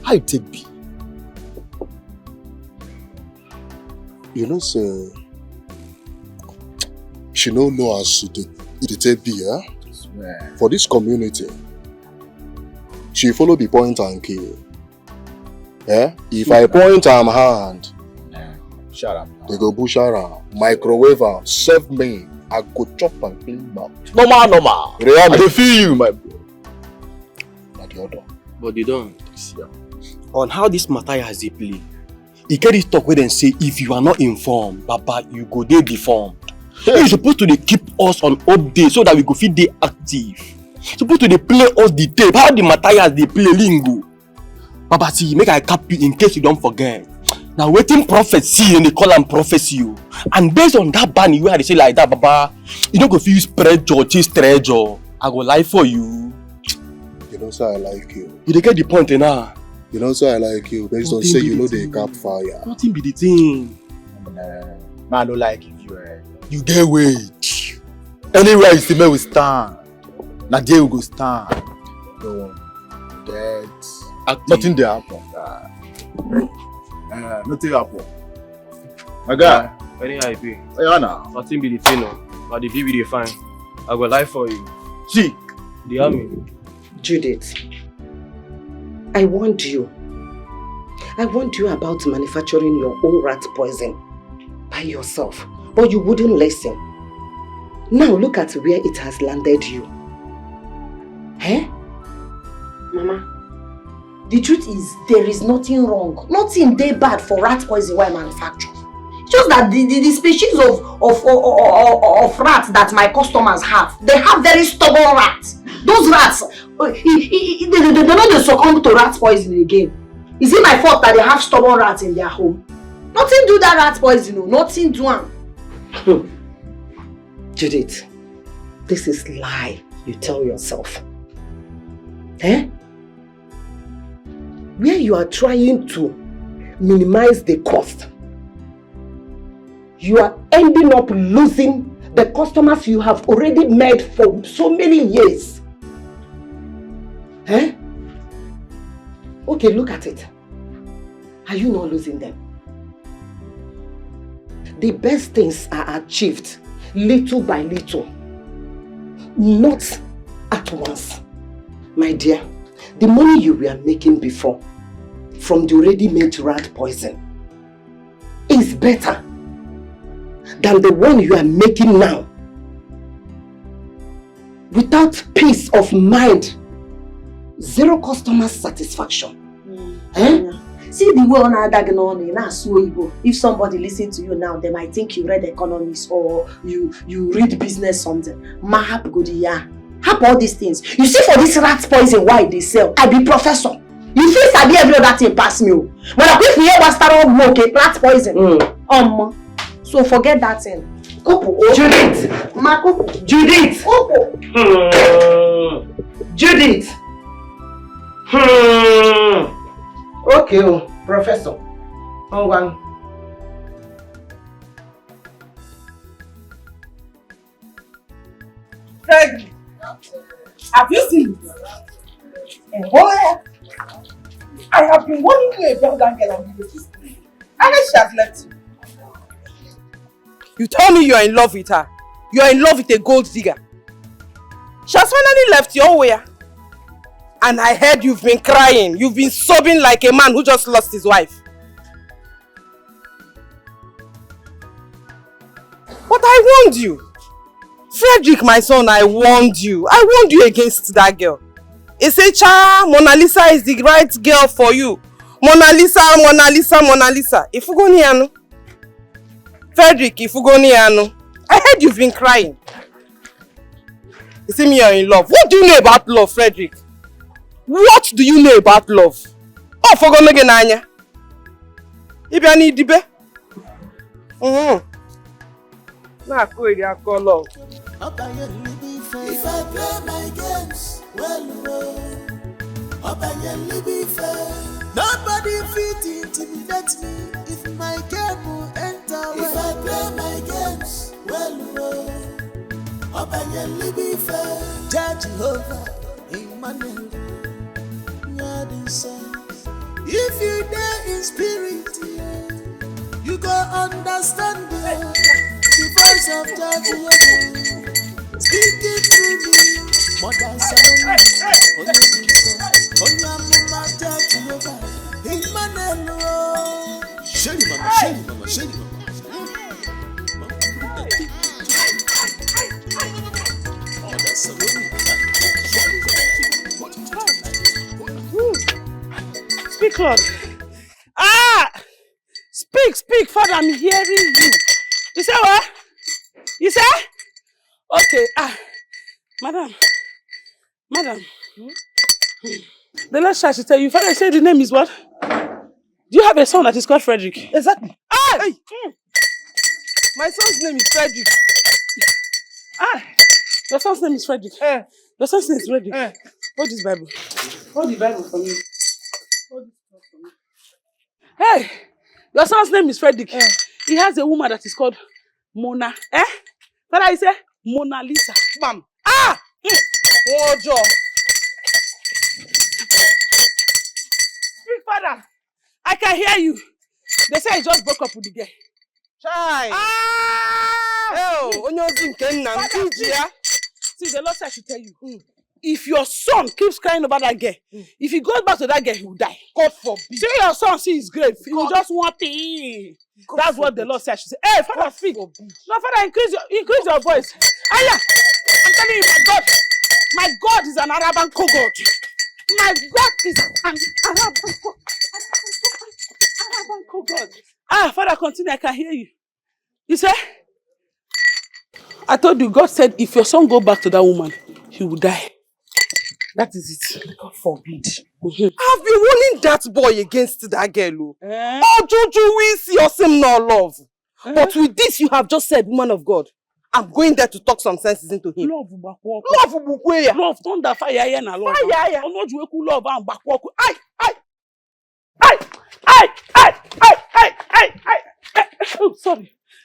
How you take be? You know, sir, she don't know as it take be, eh? Swear. For this community, she follow the point and kill. Eh? If I point am hand, shut up. They go bush around, microwave am, serve me, I go chop and clean mouth. Normal. I dey feel you, my bro. Not the other. But they don't. On how this matter has they play. You get this talk where they say if you are not informed, Baba, you go dey deformed. You're supposed to keep us on update so that we go fit dey active. You're supposed to play us the tape. How the matter has they play lingo. Baba, see, make I cap you in case you don't forget. Now waiting prophecy and they call them prophecy. And based on that banner where they say like that, Baba, you don't go feel spread your chase treasure. I go lie for you. You know, sir, I like you. You get the point now. You know, sir, I like you. Based on say you know they cap fire. Nothing be the thing. Man, I don't like you. You get weight. Anywhere you see me, we stand. Now there we go stand. No, that nothing there happen. Nothing happen. My guy. Very happy. Yeah, now. Nothing be the thing, no. But the view be fine. I go lie for you. See, the army. Judith, I warned you. I warned you about manufacturing your own rat poison by yourself, but you wouldn't listen. Now look at where it has landed you. Eh? Mama, the truth is there is nothing wrong. Nothing they bad for rat poison while manufacture. Just that the species of rats that my customers have, they have very stubborn rats. Those rats, they don't succumb to rat poison again. Is it my fault that they have stubborn rats in their home? Nothing do that rat poison, no. Nothing do them. Judith, this is lie you tell yourself. Eh? Where you are trying to minimize the cost, you are ending up losing the customers you have already made for so many years. Eh? Okay, look at it. Are you not losing them? The best things are achieved little by little, not at once. My dear, the money you were making before from the ready-made rat poison is better than the one you are making now. Without peace of mind, zero customer satisfaction. Eh? See the way on Igbo. If somebody listen to you now, they might think you read economics or you read business something. Mahap Godiya. Hap all these things. You see for this rat poison why they sell, I be professor. You feel sabi every other thing pass me. But if you hear start okay, rat poison. So forget that thing. Judith. Judith. Judith. Okay, professor. One. Craig, have you seen it? Boy, I have been wanting you about that girl on the list. And then she has left you. You tell me you are in love with her. You are in love with a gold digger. She has finally left you where? And I heard you've been crying. You've been sobbing like a man who just lost his wife. But I warned you. Frederick, my son, I warned you. I warned you against that girl. He said, Cha, Mona Lisa is the right girl for you. Mona Lisa, Mona Lisa, Mona Lisa. Ifugoniano. Frederick, Ifugoniano. I heard you've been crying. You see me, you're in love. What do you know about love, Frederick? What do you know about love? Oh, for Gonage Nanya. Ibe ni dibe. Na ko iri akolo. If I play my games, well, nobody fit intimidate me if my game will enter. If I play my games, well, Judge Jehovah, Emmanuel, if you dare in spirit, you go understand the voice of Judge Jehovah. Speaking through me, Mother Salome, Onyamuma Judge Jehovah, Emmanuel. Shelly mama, Shelly mama, Shelly mama. Mother Salome. Speak, Lord. Speak, Father, I'm hearing you. You say what? You say? Okay, Madam. The last time I should tell you, Father, I said the name is what? Do you have a son that is called Frederick? Exactly. Hey. My son's name is Frederick. Your son's name is Frederick. Your son's name is Frederick. Hold this Bible. Hold the Bible for me. Hold this for me. Hey, your son's name is Frederick. He has a woman that is called Mona. Father, I say Mona Lisa. Bam. Ojo. Speak, Father. I can hear you. They say he just broke up with the girl. Chai. See, the Lord said I should tell you. If your son keeps crying about that girl, if he goes back to that girl, he will die. God forbid. See your son, see his grave. He will just want pee. That's what the Lord said I should say. Hey, Father, speak. No, Father, increase your voice. Aya! I'm telling you, my God is an Arabian God. My God is an Arabian God. Father, continue. I can hear you. You say? I told you, God said, if your son go back to that woman, he will die. That is it. God forbid. I've been warning that boy against that girl. Oh, Juju, we see your same no love. But with this you have just said, woman of God, I'm going there to talk some senses into him. Love, love, thunder, fire, and love. Fire, love, and backwalk. Oh,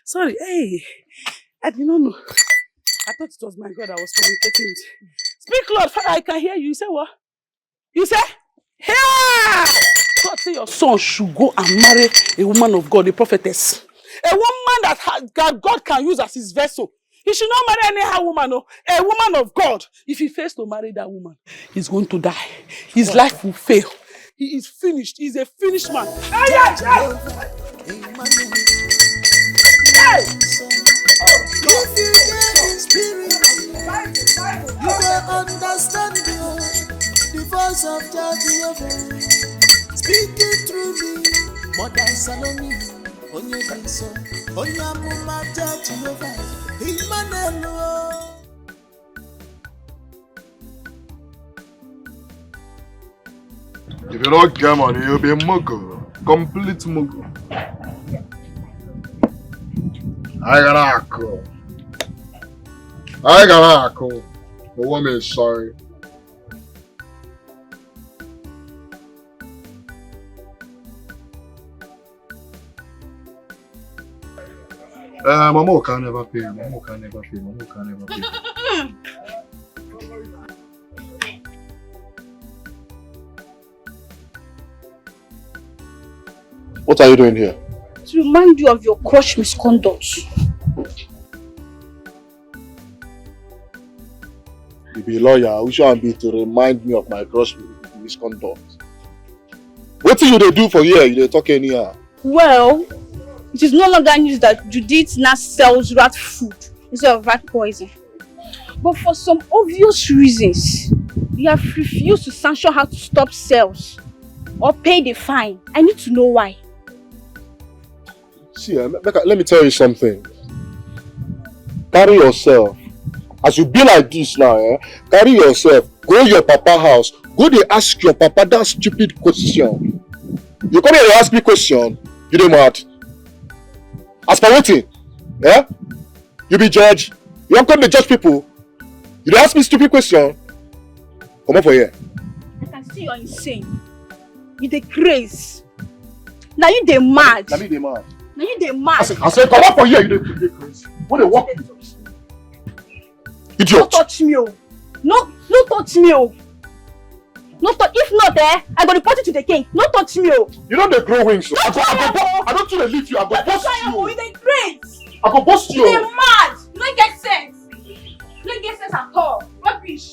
sorry. Hey, I did not know. I thought it was my God I was communicating with. Speak, Lord, Father, I can hear you. You say what? You say? Here! God say your son should go and marry a woman of God, a prophetess. A woman that God can use as his vessel. He should not marry any woman, no. A woman of God. If he fails to marry that woman, he's going to die. His life will fail. He is finished. He's a finished man. If you get in spirit, you will understand the voice of Jehovah speaking through me. Mother Salome, Onyebinso, Onyamuma Jehovah, Emmanuel. If you don't get money, you'll be a muggle. Complete muggle. I got a call. The woman is sorry. Mama can never pay. What are you doing here? To remind you of your crush misconduct. You be a lawyer, who shall be to remind me of my crush misconduct? What do you do for here? You talk anyhow. Well, it is no longer news that Judith now sells rat food instead of rat poison. But for some obvious reasons, you have refused to sanction her to stop sales or pay the fine. I need to know why. See, let me tell you something. Carry yourself. As you be like this now, carry yourself. Go to your papa house. Go there ask your papa that stupid question. You come here and ask me question. You dey mad? As per wetin? Eh? You be judge? You don't come to judge people? You dey ask me stupid question? Come up for here. I can see you're insane. You dey craze. Now you dey mad. Now me dey mad. Now you dey mad. I say come up for here, you dey crazy. What dey work? Idiot. Don't touch me, oh. No touch me, oh. No touch. If not, I go report you to the king. No touch me, oh. You don't dey grow wings. I don't want to leave you. I go bust you. You dey craze. I go bust you. You dey mad. You don't get sense. You don't get sense at all. Rubbish.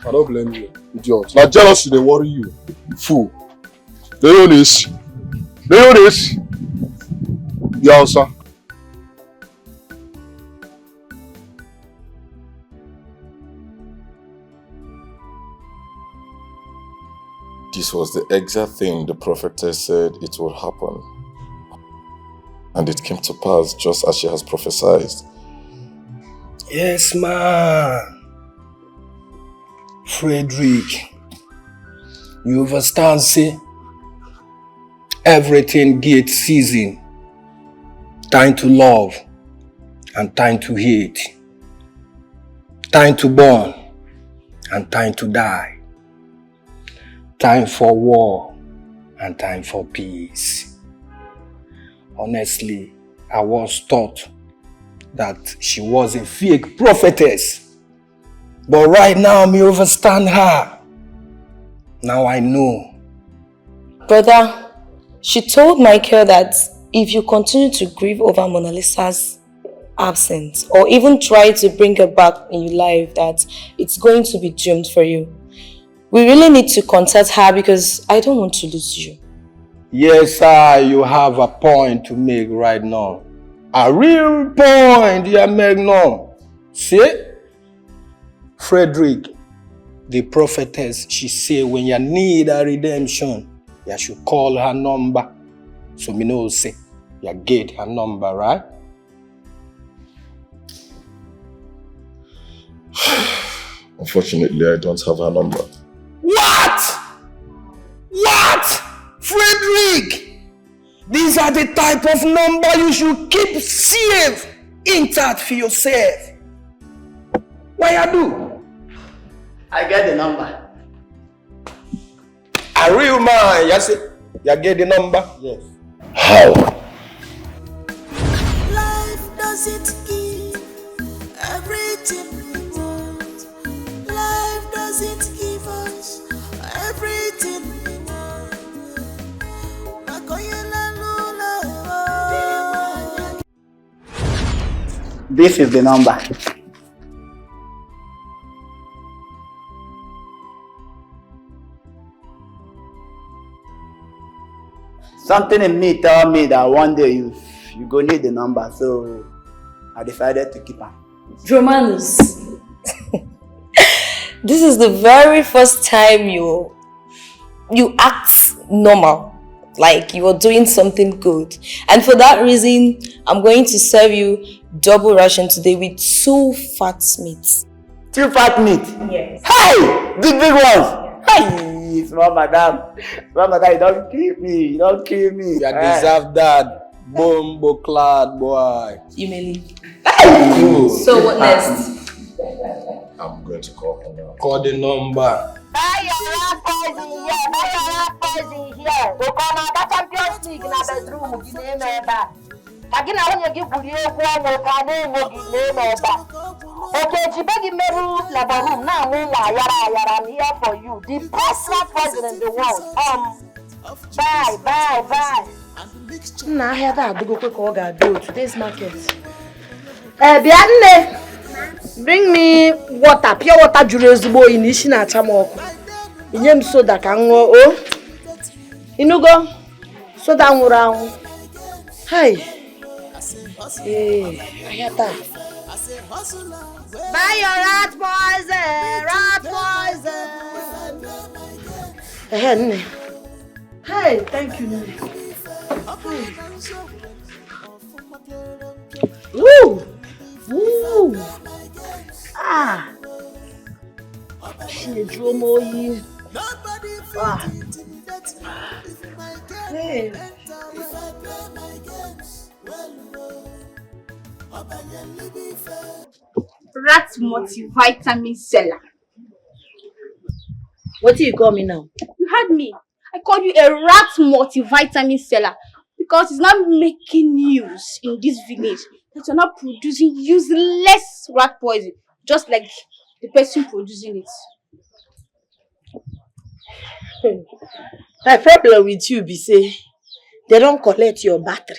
I don't blame you, idiot. Now jealousy they worry you. Fool. They know this. They know this. Yeah, sir. This was the exact thing the prophetess said it would happen. And it came to pass just as she has prophesied. Yes, ma. Frederick, you understand, say, everything gets season. Time to love and time to hate. Time to born and time to die. Time for war and time for peace. Honestly, I was taught that she was a fake prophetess. But right now, me understand her. Now I know. Brother, she told Michael that if you continue to grieve over Mona Lisa's absence or even try to bring her back in your life, that it's going to be doomed for you. We really need to contact her because I don't want to lose you. Yes, sir, you have a point to make right now. A real point you make now. See? Frederick, the prophetess, she say when you need a redemption, you should call her number. So me know say, you get her number, right? Unfortunately, I don't have her number. What? What? Frederick! These are the type of number you should keep safe, intact for yourself. What you do? I get the number. A real man, you see? You get the number? Yes. How? Life doesn't give everything we want. Life doesn't give us everything we want. This is the number. Something in me tell me that one day you go need the number, so I decided to keep her. Romanus, this is the very first time you act normal, like you are doing something good. And for that reason, I'm going to serve you double ration today with 2 fat meats. 2 fat meat? Yes. Hey! Big ones! Hey! Small madam, you don't kill me, you don't kill me. You deserve that, bombo clad boy. You may leave. Hey! So what next? I'm going to call her now. Call the number. Buy your last poison here. Buy your last poison here. Go come out that Champions League in the bedroom. You name it back. Again, I want you to give you one more can name it back. Okay, Jibegi Meru Labaru. Now, I'm here for you. The best last poison in the world. Bye. Nah, I hear that. Go quick. Oga do today's market. Bianne. Bring me water, pure water, Jurezbo in Ishina Chamoko. In him soda can go. Oh, Inugo, soda around. Hey, I hear that. Buy your rat poison. Hey, thank you. Woo! She drew more. Hey. If I play my games, well, Rat multivitamin seller. What do you call me now? You heard me. I called you a rat multivitamin seller because it's not making news in this village that you're not producing useless rat poison, just like the person producing it. My problem with you be say they don't collect your battery.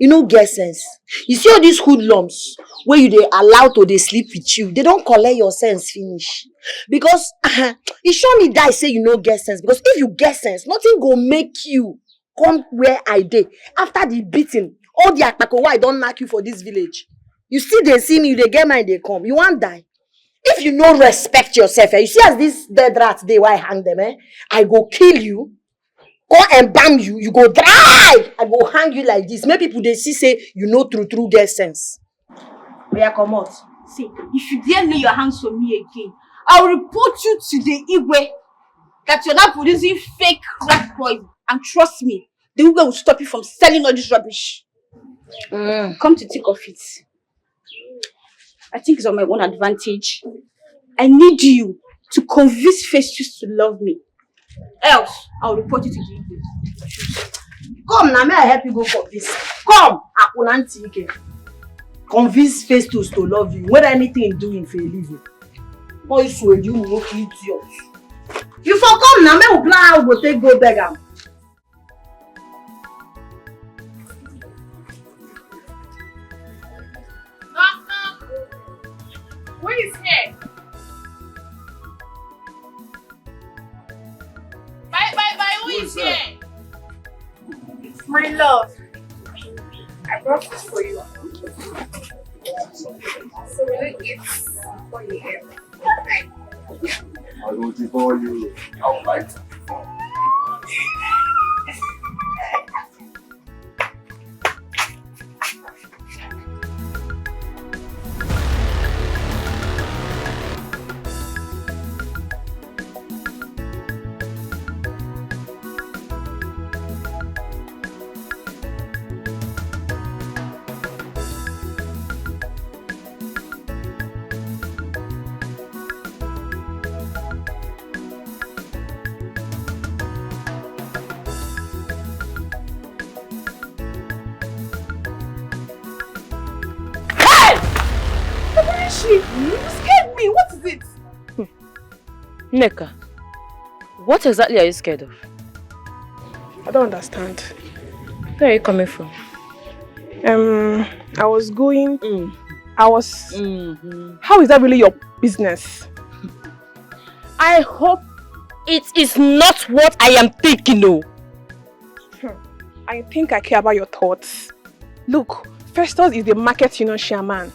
You no get sense. You see all these hoodlums where you they allow to they sleep with you, they don't collect your sense finish. Because it show me that say you no get sense. Because if you get sense, nothing go make you come where I did. After the beating, all the akpako why don't knock you for this village. You see they see me, they get mine, they come. You won't die. If you no respect yourself, you see as this dead rats they why hang them, I go kill you, go and bam you, you go dry. I go hang you like this. Make people they see say you know true get sense. Where come out? See, if you dare lay your hands on me again, I'll report you to the Igwe that you're not producing fake rat poison. And trust me, the Igwe will stop you from selling all this rubbish. Come to think of it, I think it's on my own advantage. I need you to convince Festus to love me. Else, I'll report you to the Igwe. Come now, may I help you go for this? Come, Akunanti. Convince Festus to love you. Whether anything doing for a living. Or you swear you will not eat yours. You for come now, may we plan how we go take go beg am. Who is here? Bye, who is here? It's my love. I brought this for you. So will you eat before you eat? I will devour you. I would like to. You scared me. What is it? Neka, what exactly are you scared of? I don't understand. Where are you coming from? I was going. How is that really your business? I hope it is not what I am thinking, no. I think I care about your thoughts. Look, Festus is the market union chairman.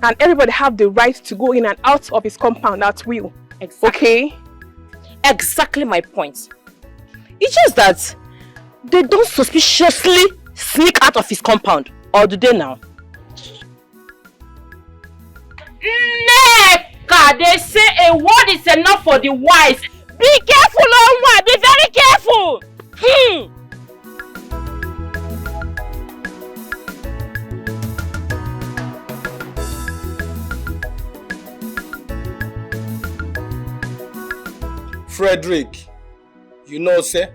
And everybody have the right to go in and out of his compound at will. Exactly. Okay? Exactly my point. It's just that they don't suspiciously sneak out of his compound. Or do they now? Neka, they say a word is enough for the wise. Be careful, Onwa. Be very careful. Frederick, you know, say,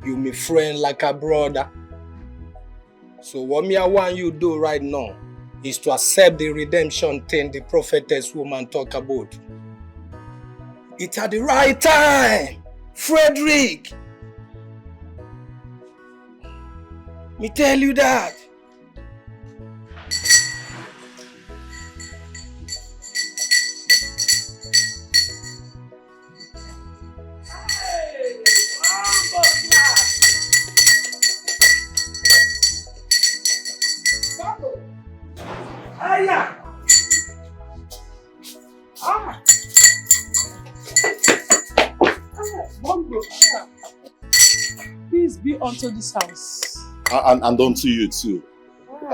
you me friend like a brother. So what me I want you to do right now is to accept the redemption thing the prophetess woman talk about. It's at the right time, Frederick. Me tell you that. Peace be unto this house. And unto you too.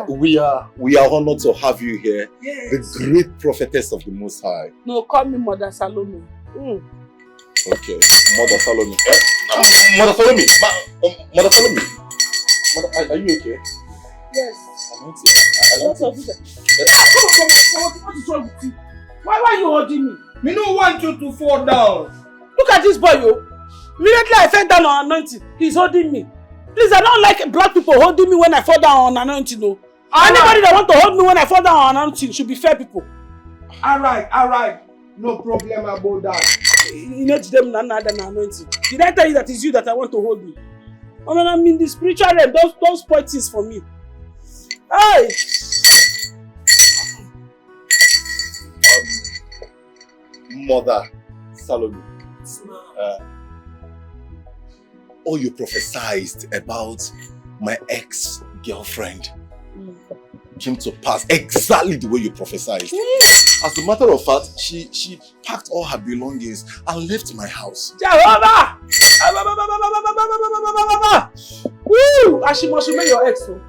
We are honored to have you here. Yes. The great prophetess of the Most High. No, call me Mother Salome. Okay. Mother, follow me. Mother, follow me. Mother, follow me. Mother, are you okay? Yes. I'm not here. What is wrong with you? Why are you holding me? Me no want you to fall down. Look at this boy, yo. Immediately I fell down on anointing. He's holding me. Please, I don't like black people holding me when I fall down on anointing, no. Anybody that want to hold me when I fall down on anointing should be fair people. Alright. No problem about that. You know to them anointing. Did I tell you that it's you that I want to hold me? I mean, I'm in the spiritual realm. Don't spoil things for me. Hey! Mother Salome, all you prophesied about my ex-girlfriend came to pass exactly the way you prophesied. As a matter of fact, she packed all her belongings and left my house. Jehovah! Woo! And she must remain your ex, so.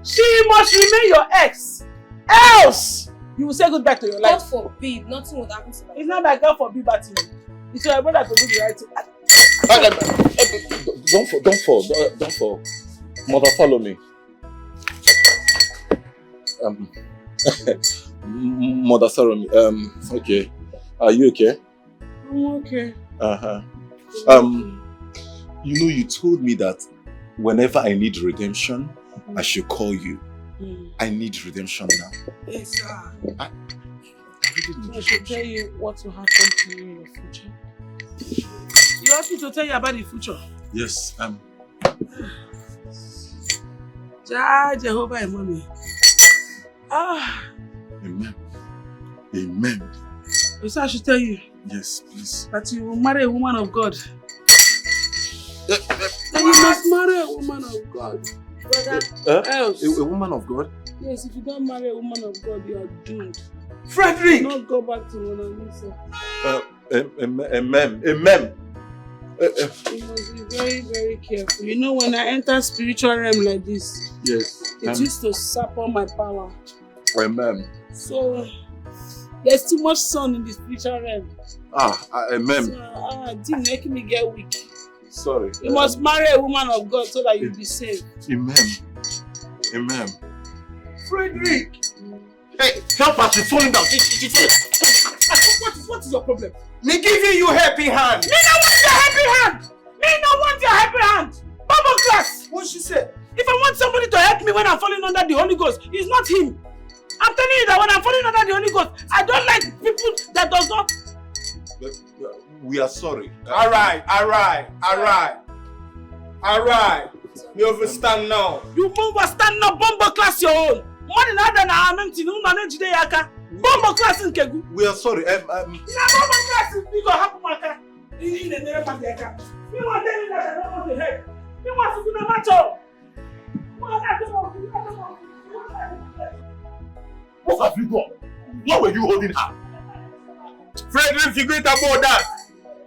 She must remain your ex. Else, you will say goodbye to your life. God forbid, nothing would happen to me. It's not like God forbid, but it's your brother to do the right thing. Don't fall. Mother, follow me. Mother, follow me. Okay. Are you okay? I'm okay. You told me that whenever I need redemption, I should call you. I need redemption now. Yes, sir. I should tell you what will happen to you in your future. You want me to tell you about the future? Yes. Jehovah and mommy. Amen. So I should tell you. Yes, please. That you will marry a woman of God. That you must marry a woman of God. Brother, else. A woman of God? Yes, if you don't marry a woman of God, you are doomed. Frederick! Do not go back to Mona Lisa. Amen. You must be very, very careful. You know, when I enter spiritual realm like this, yes, it used to sap on my power. Amen. So, there's too much sun in the spiritual realm. Amen. So, it's making me get weak. Sorry. You must marry a woman of God so that you'll be saved. Amen. Frederick! Hey, help us, she's falling down. What is your problem? Me giving you happy hand. Me not want your happy hand. Bible class. What she said? If I want somebody to help me when I'm falling under the Holy Ghost, it's not him. I'm telling you that when I'm falling under the Holy Ghost, I don't like people that does not. We are sorry. Alright. You understand now? You understand now, Bombo class your own. More than other na anointing, no manage the yaka. Bombo class in Kegu. We are sorry. Na Bombo class in Bigo Hapumaka. In the name of the yaka. You want to tell me that I don't want to help. You want to do the matter. What have you done? Why were you holding her? Frederick, forget about that.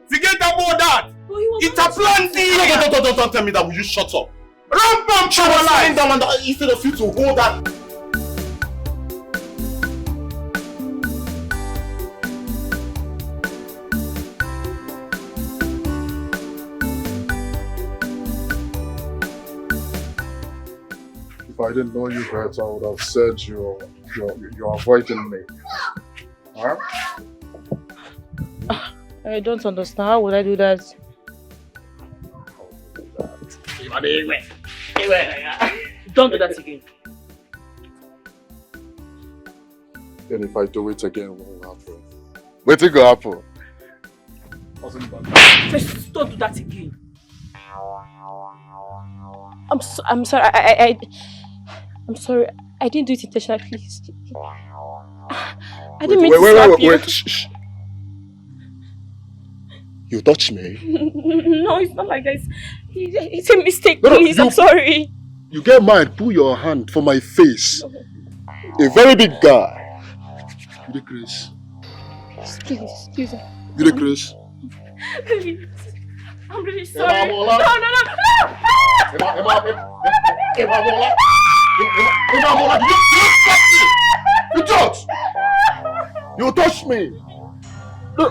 It's a plan D. Don't tell me that. Will you shut up? Rampam Chawala. Down instead of you to hold that. If I didn't know you better, I would have said you're avoiding me. Huh? I don't understand. How would I do that? Don't do that again. And if I do it again, what will happen? What will happen? Just don't do that again. I'm sorry. I'm sorry. I didn't do it intentionally, please. I didn't mean to slap you. Wait. Shh. You touched me? No, it's not like that. It's a mistake, please. I'm sorry. You get mad, pull your hand for my face. A very big guy. You the Chris? Please. You the Chris? Please. I'm really sorry. No. You touch! You touched me!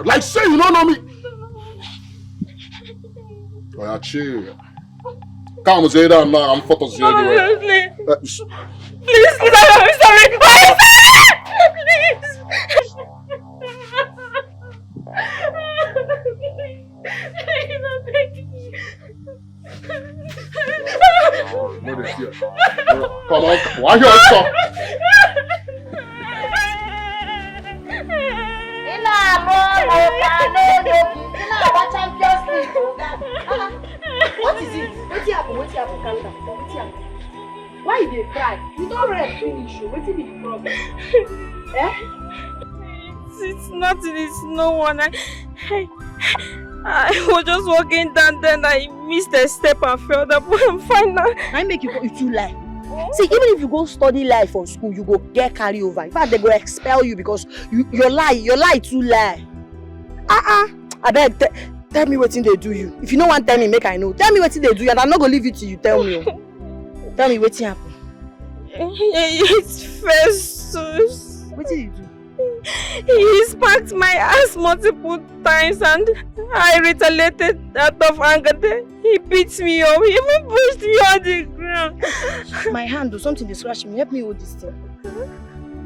Like say you don't know me! Oh, yeah, chill. Come say that now. I'm photos here anyway. Please, I'm sorry. Come on, why you stop? What is it? What's happened? Calm down. What's happened? Why you dey cry? You don't rest finish. What's the problem? Eh? It's nothing, it's no one. I was just walking down, then I missed a step and fell down, but I'm fine now. I make you go, if you lie. See, even if you go study life for school, you go get carry over. In fact, they go expel you because your lie too lie. I beg, tell me what thing they do you. If you don't want to tell me, make I know. Tell me what thing they do you, and I'm not gonna leave it till you tell me. Tell me what thing happen. It's Festus. What did you do? He sparked my ass multiple times and I retaliated out of anger. He beat me up. He even pushed me on the ground. My hand or something they scratch me. Help me hold this thing.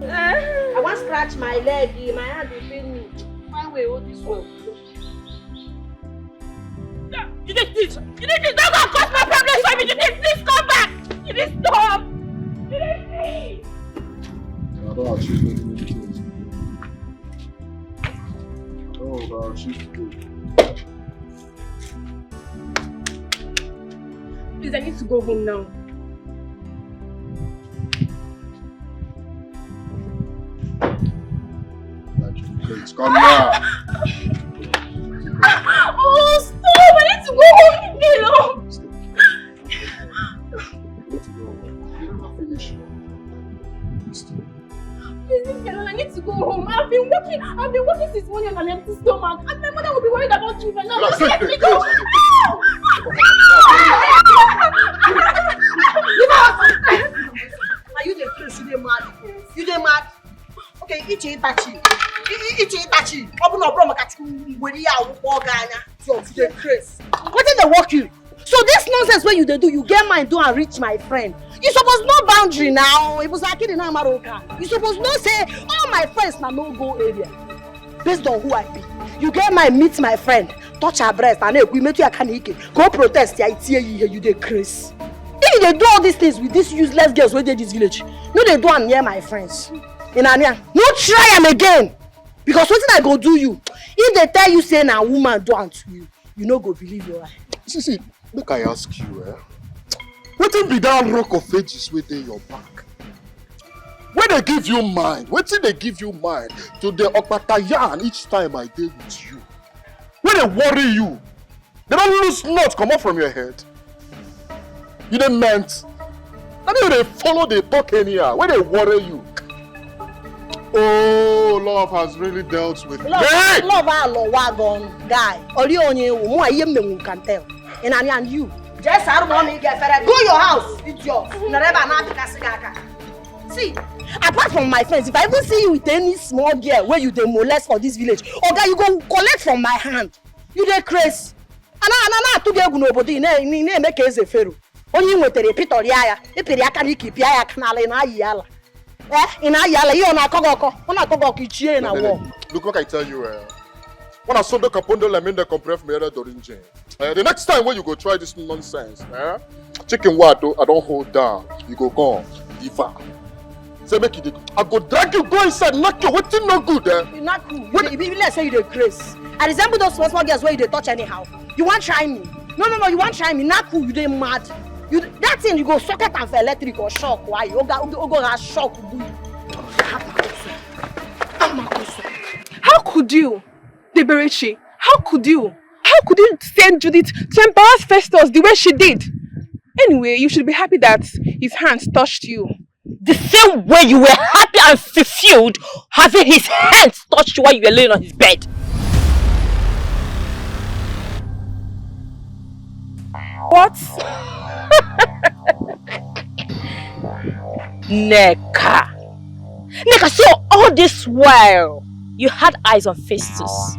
I want to scratch my leg. My hand will pain me. Find way hold this one. You did this. Don't go cause my problems for me. You did this. Come back. You did stop. You did this. I don't actually know. Oh God, she's good. Please, I need to go home now. Please, come here. Oh, stop! I need to go home. I need to go home. I've been working since morning on an empty stomach. And my mother will be worried about you. Now, just let me go. Are you the crazy? You the mad? Okay, Itachi. Open up, bro. So the crazy. What did they work you? So this nonsense when you do, you get mine, do and reach my friend. You suppose no boundary now. It was like in Amaroka. You suppose no say all my friends na no go area. Based on who I be. You get mine, meet my friend, touch her breast, and we meet you at Kanike. Go protest, you the crazy. If they do all these things with these useless girls where they this village, no they do am near my friends. In Ania, no try am again. Because what did I go do you? If they tell you say na woman do am to you, you no go believe your eye. See, look, I ask you, what be that rock of ages within your back? When they give you mind, what did they give you mind to the Okpatayan each time I deal with you? When they worry you, they don't lose nuts come up from your head. You didn't meant. I mean, they follow, they talk anyhow. When they worry you, oh, love has really dealt with me. Love wagon guy. You can tell. And you. Just go your house, idiot. See, apart from my friends, if I even see you with any small girl where you molest for this village, okay, you go collect from my hand. You dey crazy. And to get nobody make a pharaoh. Only with the repeat or ya, if you can keep ya canal in Ayala. In Ayala, you on a Kogoko, in a war. Look what I tell you, when I saw the Capondo Lamin the compref me Dorinje. The next time when you go try this nonsense, chicken what I don't hold down, you go gone, diva. Say make it. I go drag you, go inside, knock you. What's no good, You're not cool. Let's say you the craze. I resemble those small girls where you touch anyhow. You want try me? No, you want try me? Not cool. You dey mad. You that thing you go socket and for electric or shock. Why? You go have shock. How could you, Deberechi? How could you send Judith to embarrass Festus the way she did? Anyway, you should be happy that his hands touched you. The same way you were happy and fulfilled having his hands touched you while you were laying on his bed. What? Neka, so all this while you had eyes on Festus.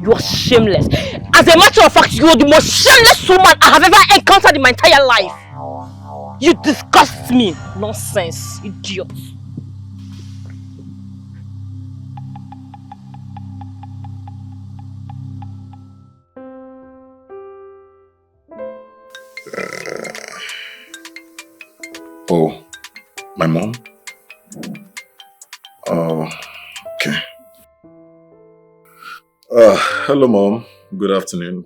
You are shameless. As a matter of fact, you are the most shameless woman I have ever encountered in my entire life. You disgust me. Nonsense, idiot. Oh, my mom? Oh, okay. Hello, Mom. Good afternoon.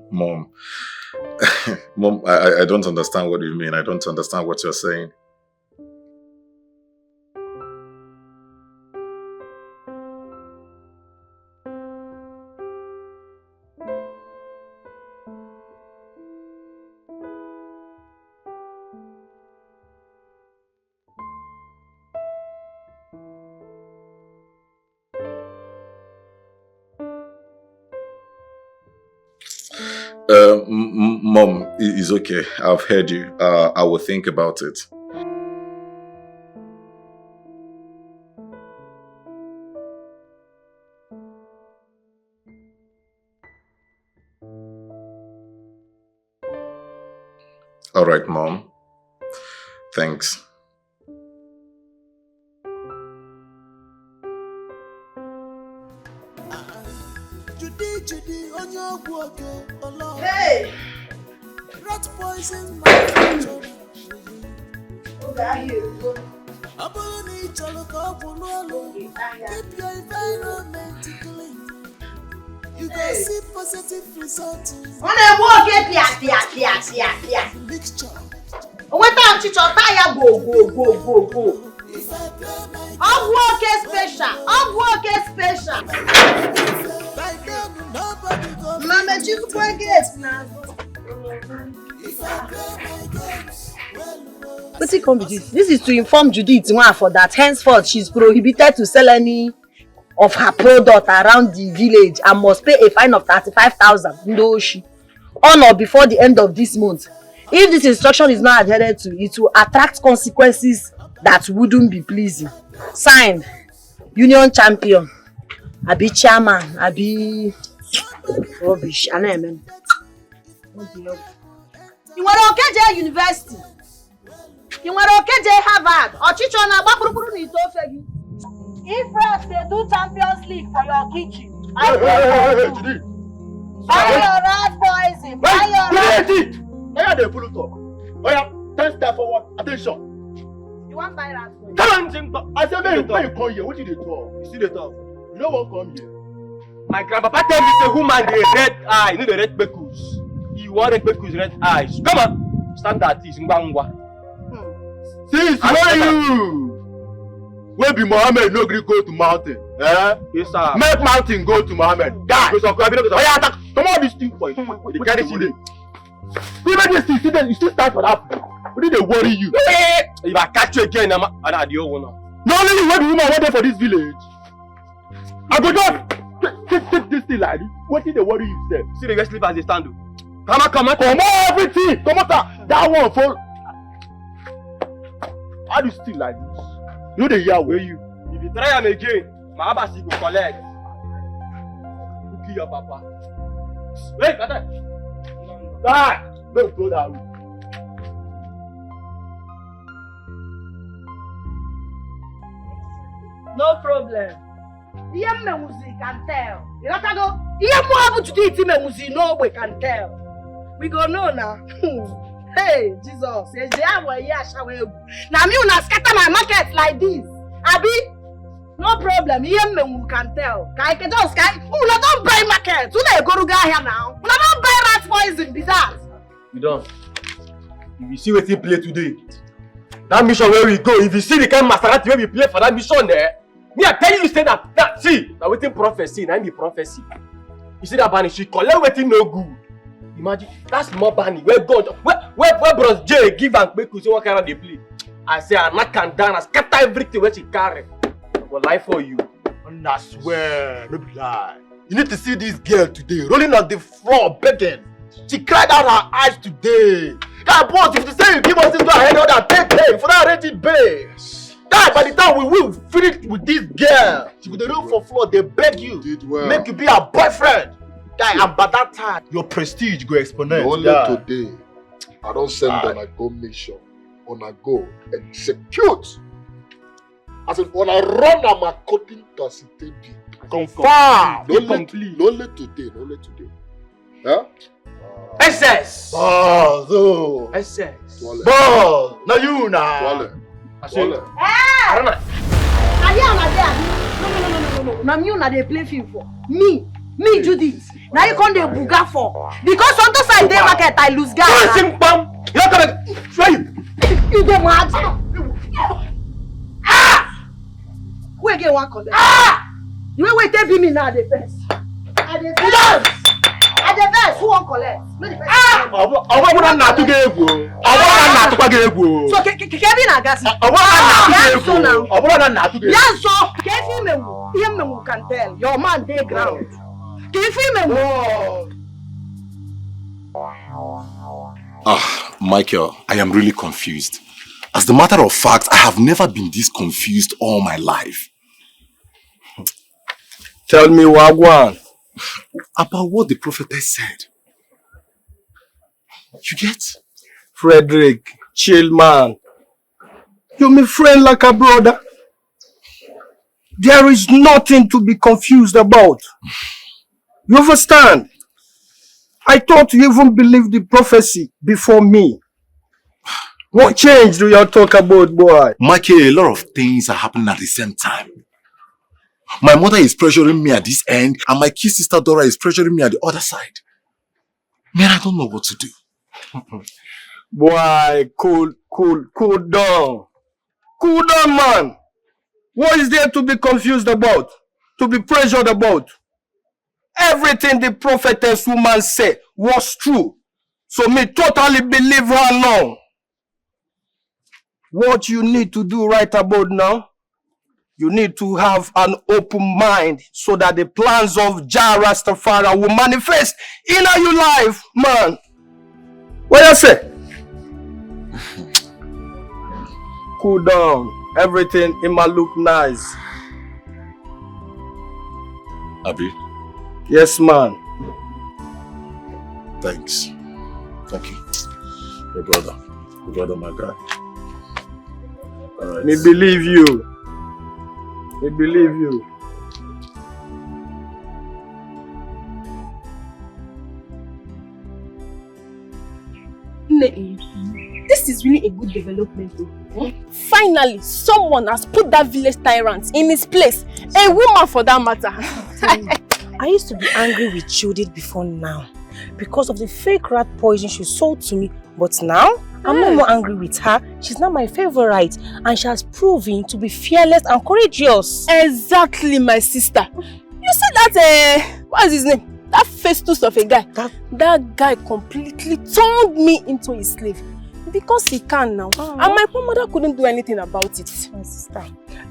Mom. Mom, I don't understand what you mean. I don't understand what you're saying. Mom, it's okay. I've heard you. I will think about it. All right, Mom. Thanks. Hey! Rat poison my future. Okay, here you go. Keep your environment clean. You can see positive results. On a walk, pia. What time to tire go. Off work special. Mama, just work it now. What's it come with this? This is to inform Judith for that henceforth she's prohibited to sell any of her product around the village and must pay a fine of 35,000 Ndoshi on or before the end of this month. If this instruction is not adhered to, it will attract consequences that wouldn't be pleasing. Signed, Union Champion, Abi Chairman, Abi Rubbish, and amen. You were okay University. You were okay Harvard. Or teacher na gbapurupuru ni to fe you. If rats they do Champions League for your kitchen, I Hey, buy your rat poison. Buy your rat. Why are they full of talk? Oh yeah, 10 steps forward. Attention. You want buy rat poison? Come on, I said, when you come here, what did they talk? You see the talk. You know what come here? My grandpapa tell me say woman dey red eye, you know the red bekus. You want red bekus, red eyes. Come on, stand at this, ngwa. Since when you will be Mohammed no gree go to mountain? Eh? Yes, sir. Make mountain go to Mohammed. Die. Come on, this thing for you. They carry see them. Even this thing, you still start for that. What did they worry you? If I catch you again, I'm the old one. Not only you, what the woman wanted for this village. I go just take this thing like this. What did they worry you, sir? See the guest sleep as they stand. Come on, everything. Come on, that one for. How do you still like this? You know the year where you. If you try am again, my abasi go collect. You kill your papa. Hey, got that? Die! Let's go that way. No problem. Iye music can tell. You know go. Iye mo happen to do it music no we can tell. We go know now. Hey, Jesus. Yes, they are where you are. Now me una scatter my market like this. Abi? No problem. Iye me can tell. Kai ke just kai. Una don't buy market. Una go ruga here now. Una don't buy rat poison be that. You don't. If you see what you play today, that mission where we go, if you see the kind of Maserati where we play for that mission there, me I tell you say that see, that waiting prophecy, now be prophecy. You see that Bunny, she collect waiting no good. Imagine that's more Bunny where God, where Bros J give and make you see what kind of they play. I say I knock and down, I scatter everything where she carry. I go lie for you. And I swear, no be lie. You need to see this girl today, rolling on the floor, begging. She cried out her eyes today. That boss, if you say you give us this go ahead, order, take pay for that rented bay. That by the time we will finish with this girl, she will roll for floor, they beg you. Make you be her boyfriend. Guy, and by that time, your prestige go exponent. Only today, I don't send on a go mission, on a go execute. I said, on a run, I'm according to a city. Confirm. Only today. Huh? SS. Oh, SS. Boss. Now you now. I say. I don't know. No. Now you na dey play film for me do this. Now you come dey buga for because sometimes I dey market I lose gas. Sing bam. You not gonna show you. You dey mad? Who again wan collect? You wait take be me now the first. I dey first. Who wan collect? Ọwọ́ na atu ga-egwu. Ọwọ́ na atu kwa ga-egwu. So kebi na gasi. Ọwọ́ na atu ga-egwu. Yan so kefi mewu. Ihe mewu can tell. Your man dey ground. Kefi mewu. Michael, I am really confused. As a matter of fact, I have never been this confused all my life. Tell me, Wagwan. About what the prophetess said. You get? Frederick, chill man. You're my friend like a brother. There is nothing to be confused about. You understand? I thought you even believed the prophecy before me. What change do you talk about, boy? Michael, a lot of things are happening at the same time. My mother is pressuring me at this end, and my kid sister Dora is pressuring me at the other side. Man, I don't know what to do. Boy, cool down. Cool down, man. What is there to be confused about? To be pressured about? Everything the prophetess woman said was true. So me totally believe her now. What you need to do right about now, you need to have an open mind so that the plans of Jah Rastafari will manifest in your life, man. What you say? Cool down. Everything it might look nice. Abi? Yes, man. Thanks. Thank you. Your brother, my guy. All right. Me believe you. I believe you. This is really a good development though. Finally, someone has put that village tyrant in his place. A woman for that matter. I used to be angry with Judith before now because of the fake rat poison she sold to me. But now, I'm no more angry with her. She's now my favorite and she has proven to be fearless and courageous. Exactly, my sister. You see that, what is his name? That Festus of a guy. That guy completely turned me into his slave. Because he can now. And my poor mother couldn't do anything about it. My sister,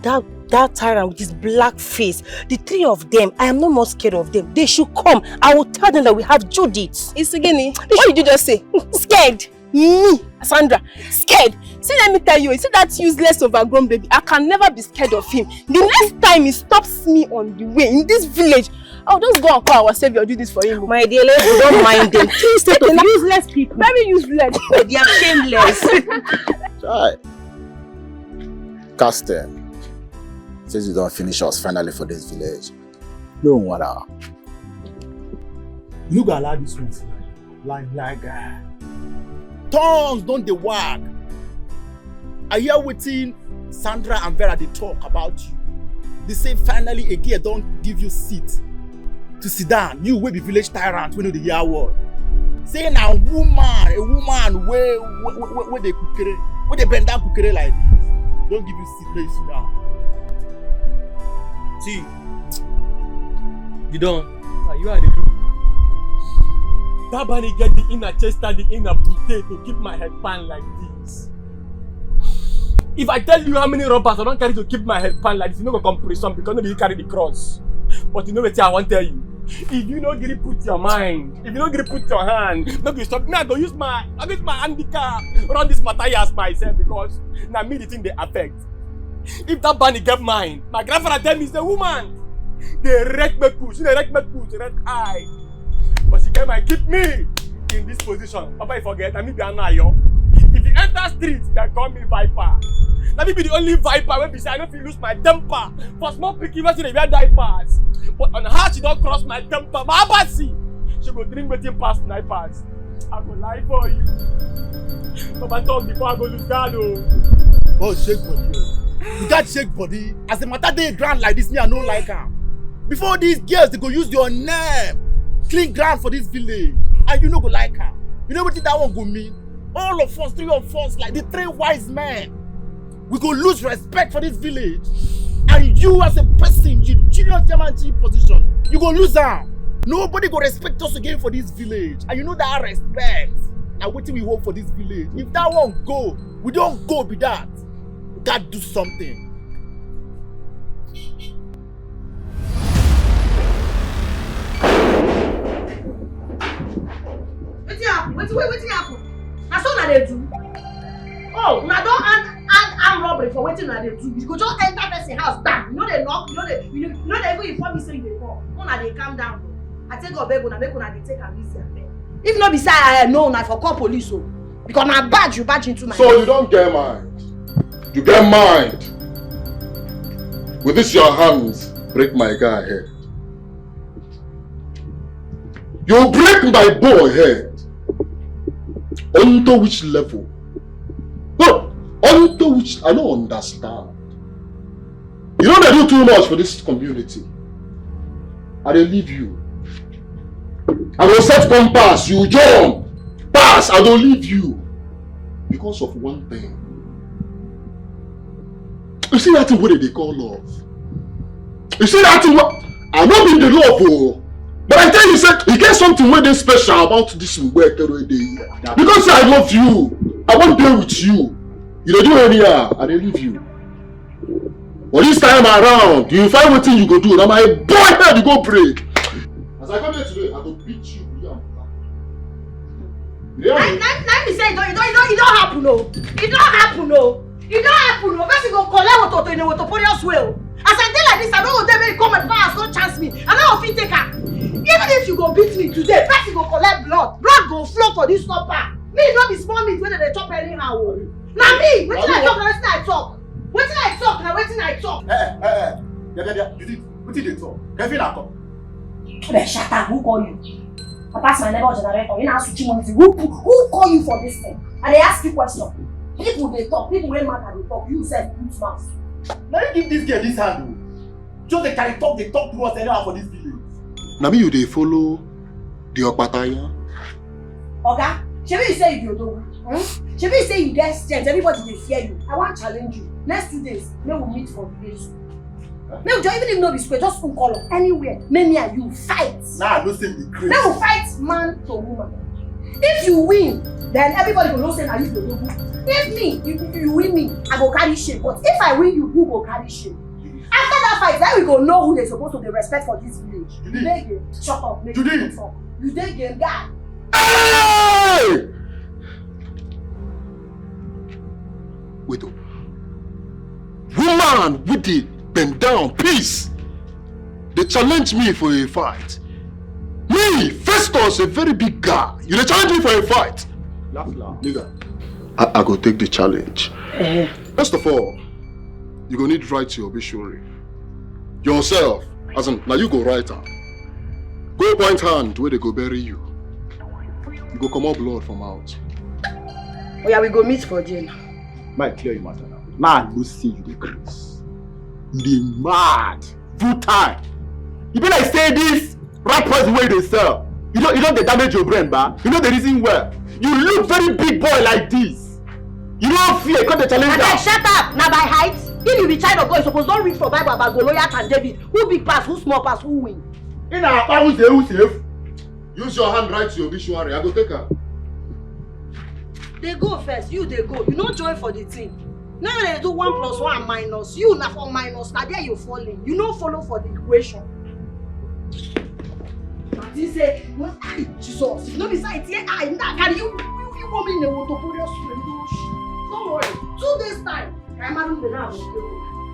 that tyrant with his black face, the three of them, I am no more scared of them. They should come. I will tell them that we have Judith. Isegini, what did you just say? Scared? Me, Sandra, scared. See, let me tell you, see that useless overgrown baby, I can never be scared of him. The next time he stops me on the way in this village, I'll just go and call our savior, do this for him. My dear, you don't mind them. Two set of useless people. Very useless. They are shameless. Right. Caster, says you don't finish us finally for this village. No matter. You gotta allow this one like tongues don't they work. I hear waiting Sandra and Vera they talk about you. They say finally a girl don't give you seat to sit down. You will be village tyrant when you the hear word. Say now a woman where they cook where they bend down cook like this. Don't give you seat, let you sit down. See, you don't. You are the look. That bunny get the inner chest and the inner potato to keep my head pan like this. If I tell you how many robbers I don't carry to keep my head pan like this, you know go come prison because nobody carry the cross. But you know what I want to tell you? If you don't get it, put your mind. If you don't get it, put your hand. Maybe stop. Now I go use my handicap. Run this Matthias myself because now me the thing they affect. If that bunny get mine, my grandfather tell me is the woman. They wreck me push, they wreck me push, red eye. But she came and keep me in this position. Papa, you forget, I mean, if you enter streets, they call me Viper. Let me be the only Viper when I don't feel lose my temper. For small picky, even they wear diapers. But on her, she don't cross my temper. My abasi, she go drink with him past snipers. I go lie for you. Papa talk before I go lose guard. Oh, shake body. You got shake body. As the matter they grand like this, me I don't like her. Before these girls, they go use your name. Clean ground for this village. And you know go like her. You know what that one go mean? All of us, 3 of us, like the 3 wise men. We go lose respect for this village. And you as a person, you junior chairman chief position, you go lose her. Nobody go respect us again for this village. And you know that respect. Now what we hope for this village? If that one go, we don't go be that. We gotta do something. Wetin happen? Na so na dey do. Oh, una don add robbery for wetin una dey do. You go just enter person house, bam. You no dey knock, you no dey even inform me say you dey come. Una dey calm down. I take God beg una make una dey take am easy abeg. If no be say I know una for call police o. Because na badge you badge into my. So you don't get mind. You get mind. With this your hands, break my guy head. You break my boy head. Onto which level? No, onto which I don't understand. You know they do too much for this community. I dey leave you. I will set compass, you jump. Pass, I don't leave you. Because of one thing. You see that thing what they call love? You see that thing what? I don't mean the love, oh. But I tell you, sir, you get something very special about this work every day. Because I love you. I want to be with you. You don't do any I don't leave you. But this time around, you find what thing you go do. Now my boy head you go break. As I come here today, I go beat you. Let me say it don't happen no. It don't happen no. It don't happen no. First you go collect what in the Wotoporious well. As I tell like this, I don't go there when come and pass, don't chance me. I don't fit take her. Even if you go beat me today, first you go collect blood. Blood go flow for this stopper. Me not be small meat when they chop anyhow. Now me, wetin I talk, wetin I talk. Wetin I talk, now wetin I talk. You did. What did they talk? Kevin I talk. Then shut up, who call you? I pass my neighbor generator, you now switching on who call you for this thing? And they ask you question. People they talk, people wey matter they talk, you said put mouth. Now you give this girl this handle. Just they carry talk, they talk to us anyhow for this village. Now me you they follow the Okpataya. Oga, shebi you say you do. Shebi you say you get strength, everybody they fear you. I want to challenge you. Next 2 days, may we meet for village. May we just even if no be square, just one color anywhere. May me and you fight. Nah, no say the crazy. May we fight man to woman. If you win, then everybody will know say I use the logo. If you win me, I go carry shame. But if I win you, who go carry shame? After that fight, then we go know who they supposed to be respect for this village. You dey game. Shut up, make you talk. You dey game, guy. Hey! Wait up. Woman with it, bend down, please. They challenge me for a fight. Me, Festus, a very big guy. You dey challenge me for a fight. Laugh. Nigga, I go take the challenge. First of all, you go need to write your obituary. Yourself, as in, now you go write her. Go point hand where they go bury you. You go come out blood from out. Oh yeah, we go meet for jail. Might clear you matter now. Now I go see you the grace. You dey mad. Full time. You be like say this rat poison way they sell. You don't dey damage your brain, ba. You know the reason well. You look very big boy like this. You don't fear because the challenge. Okay, shut up. Now by height. If you be child of God, you suppose don't read for Bible about Goliath and David. Who big pass, who small pass, who win? In our who safe? Use your hand, write your obituary. I go take her. They go first, you they go. You don't join for the team. Now they do 1 plus 1 minus. You na for minus. Now there you falling. You no follow for the equation. He say, "What I Jesus? No besides here, I not carry you. You come in the water for your swim. Don't worry. 2 days time, I'm having the now.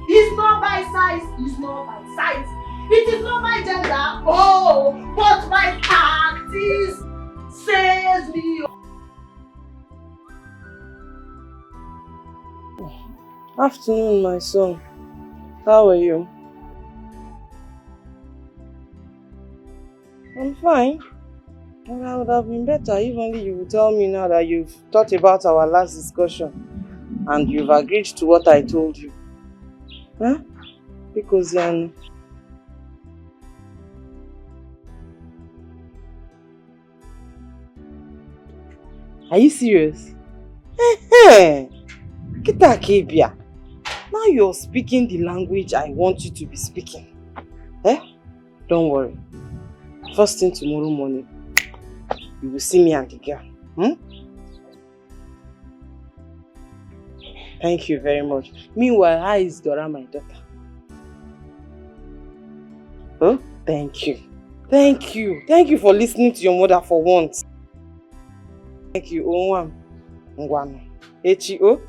It's not by size. It's not by size. It is not my gender. Oh, but my practice says me." Afternoon, my son. How are you? I'm fine. Well, I would have been better if only you would tell me now that you've thought about our last discussion and you've agreed to what I told you. Huh? Because are you serious? Kita Kebia. Now you're speaking the language I want you to be speaking. Don't worry. First thing tomorrow morning, you will see me and the girl. Thank you very much. Meanwhile, how is Dora, my daughter? Oh, thank you. Thank you. Thank you for listening to your mother for once. Thank you, Onwam. Ngwano. H.O.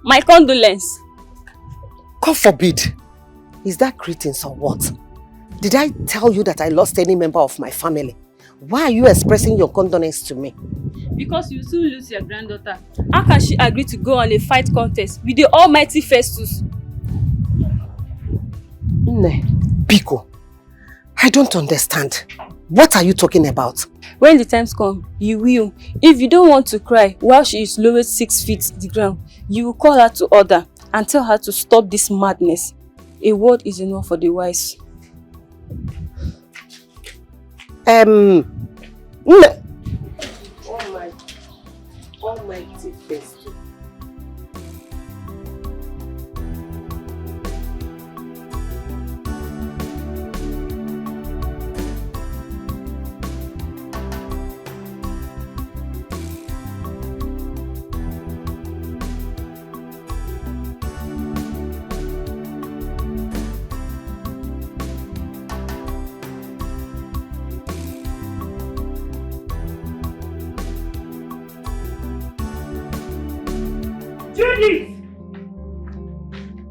My condolence. God forbid. Is that greetings or what? Did I tell you that I lost any member of my family? Why are you expressing your condolence to me? Because you soon lose your granddaughter. How can she agree to go on a fight contest with the almighty Festus? Biko, I don't understand. What are you talking about? When the times come, you will. If you don't want to cry while she is lowered 6 feet to the ground, you will call her to order and tell her to stop this madness. A word is enough for the wise. Almighty Festus.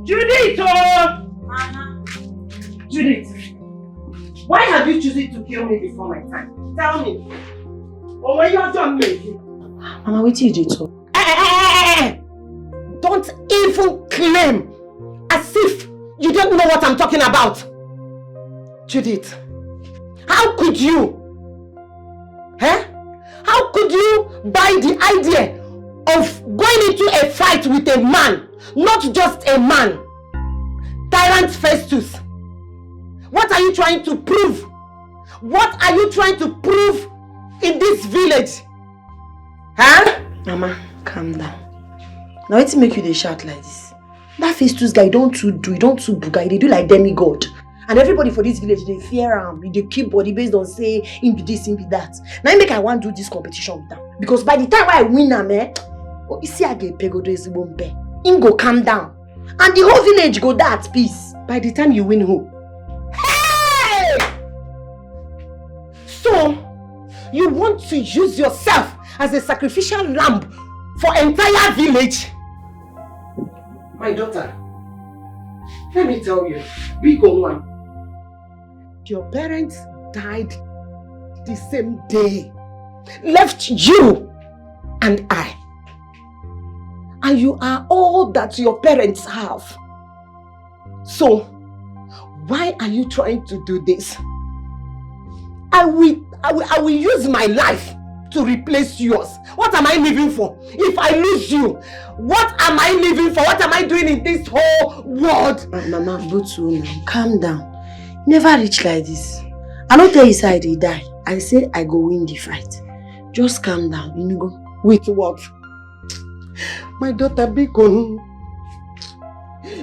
Judith! Judith! Why have you chosen to kill me before my time? Tell me. Or when you're done making? Mama, what did you do? Don't even claim as if you don't know what I'm talking about. Judith, how could you? How could you buy the idea of going into a fight with a man, not just a man? Tyrant Festus. What are you trying to prove? What are you trying to prove in this village? Mama, calm down. Now let's make you the shout like this. That Festus guy don't too buga, they do like demigod. And everybody for this village, they fear him. They keep body based on say, him be this, him be that. Now I make I want to do this competition with them. Because by the time I win him, you see I get pegodo is bombe. Him go calm down. And the whole village go that at peace. By the time you win who? Hey! So, you want to use yourself as a sacrificial lamb for entire village? My daughter, let me tell you, big one. Your parents died the same day. Left you and I. And you are all that your parents have. So, why are you trying to do this? I will use my life to replace yours. What am I living for? If I lose you, what am I living for? What am I doing in this whole world? Mama, Butu, calm down. Never reach like this. I don't tell you say I die. I say I go win the fight. Just calm down, you go. With what? My daughter Biko.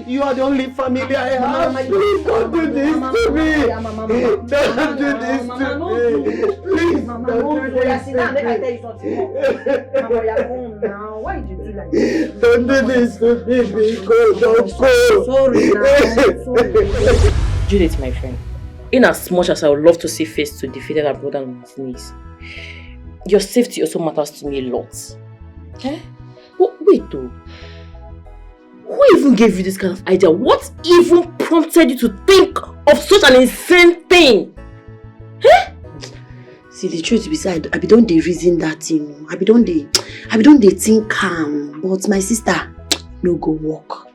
You are the only family I have. Please don't do this to me. Don't do this to me. Please don't do this to me. Why did you do like this? Don't do this to me, Biko. Don't go. Sorry now. Judith, my friend, in as much as I would love to see Face to defeat her brother on his knees, your safety also matters to me a lot. Eh? Wait though. Who even gave you this kind of idea? What even prompted you to think of such an insane thing? Eh? See, the truth be said, I be don't dey reason that thing. I be don't dey think calm. But my sister, no go work.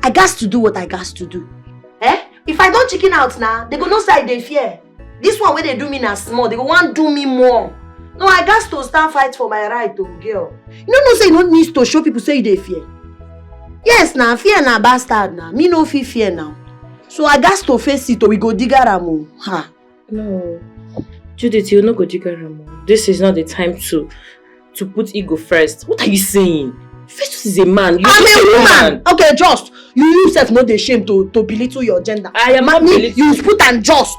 I got to do what I got to do. Eh? If I don't chicken out now, they go no side they fear. This one where they do me now small, they go want do me more. No, I got to stand fight for my right, oh girl. You don't say you don't need to show people say they fear. Yes, now fear na bastard now. Me no fear now. So I got to face it or we go digger am. Ha. No. Judith, you no go digger am. This is not the time to put ego first. What are you saying? Festus is a man. I'm a woman. Okay, just. You yourself not ashamed to belittle your gender. I am not belittling. You put and just.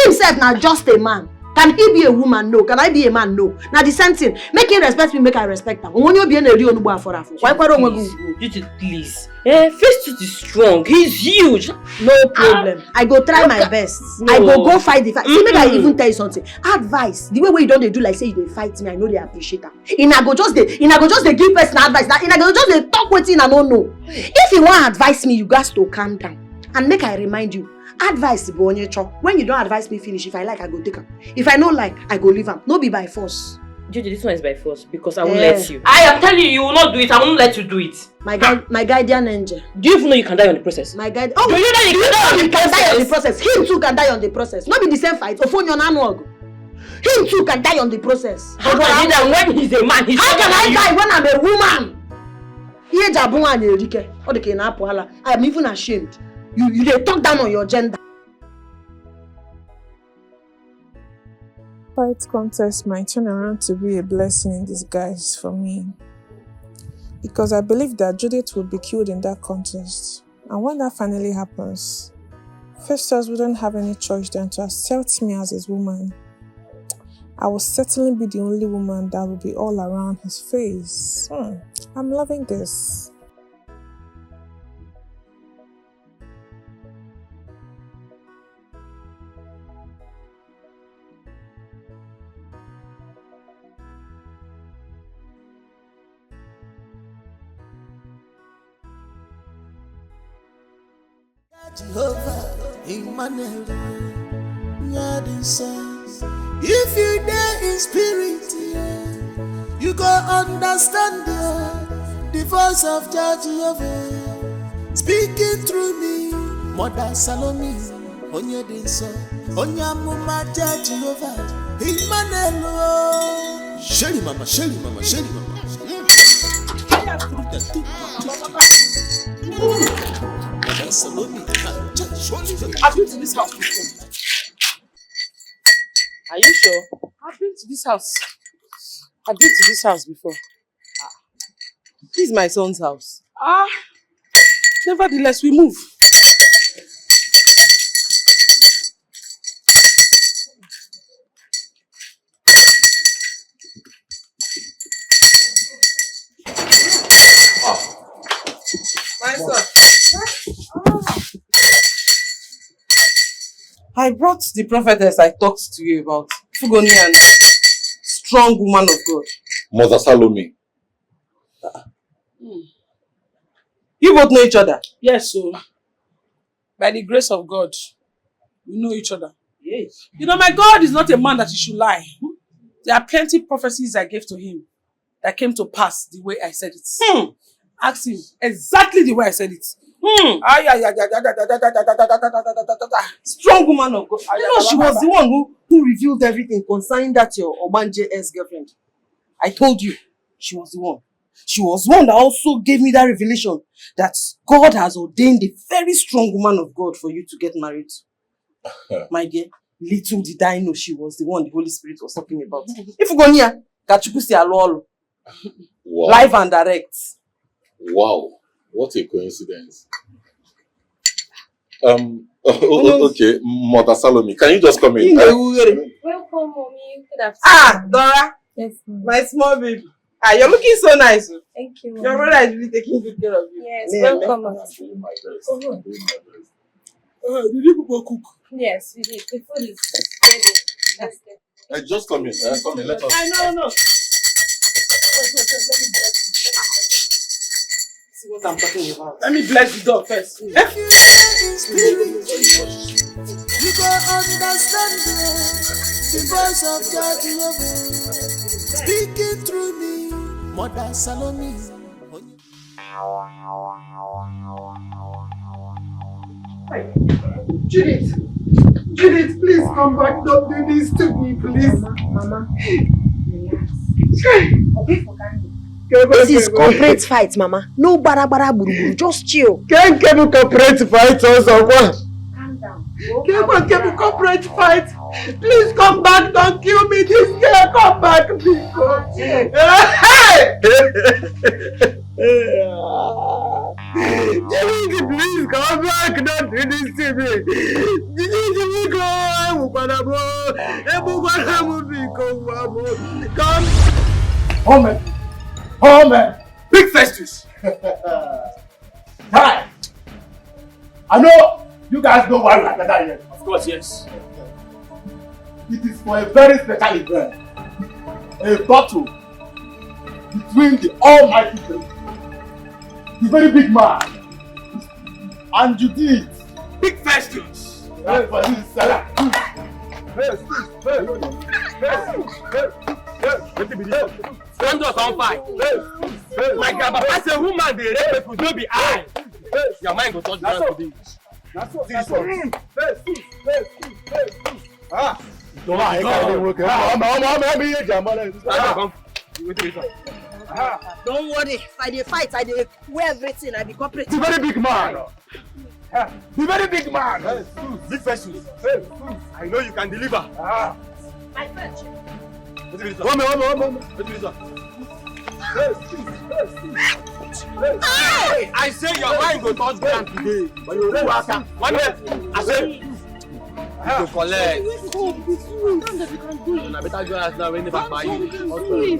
Himself now just a man. Can he be a woman? No. Can I be a man? No. Now the same thing. Make him respect me, make I respect him. When you be in a real nubu for why Judith, please. Festus is strong. He's huge. No problem. I go try my best. No. I go fight the fight. See, make I even tell you something. Advice. The way you don't do like say you dey fight me, I know they appreciate that. I go just dey give person advice. I go just dey talk wetin I don't know. If you want advise me, you got to calm down. And make I remind you. Advice be on your chop. When you don't advise me finish, if I like, I go take her. If I don't like, I go leave her. No be by force. Judy, this one is by force because I won't let you. I am telling you, you will not do it. I won't let you do it. My guardian angel. Do you even know you can die on the process? My guardian. Oh, do you know you can die on the process? Him too can die on the process. Not be the same fight. Him too can die on the process. How can he die when he's a man? How can I die when I'm a woman? I am even ashamed. You dey talk down on your gender. Fight contest might turn around to be a blessing in disguise for me. Because I believe that Judith would be killed in that contest. And when that finally happens, Festus wouldn't have any choice than to accept me as his woman. I will certainly be the only woman that will be all around his face. I'm loving this. Jehovah, Emmanuel, if you dare in spirit, you go understand the voice of Jehovah speaking through me. Mother Salome, Onyedinso, Onyamuma Jehovah, Emmanuel. Shelly mama. I've been to this house before. Are you sure? I've been to this house before. This is my son's house. Nevertheless, we move. My son. I brought the prophetess I talked to you about. Fugoni and strong woman of God. Mother Salome. You both know each other? Yes, so by the grace of God, we know each other. Yes. You know, my God is not a man that he should lie. There are plenty of prophecies I gave to him that came to pass the way I said it. Ask him exactly the way I said it. Strong woman of God. You know, she was the one who who revealed everything concerning that your Omanje ex-girlfriend. I told you, she was the one. She was one that also gave me that revelation that God has ordained a very strong woman of God for you to get married to. My dear, little did I know she was the one the Holy Spirit was talking about. If you go near, Kachuku si alolo. Wow. Live and direct. Wow, what a coincidence. Okay, Mother Salome, can you just come in? Welcome, mommy. Good afternoon. Ah, Dora. Yes, my small baby. Ah, you're looking so nice. Thank you. Your brother is really taking good care of you. Yes, Yeah, welcome. I'm doing my best. I'm doing my best. Did you people cook? Yes, we did. The food is ready. Let's get. Just come in. Come in. Let us. No. See what I'm talking about. Let me bless the dog first. You go understand the voice of God's love speaking through me, Mother Salome. Judith, please come back. Don't do this to me, please. Mama, relax. This is corporate fight, Mama. No bara buru, just chill. Can't get a corporate fight also. Calm down. Can't a corporate fight. Please come back. Don't kill me. This girl, come back. Please come back. Don't do this to me. Come. Home. Big Festus. Hi. I know you guys know why we are gathered here. Of course, yes. It is for a very special event. A battle between the Almighty God, the very big man, and Judith. Big Festus. That's for this seller. Stand up on fight. My grandpapa say woman dey rape people no be I. Your mind go touch ground today. That's what. Ah. Don't lie. Don't worry. If I dey fight, I dey wear everything. I be corporate. The very big man. The very big man. Big Festus. I know you can deliver. My friend. One minute. Hey, I say your mind go touch ground today. But you do after 1 minute. I say you go collect. I better go ask now when they back by you. Judy.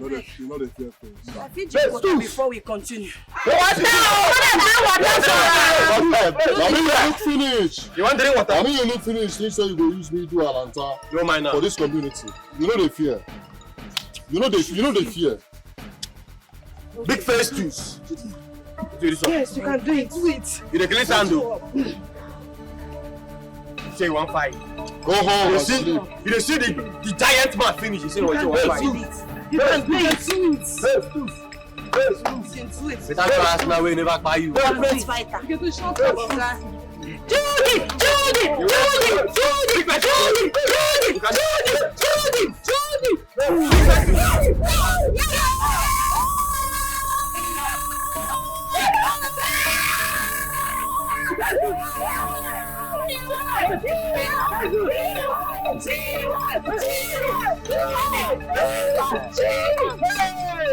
Wait. You know the fear things. I feel just water before we continue. What you look finish. You want drink water? I mean you look finish. Think so you go use me do Alanta no mind now. For this community. You know the fear. You know the fear. Big Festus. Yes, you can do it. Do it. You the clean sandal. Say you want fight. Go home. You see the giant man finish. You say what you want fight. You can do it. Better go ask now we never buy you. Corporate fighter. You can do short fighter. Judy.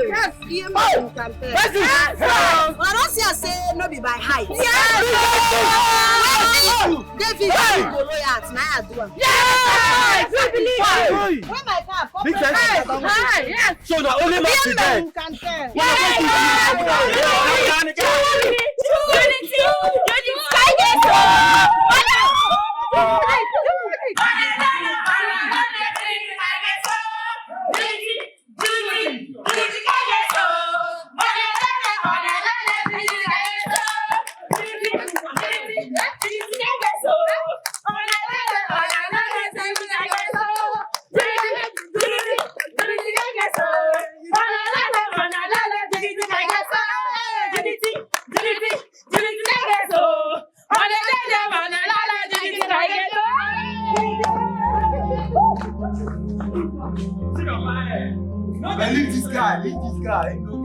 Yes, you can tell. I don't see her say no be by height. Yes! David, you go loyal, now I do it. Yes! I believe it. When my car come Big Festus. Yes. So the only man today. you can tell.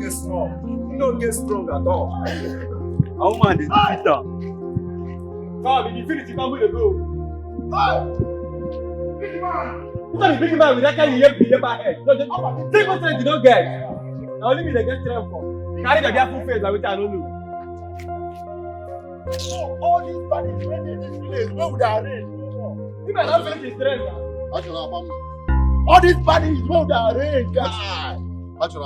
get strong. You don't get strong at all. How man is Peter? Come, in infinity, come with the go. Big man with that kind of head. No, just take what you don't get. Now only me they get strength for. Carry the full face like which I don't know. All these bodies ready in this place. Where would I arrange? You might not finish his strength. All these bodies where would I arrange, guys? I just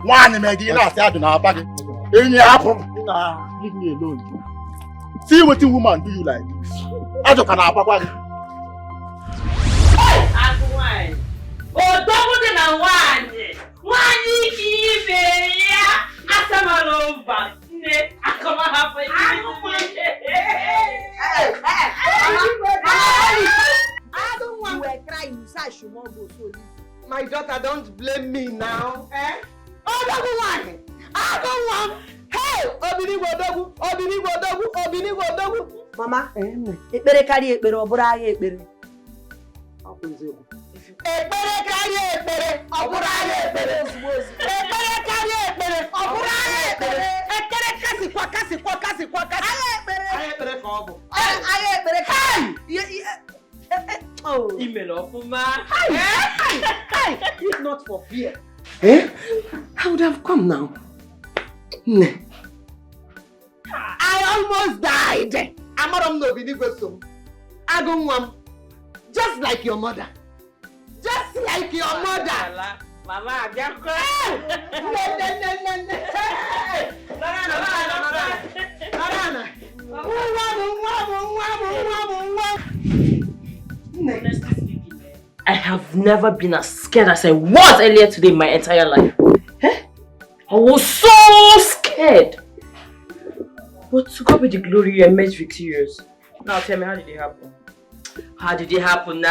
want to make it. I said, I don't know about it. Leave me alone. See what the woman do you like this. I just can't have a Oh, double than a one. One give I come over. I come up with I don't want to cry inside Shumogo. My daughter, don't blame me now. Eh? Oh, double one. I don't want. Hey, Obini. Mama, ekpere carry ekpere obura aye ekpere. Ekpere carry ekpere obura aye ekpere. Ekpere carry ekpere obura aye ekpere. Ekpere kasi kwa. Aye ekpere ko obo. Aye ekpere kai. Oh, email of ma. If not for fear. Eh? I would have come now. I almost died. I'm no believable. I don't want, just like your mother. Just like your mother. Mama, I can't cry. I have never been as scared as I was earlier today in my entire life. I was so scared. But to God be the glory, you emerged victorious. Now tell me, how did it happen? How did it happen?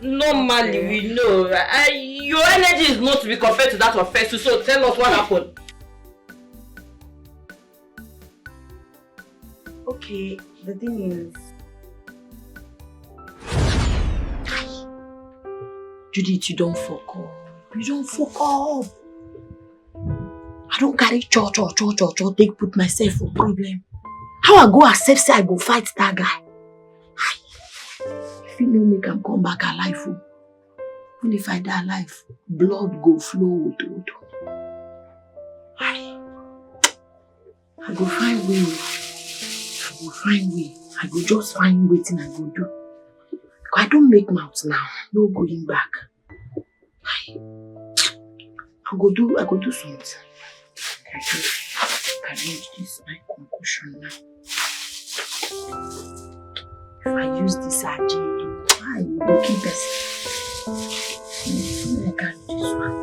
Normally we know. Your energy is not to be compared to that of Fesu, so tell us what happened. Okay, the thing is... Judith, you don't fuck up. You don't fuck up. I don't carry cho, take put myself for problem. How I go accept say I go fight that guy? If you know me, can come back alive. Even if I die alive, blood go flow. I go find way. I go just find waiting I go do. I don't make mouth now. No going back. I go do something. I arrange this my concussion now. If I use this agent, I will keep us. I can do this one.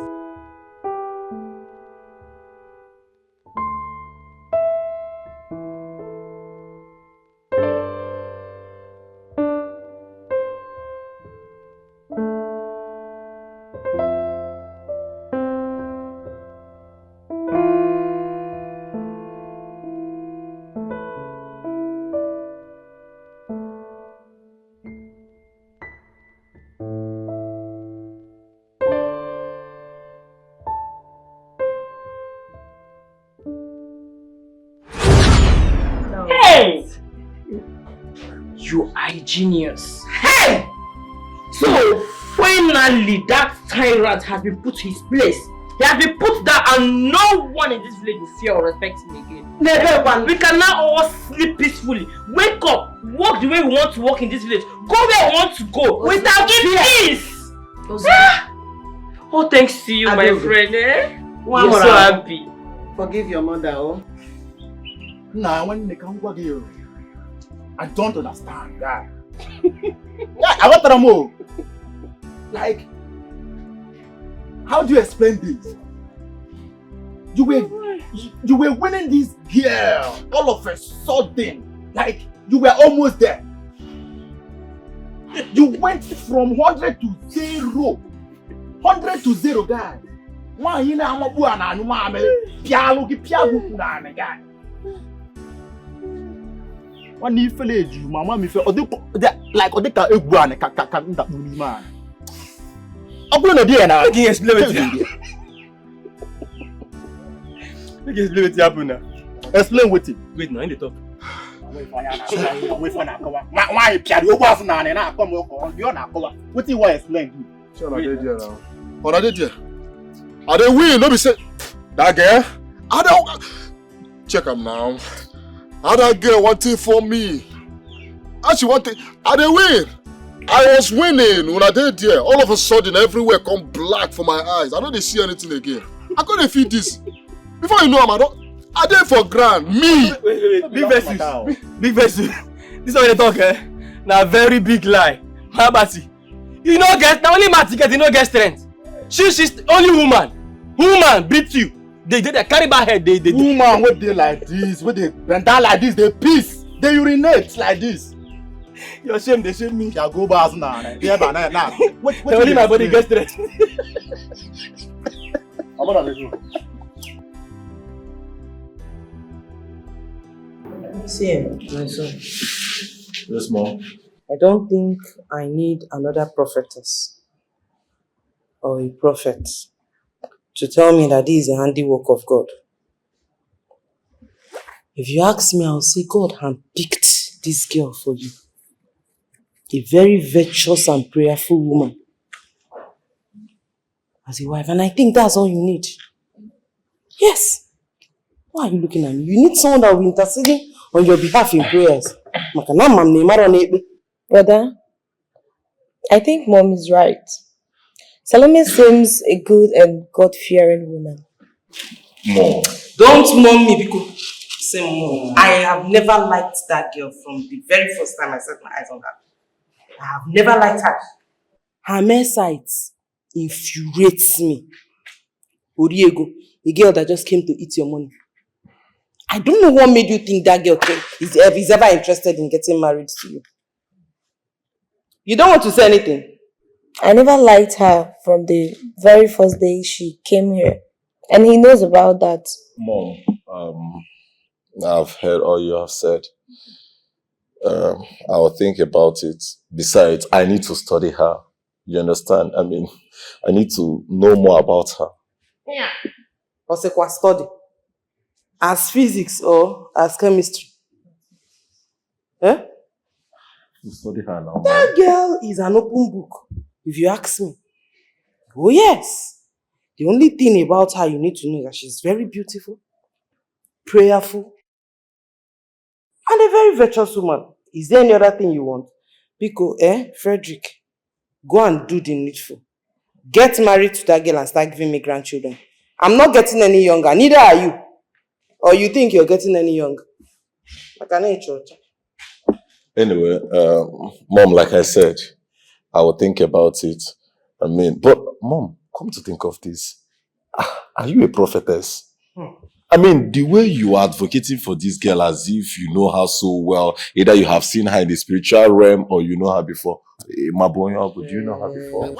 You are a genius. Hey! So finally that tyrant has been put to his place. He has been put down and no one in this village will fear or respect him again. Never one. We can now all sleep peacefully. Wake up, walk the way we want to walk in this village. Go where we want to go without peace. Oh, thanks to you, my friend. You're so happy. Forgive your mother, oh. Nah, when they come back here, I don't understand that. I want to know. Like, how do you explain this? You were winning this girl all of a sudden. Like, you were almost there. You went from 100 to 0. 100 to 0, guys. One in a mabu and a numame, Pialo, Piago, guy. One if you, Mamma, me feel like Odeka Eguan, Kakan, that man. I'm going to do an idea. Make you explain what happened now. Explain what it. Wait, now in the talk. Wait for na cover. Why Pierre you was na na come you na cover. What you want explain? Sure, I did here now. What I did here? Are they win? Don't be say that girl. I don't check them now. How that girl wanted for me? How she wanted? Are they win? I was winning when I did there. All of a sudden, everywhere come black for my eyes. I don't see anything again. I couldn't feed this. Before you know, I did for grand. Me. Wait. Big versus. Big versus. This is what you talk, eh? Now very big lie. Mabati. You know get, now only Mati you know get strength. She's the only woman. Woman beat you. They carry my head. They woman what they like this, what they bend down like this, they piss, they urinate like this. You're shame, they shame me. Yeah, go bars now. Yeah, but now. What only my body gets strength. I'm gonna let you. See, my son. Yes, Mom. I don't think I need another prophetess or a prophet to tell me that this is a handiwork of God. If you ask me, I'll say God handpicked this girl for you. A very virtuous and prayerful woman as a wife, and I think that's all you need. Yes. Why are you looking at me? You need someone that will be interceding on your behalf in prayers. Brother, I think Mom is right. Salome seems a good and God-fearing woman. Mom. Don't mom me because say mom. I have never liked that girl from the very first time I set my eyes on her. I have never liked her. Her mere sight infuriates me. Oriego, the girl that just came to eat your money. I don't know what made you think that girl is ever interested in getting married to you. You don't want to say anything? I never liked her from the very first day she came here. And he knows about that. Mom, I've heard all you have said. I'll think about it. Besides, I need to study her. You understand? I mean, I need to know more about her. Yeah. Or study? As physics or as chemistry? Eh? To study her now. That girl is an open book, if you ask me. Oh yes. The only thing about her you need to know is that she's very beautiful, prayerful, and a very virtuous woman. Is there any other thing you want? Because, Frederick, go and do the needful. Get married to that girl and start giving me grandchildren. I'm not getting any younger, neither are you. Or you think you're getting any younger? Anyway, Mom, like I said, I will think about it. I mean, but Mom, come to think of this. Are you a prophetess? I mean, the way you are advocating for this girl as if you know her so well, either you have seen her in the spiritual realm or you know her before. Mabonya, do you know her before?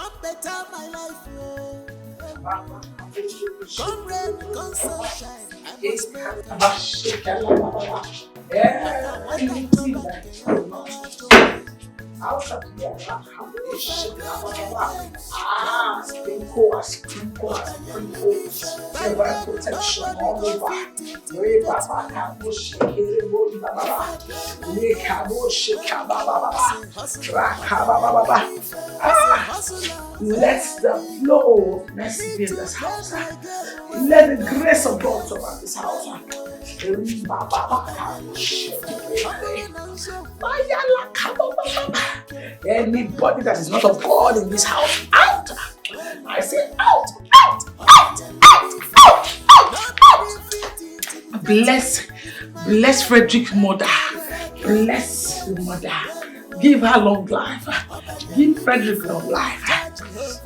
Protection all over. Let the flow of mercy be in this house. Let the grace of God surround this house. Anybody that is not of God in this house, out! I say out! Out! Out! Out! Out! Out! Out! Bless Frederick's mother. Bless the mother. Give her long life. Give Frederick long life.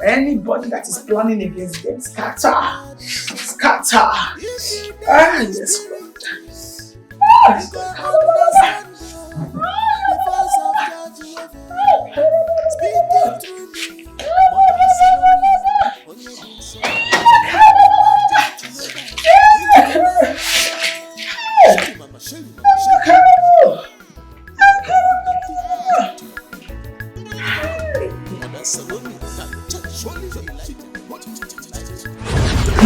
Anybody that is planning against them, scatter. Scatter. Ah, yes, Lord.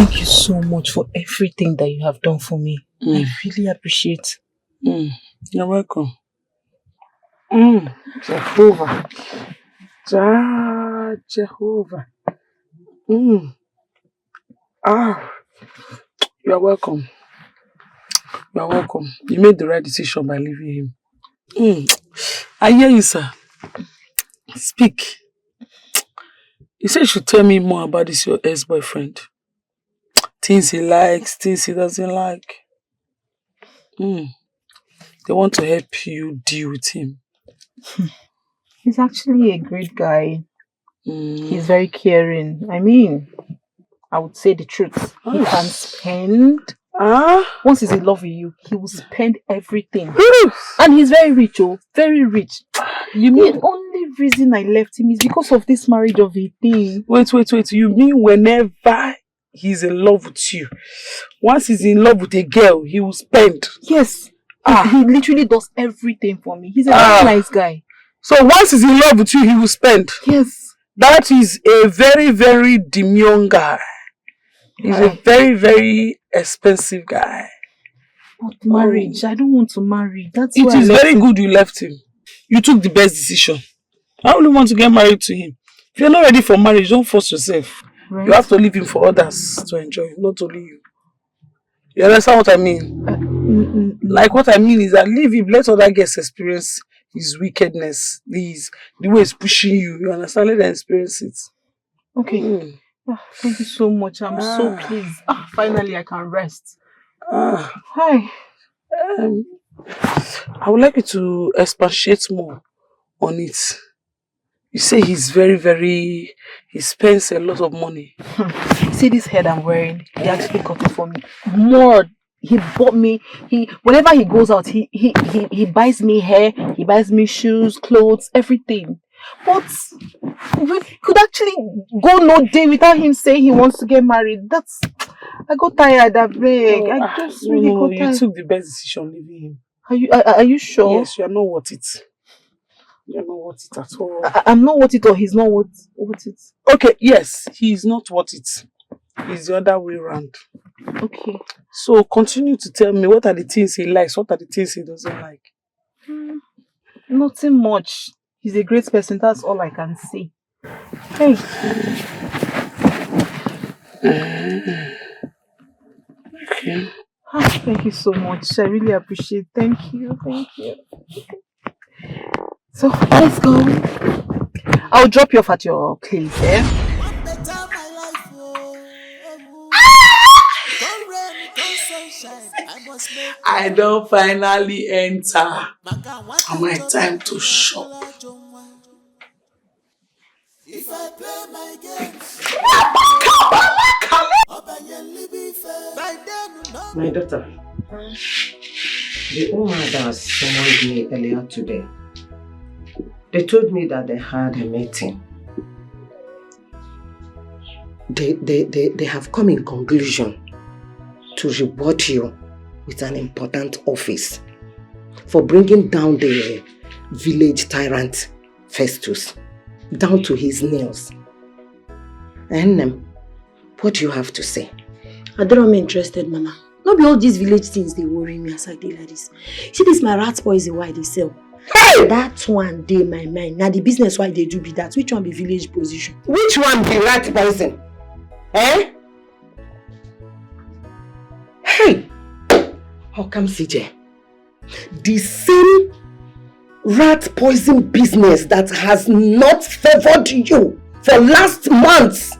Thank you so much for everything that you have done for me. I really appreciate. You're welcome. Jehovah. Jehovah. You're welcome. You're welcome. You made the right decision by leaving him. I hear you, sir. Speak. You said you should tell me more about this your ex-boyfriend. Things he likes, things he doesn't like. They want to help you deal with him. He's actually a great guy. He's very caring. I mean, I would say the truth. He can spend. Once he's in love with you, he will spend everything. And he's very rich, very rich. You mean the only reason I left him is because of this marriage of a thing. Wait. You mean whenever he's in love with you, once he's in love with a girl, he will spend? Yes. He literally does everything for me. He's a very nice guy. So once he's in love with you, he will spend? Yes. That is a very, very demure guy. He's a very, very expensive guy. But marriage, I don't want to marry. That's it why is very good you left him. You took the best decision. I only want to get married to him. If you're not ready for marriage, don't force yourself. Right. You have to leave him for others to enjoy, not only you. You understand what I mean? Like what I mean is that leave him, let other guests experience his wickedness, the way he's pushing you. You understand? Let them experience it. Okay. Thank you so much. I'm so pleased. Finally, I can rest. Hi. I would like you to expatiate more on it. You say he's very, very... He spends a lot of money. See this head I'm wearing? He actually got it for me. More. He bought me. Whenever he goes out, he buys me hair. He buys me shoes, clothes, everything. But we could actually go no day without him saying he wants to get married. I got tired. I beg. I just really got tired. You took the best decision leaving him. Are you sure? Yes, you are not worth it. You're not worth it at all. I'm not worth it, or he's not worth it. Okay, yes, he's not worth it. It's the other way around. Okay. So continue to tell me, what are the things he likes, what are the things he doesn't like? Nothing much. He's a great person, that's all I can say. Hey. Okay. Thank you so much. I really appreciate it. Thank you. So, let's go. I'll drop you off at your place, I don't finally enter. My time to shop. If I play my games, my daughter, the woman that summoned me earlier today, they told me that they had a meeting. They have come in conclusion to reward you with an important office for bringing down the village tyrant Festus down to his knees. And what do you have to say? I don't am interested, Mama. Not be all these village things they worry me as I do like this. See this my rat poison why they sell. Hey! That one day my mind. Now the business why they do be that. Which one be village position? Which one be rat poison? Eh? Hey! How come CJ? The same rat poison business that has not favored you for last months.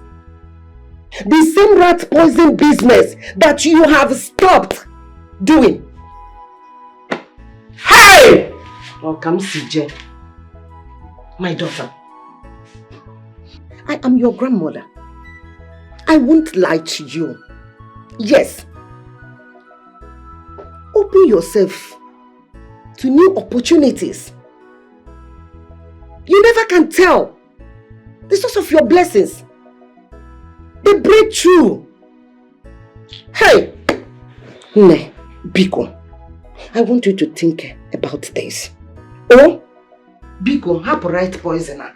The same rat poison business that you have stopped doing. Hey! How come CJ? My daughter. I am your grandmother. I won't lie to you. Yes. Open yourself to new opportunities. You never can tell the source of your blessings. The breakthrough. Hey! Ne, Biko, I want you to think about this. Oh, Biko, have right poisoner.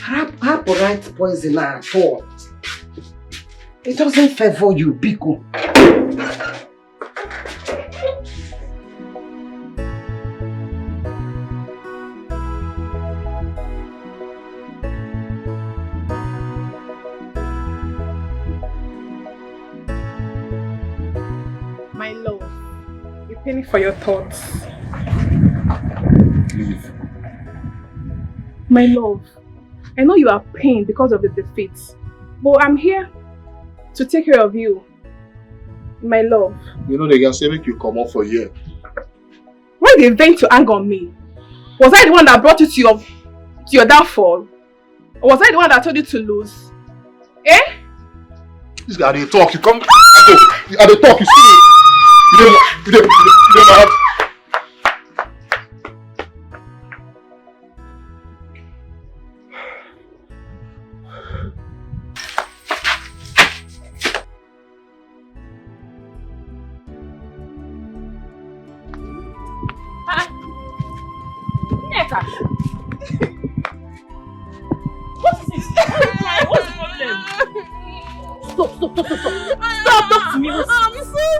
Have right poisoner at all. It doesn't favor you, Biko. My love, a penny for your thoughts. Leave. My love, I know you are pained because of the defeats, but I'm here to take care of you. My love. You know they can say make you come up for here. Why they vent to anger on me? Was I the one that brought you to your downfall? Or was I the one that told you to lose? Eh? This guy they talk, you come at the talk, you see me. You don't know. What is this? What's the problem? Stop. Stop, talk to me. I'm sorry.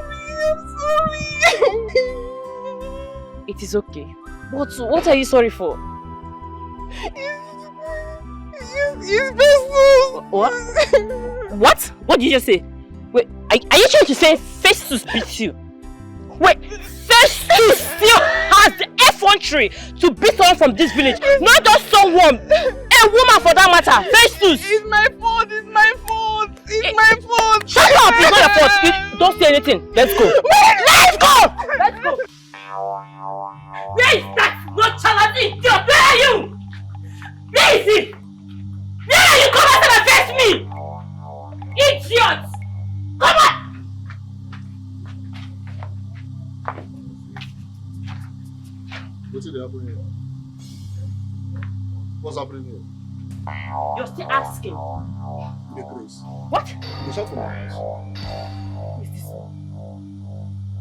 It is okay. What are you sorry for? It's Festus. What? What did you just say? Wait, are you trying to say Festus beat you? Wait, Festus still has the effrontery to beat someone from this village, not just someone, a woman for that matter. Festus! It's my fault. Shut up! It's not your fault. Don't say anything. Let's go. Let's go! Where is that? No child, idiot! Where are you? Where is he? Where are you? Come out and face me! Idiot! Come on! What's happening here? What's happening here? You're still asking. What? You shut for my house.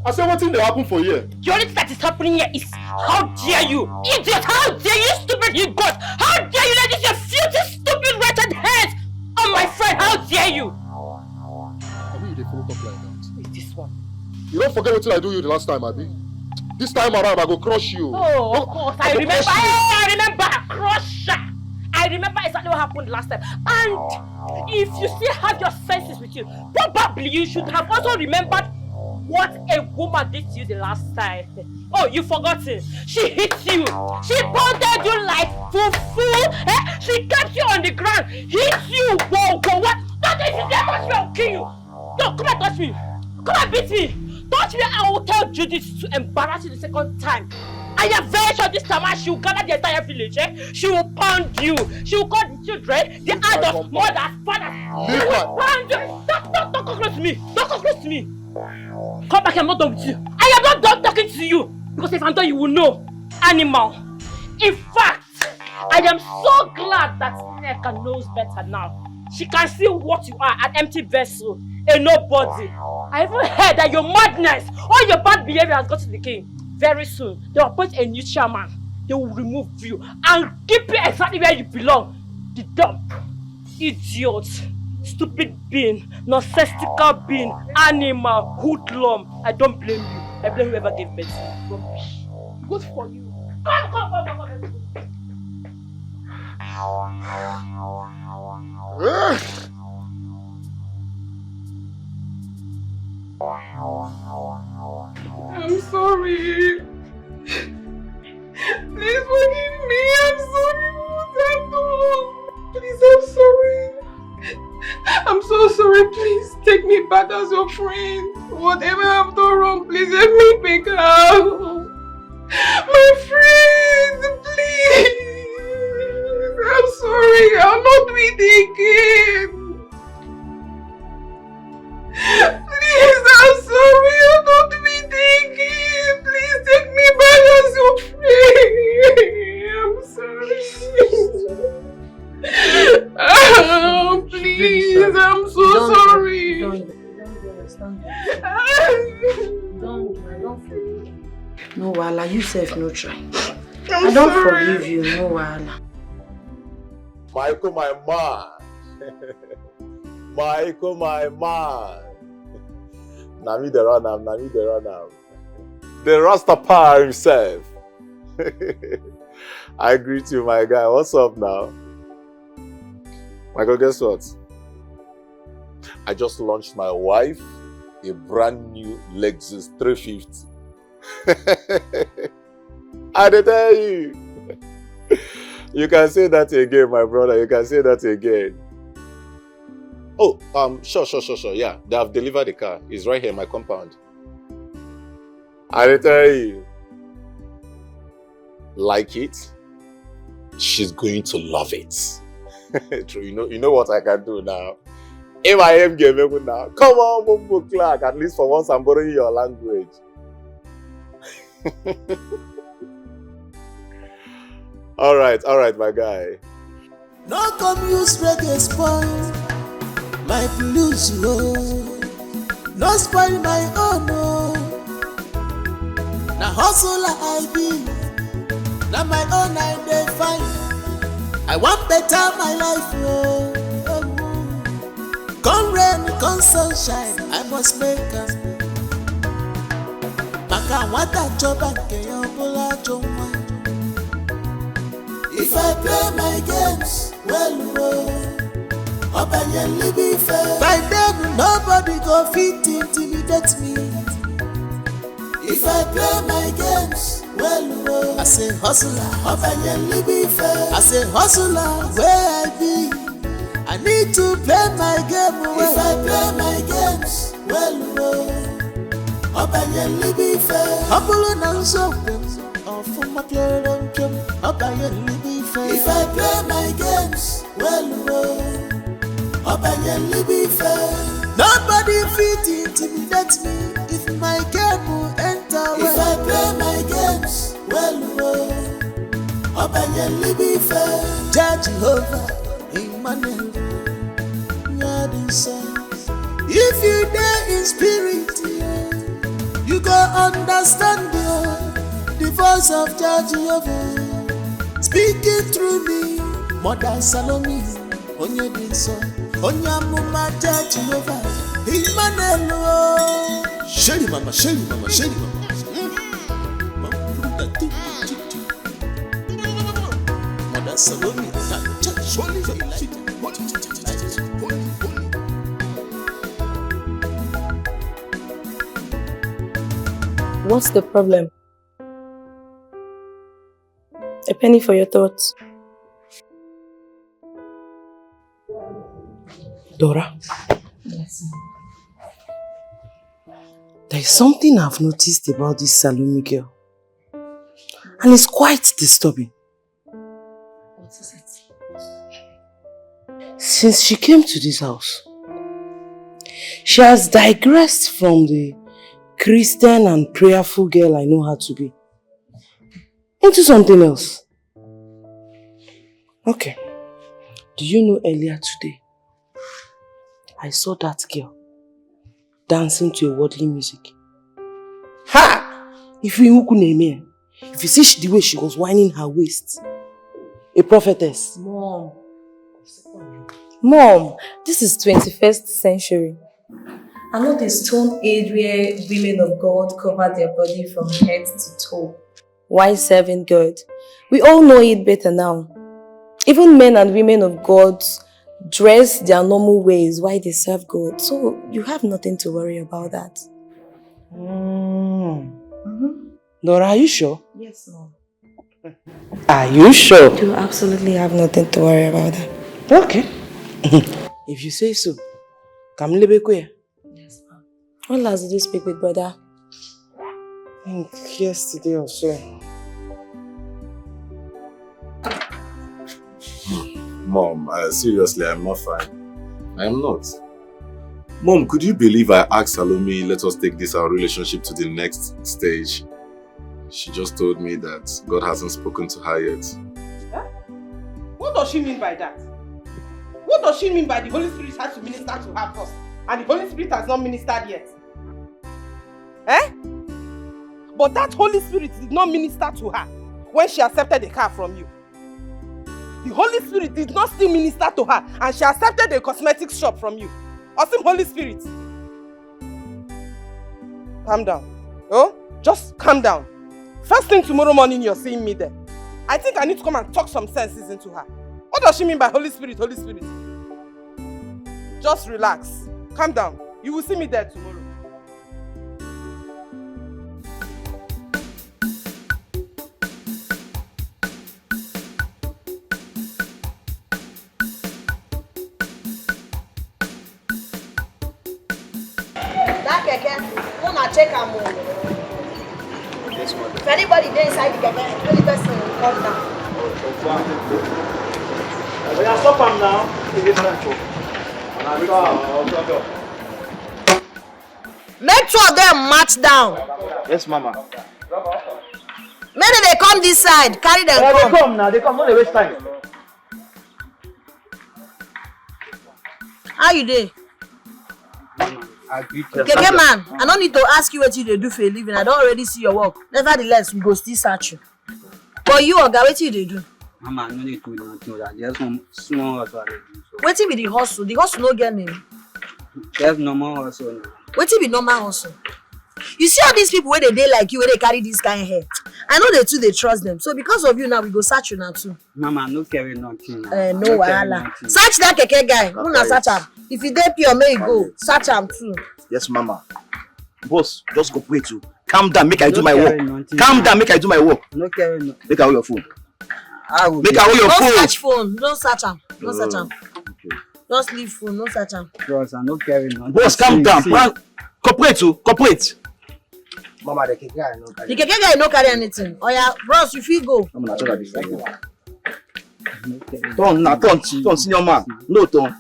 I said, what's in the happen for here? The only thing that is happening here is, how dare you? Idiot! How dare you, stupid you got? How dare you let this your filthy, stupid, wretched head on my friend? How dare you? I mean, they follow up like that. It's this one. You don't forget what I do you the last time, Abi. This time around, I go crush you. Oh, of course. I remember. Crusher. I remember exactly what happened last time. And if you still have your senses with you, probably you should have also remembered what a woman did to you the last time. Oh, you forgotten. She hit you. She pounded you like fufu. Eh? She kept you on the ground. Hit you. Whoa, what? Don't if you dare touch me, I'll kill you. No, come and touch me. Come and beat me. Touch me, I will tell Judith to embarrass you the second time. I am very sure this time she will gather the entire village, eh? She will pound you. She will call the children, the adults, mothers, fathers. She will pound you. Don't come close to me. Don't come close to me. Come back, I'm not done with you. I am not done talking to you. Because if I'm done, you will know. Animal. In fact, I am so glad that Nneka knows better now. She can see what you are, an empty vessel, a nobody. I even heard that your madness, all your bad behavior has got to the king. Very soon, they will appoint a new chairman. They will remove you and keep you exactly where you belong. The dump. Idiot. Stupid being. Nonsensical being. Animal. Hoodlum. I don't blame you. I blame whoever gave birth to you. Rubbish. Good for you. Come. I'm sorry. Please forgive me. I'm sorry for what I've done. Please, I'm sorry. I'm so sorry. Please take me back as your friend. Whatever I've done wrong, please help me back out. My friend, please. I'm sorry. I'll not do it again. Please, I'm sorry. I'll not do it again. Please take me back as your friend. I'm sorry. Oh, please. I'm so sorry. No, Wala, you self no try. I'm I don't sorry. forgive you, no, Wala. Michael, my man. Michael, my man. Nami the runner, Nami the runner. The Rastafari himself. I greet you, my guy. What's up now? Michael, guess what? I just launched my wife a brand new Lexus 350. I tell you. You can say that again, my brother. You can say that again. Oh, sure. Yeah, they have delivered the car. It's right here in my compound. I tell you. Like it? She's going to love it. True, you know what I can do now. If I am gaming now, come on, Bumbo Clark. At least for once, I'm borrowing your language. All right, my guy. No come use reggae spoil my blues, no spoil my own, no. Now hustle I be, now my own I dey find. I want better my life, Come rain, come sunshine, I must make a. Maka wata choba ke yobola choma. If I play my games well, Obayeli be fair. By then nobody go fit intimidate me. If I play my games well, I say hustler, Obayeli be fair. I say hustler, where I be, I need to play my game well. If I play my games well, Obayeli be fair. Humble and so for my player don't jump, Obayeli be fair. If I play my games well, Obayeli be fair. Nobody fit intimidate me if my game will enter well. If I play my games well, Obayeli be fair. Judge Jehovah, Emmanuel, if you dare in spirit, you go understand the voice of Judge Jehovah speaking through me. Mother Salome, Onye Dinso, Onyamuma Judge Jehovah, Emmanuel. Shelly mama. Mother Salome, What's the problem? A penny for your thoughts. Dora, Yes. there is something I've noticed about this Salome girl. And it's quite disturbing. What is it? Since she came to this house, she has digressed from the Christian and prayerful girl I know her to be into something else. Okay. Do you know earlier today, I saw that girl dancing to a worldly music. Ha! If you see the way she was winding her waist, a prophetess. Mom, this is 21st century. I'm not a stone age where women of God cover their body from head to toe. Why serving God? We all know it better now. Even men and women of God dress their normal ways while they serve God. So you have nothing to worry about that. Dora, are you sure? Yes, Mom. Are you sure? You absolutely have nothing to worry about that. Okay. If you say so. Come Lebekwe. Yes, Mom. When last did you speak with brother? I think yesterday or so. Mom, seriously, I'm not fine. I am not. Mom, could you believe I asked Salome, let us take our relationship to the next stage? She just told me that God hasn't spoken to her yet. Huh? What does she mean by that? What does she mean by the Holy Spirit has to minister to her first and the Holy Spirit has not ministered yet? But that Holy Spirit did not minister to her when she accepted the car from you. The Holy Spirit did not still minister to her and she accepted a cosmetics shop from you. Awesome Holy Spirit. Calm down. Oh, just calm down. First thing tomorrow morning you're seeing me there. I think I need to come and talk some senses into her. What does she mean by Holy Spirit, Holy Spirit? Just relax. Calm down. You will see me there tomorrow. That keke, wanna check am. Yes, ma'am. If anybody there inside the keke, only person will come down. We are stop am now. Make two of them march down. Yes, mama. Maybe they come this side, carry them They come. come now. They come. Don't waste time. How you dey? Keke man, I don't need to ask you what you dey do for a living. I don't already see your work. Nevertheless, we go still search you. But you, Oga, what you dey do? Mama, no need to do nothing. There's some small hustle. Wetin be the hustle? The hustle no get name. There's normal hustle. Wetin be normal hustle? You see all these people where they dey like you, where they carry this kind of hair. I know they too, they trust them. So because of you now, we go search you now too. Mama, no carry nothing. No wahala. Search that keke guy. Una search am. If you dey pure, may you go. Search am too. Yes, mama. Boss, just cooperate too. Calm down, make I do my work. Calm down, make I do my work. No carry nothing. Make I hold your phone. Make I hold your phone. Don't search phone. Don't search am. Don't search am. Just leave phone. No search am. Bros, I no carry nothing. Boss, calm down. Cooperate too. Cooperate. Mama, the keke guy no carry. The keke guy no carry anything. Oh yeah, bros, you fit go. I'm not sure this. Turn now, turn, senior man. No turn.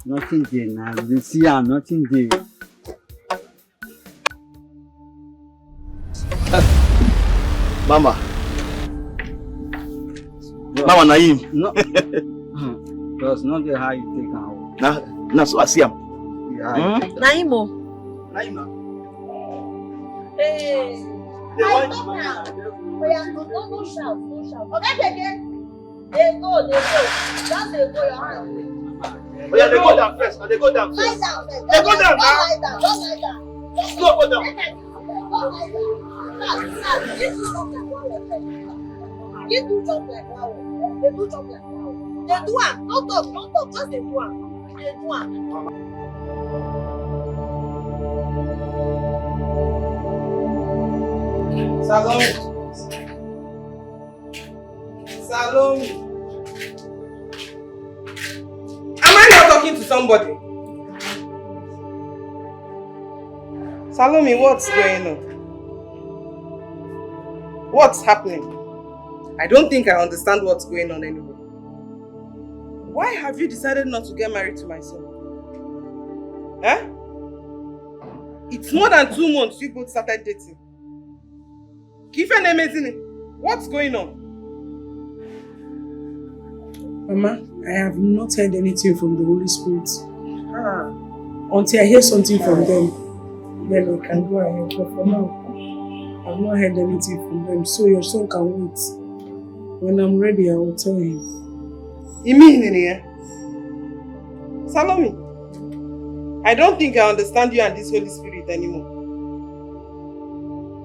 Nothing there now. You see, I'm nothing there. Mama. Mama Naim. No. Just not the how you take out. Now so I see him. Naimo. Naim. Hey. They want you now. Oh yeah, no shout, no shout. Okay, keke. They go. Just they go your hand. Oh yeah, they go down first. They go down first. Lie down first. They go down now. Don't lie down. Slow, go down. You do jump like wow. They do jump like wow. They do am. Don't talk. Just they do am. They do am. Salome. Am I not talking to somebody? Salome, what's going on? What's happening? I don't think I understand what's going on anymore. Why have you decided not to get married to my son? Eh? It's more than 2 months you both started dating. What's going on? Mama, I have not heard anything from the Holy Spirit. Until I hear something from them, then I can go ahead. But for now, I've not heard anything from them, so your son can wait. When I'm ready, I will tell him. Salome, I don't think I understand you and this Holy Spirit anymore.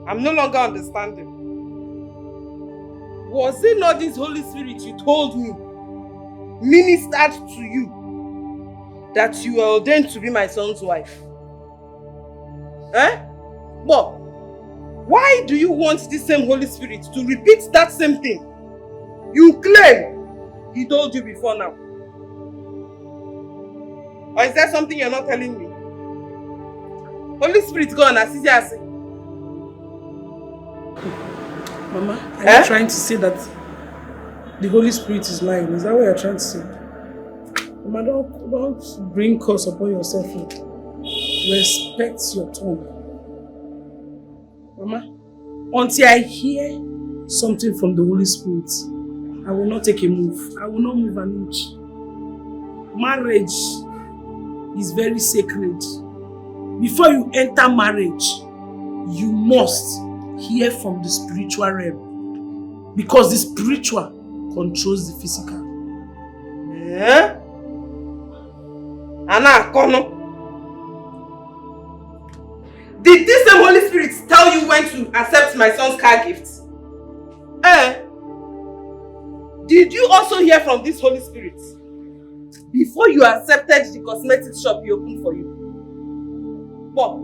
I'm no longer understanding. Was it not this Holy Spirit you told me ministered to you that you are ordained to be my son's wife? Eh? But why do you want this same Holy Spirit to repeat that same thing you claim he told you before now? Or is there something you're not telling me? Holy Spirit, go on, as easy as it. Mama, are you trying to say that the Holy Spirit is lying? Is that what you're trying to say? Mama, don't bring curse upon yourself. Respect your tongue. Mama, until I hear something from the Holy Spirit, I will not take a move. I will not move an inch. Marriage is very sacred. before you enter marriage, you must hear from the spiritual realm. Because the spiritual controls the physical. Eh? Anna, Kono. Did this same Holy Spirit tell you when to accept my son's car gift? Eh? Did you also hear from this Holy Spirit before you accepted the cosmetic shop he opened for you? What?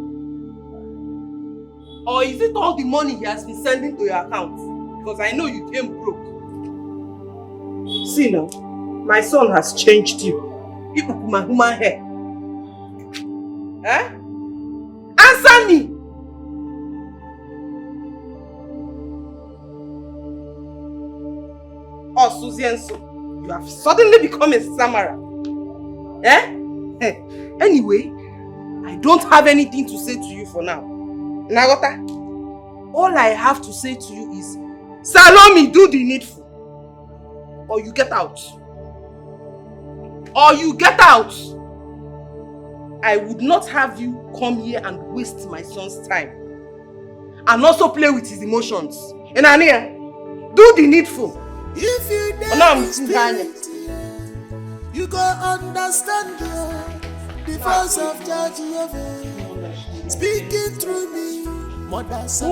Or is it all the money he has been sending to your account? Because I know you came broke. See now, my son has changed you. You put my human hair. Eh? Answer me! Oh, Susie and so, you have suddenly become a Samara. Eh? Anyway, I don't have anything to say to you for now. Nagota, all I have to say to you is, Salome, do the needful. Or you get out. Or you get out. I would not have you come here and waste my son's time. And also play with his emotions. And Ania, do the needful. If you you go understand the voice of Judge Jehovah speaking through me. No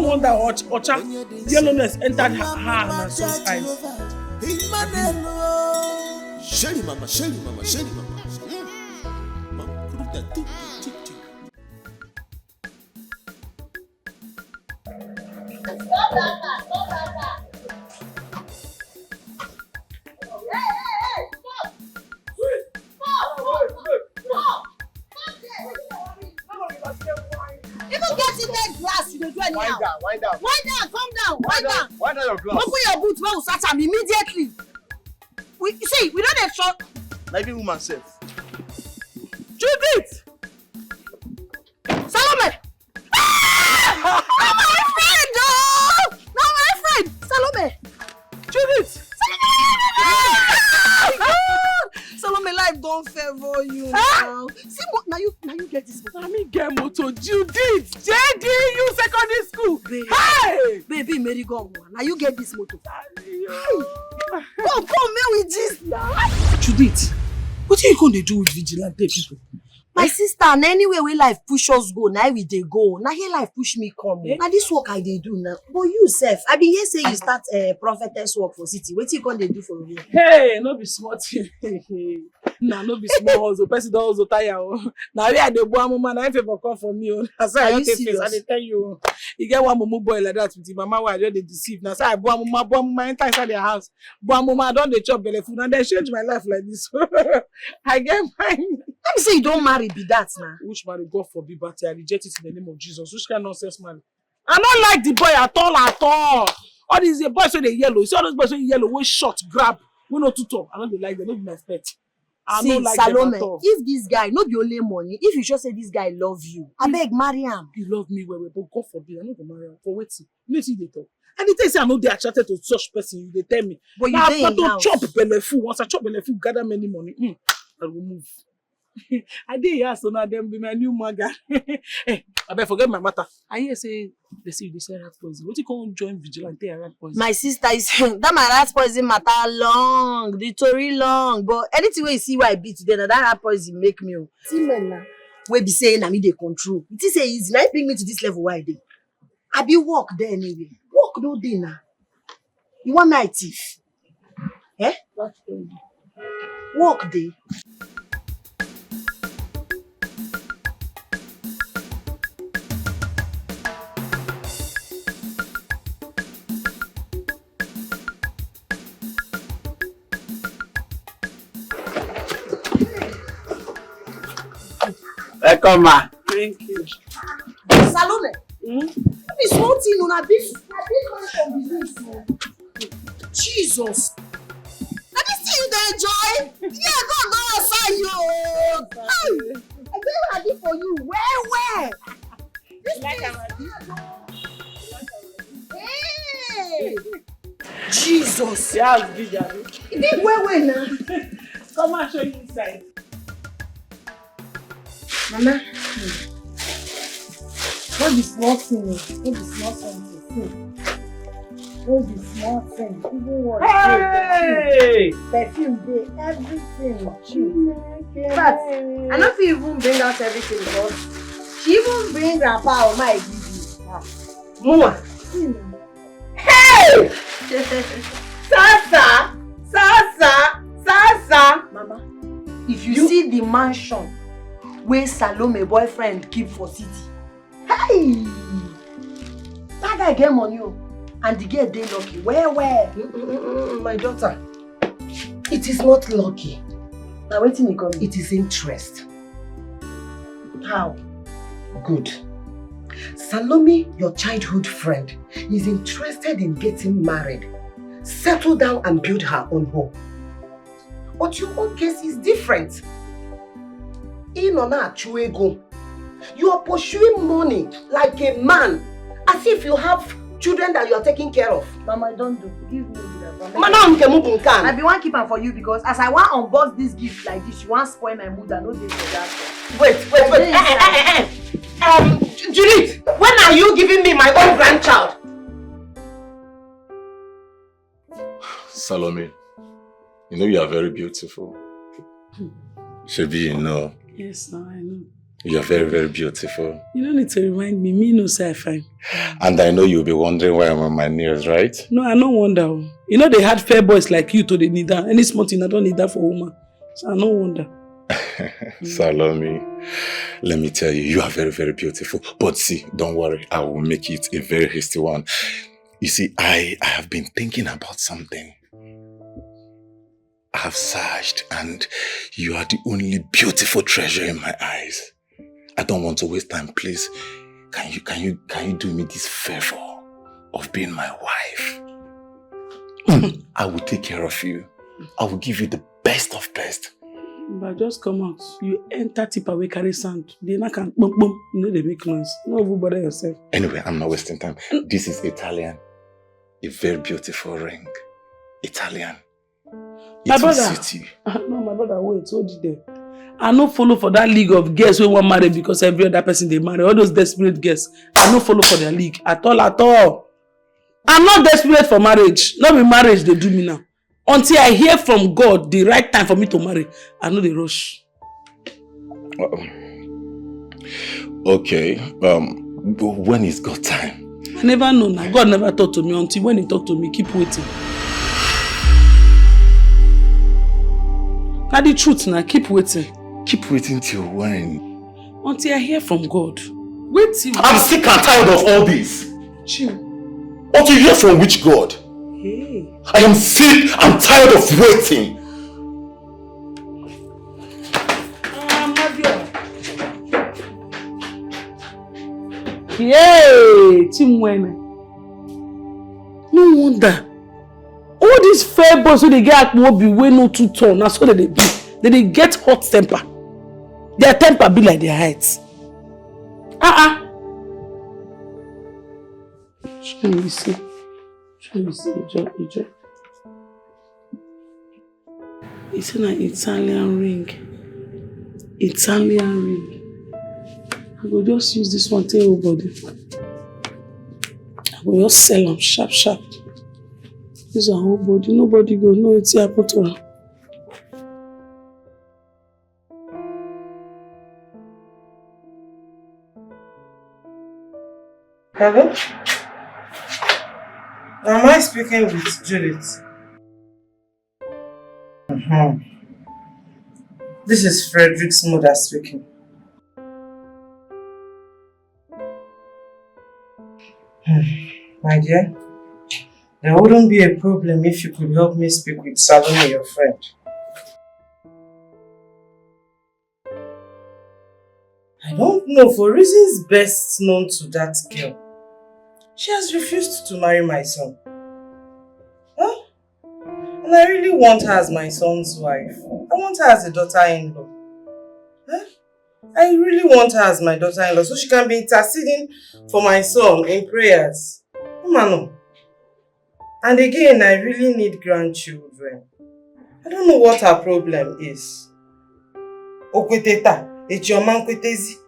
wonder Ocha yellowness entered her and her son's eyes. Shelly mama, Shelly mama, Shelly mama. Wind down, calm down, wind down. Wind down your glass. Open your boot, we will search am immediately. You don't have shot. Maybe woman self. Judith! Salome! Ah! Not my friend, oh! Not my friend! Salome! Judith! Salome, life don't favor you now. See, now you get this motor. Let me get motor. Judith! JD, you secondary school! Hey! Baby, Mary, go on. Now you get this motor. Come, man, with this now. Judith, what are you going to do with vigilante people? My sister, and anywhere where life push us go, now we dey go. Now here life push me come. Now this work I dey do now. But you self, I be here say you start prophetess work for city. What you going to do for me? Hey, no be smart. Nah, no be small hustle. Person don't hustle tire. Now we are the boy mama. Now if you come for me, that's why I don't take face. I tell you, you get one mumu boy like that with your mama. Why they deceive? Now say I boy mama enter inside their house. Boy mama don't they chop belly food and they change my life like this. I get mine. Let me say you don't marry be that now. Which marry? God forbid, but I reject it in the name of Jesus. Which kind of nonsense marry? I don't like the boy at all. All these boys so they yellow. You see all those boys so yellow, we short, grab, we no too talk. I don't like them, not be my pet. I don't like Salome, them at all. if this guy, not be only money, if you just say this guy love you, I beg marry him. You love me well, but God forbid, I'm not gonna marry him. For waiting. You know see they talk. And they say I know they are attracted to such person, they tell me. But you now dey in house. chop belly food. Once I chop belly food, gather many money. I will move. I did hear so now them be my new maga. Hey, I better forget my matter. I hear say they say you say rat poison. What you call join vigilante and rat poison? My sister is that my rat poison matter long, the story long. But anything where you see why I beat today, that rat poison make me. See men now, we be saying I me they control. It is easy. Now bring me to this level why I dey. I be work there anyway. Work no day now. You want my thief? Eh? Work day. Welcome, ma. Thank you. Salome. That is one thing on a big from business. Jesus. Now this thing you dey enjoy? Yeah, God go outside you. Hey, I dey ready for you. Where? This Hey. Jesus. Yeah, it's big, Abby. It dey where now? Come and show you inside. Mama, No be small thing. No be small thing. No be small thing. Even what? Hey! Perfume dey, everything. In fact, I no fit even bring out everything because she even bring grandpa or my give you. Mama. Hey! Sasa! Mama, if you see the mansion where Salome boyfriend keep for city, hey! That guy get money and the girl dey lucky. Where? My daughter, it is not lucky. Now waiting me come. It is interest. How? Good. Salome, your childhood friend, is interested in getting married, settle down and build her own home. But your own case is different. You are pursuing money like a man, as if you have children that you are taking care of. Mama, I don't do. Give me the I be one keeper for you because as I want to unbox this gift like this, you want to spoil my mood and no day for that. Wait. Judith, when are you giving me my own grandchild? Salome, you know you are very beautiful. Shebi, you know. Yes, no, I know. You are very, very beautiful. You don't need to remind me. Me no say I fine. And I know you'll be wondering why I'm on my knees, right? No, I don't wonder. You know they had fair boys like you to the need that. Any small thing I don't need that for woman. So I don't wonder. Salome, let me tell you, you are very, very beautiful. But see, don't worry, I will make it a very hasty one. You see, I have been thinking about something. I have searched and you are the only beautiful treasure in my eyes. I don't want to waste time, please. Can you do me this favor of being my wife? I will take care of you. I will give you the best of best. But just come out. You enter tip away carry sand. They not can boom boom. You know they make noise. No over bother yourself. Anyway, I'm not wasting time. This is Italian. A very beautiful ring. Italian. My brother. No, my brother, wait, hold it there. I no follow for that league of girls who want marry because every other person they marry. All those desperate girls. I no follow for their league at all. I'm not desperate for marriage. Not be marriage they do me now. Until I hear from God the right time for me to marry, I know they rush. Okay. When is God time? I never know now. God never talk to me until when he talk to me. Keep waiting. Now the truth now. Keep waiting. Keep waiting till when? Until I hear from God. Wait till... I'm sick and tired of all this. Chill. Until you hear from which God? Hey. I am sick and tired of waiting. Yay! Team winner. No wonder. All these fair boys who they get at Mobi way no too tall. That's what they be. They get hot temper. Their temper be like their heights. Show me see. It's an Italian ring. Italian ring. I will just use this one to everybody. I will just sell them sharp. This one whole body. Nobody go know it's happened to her. Hello? Am I speaking with Judith? This is Frederick's mother speaking. My dear, there wouldn't be a problem if you could help me speak with Salome, your friend. I don't know, for reasons best known to that girl, she has refused to marry my son. Huh? And I really want her as my son's wife. I want her as a daughter-in-law. Huh? I really want her as my daughter-in-law so she can be interceding for my son in prayers. Mano. And again, I really need grandchildren. I don't know what her problem is. Okweteta, echioma nkwetezi.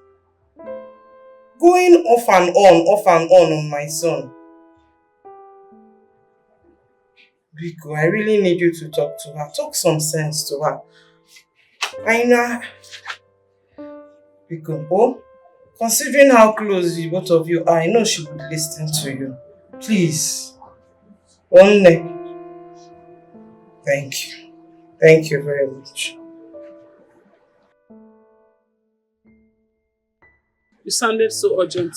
going off and on my son. Biko, I really need you to talk to her. Talk some sense to her. I know. Biko, oh, considering how close you both of you are, I know she would listen to you. Please. One neck. Thank you. Thank you very much. You sounded so urgent.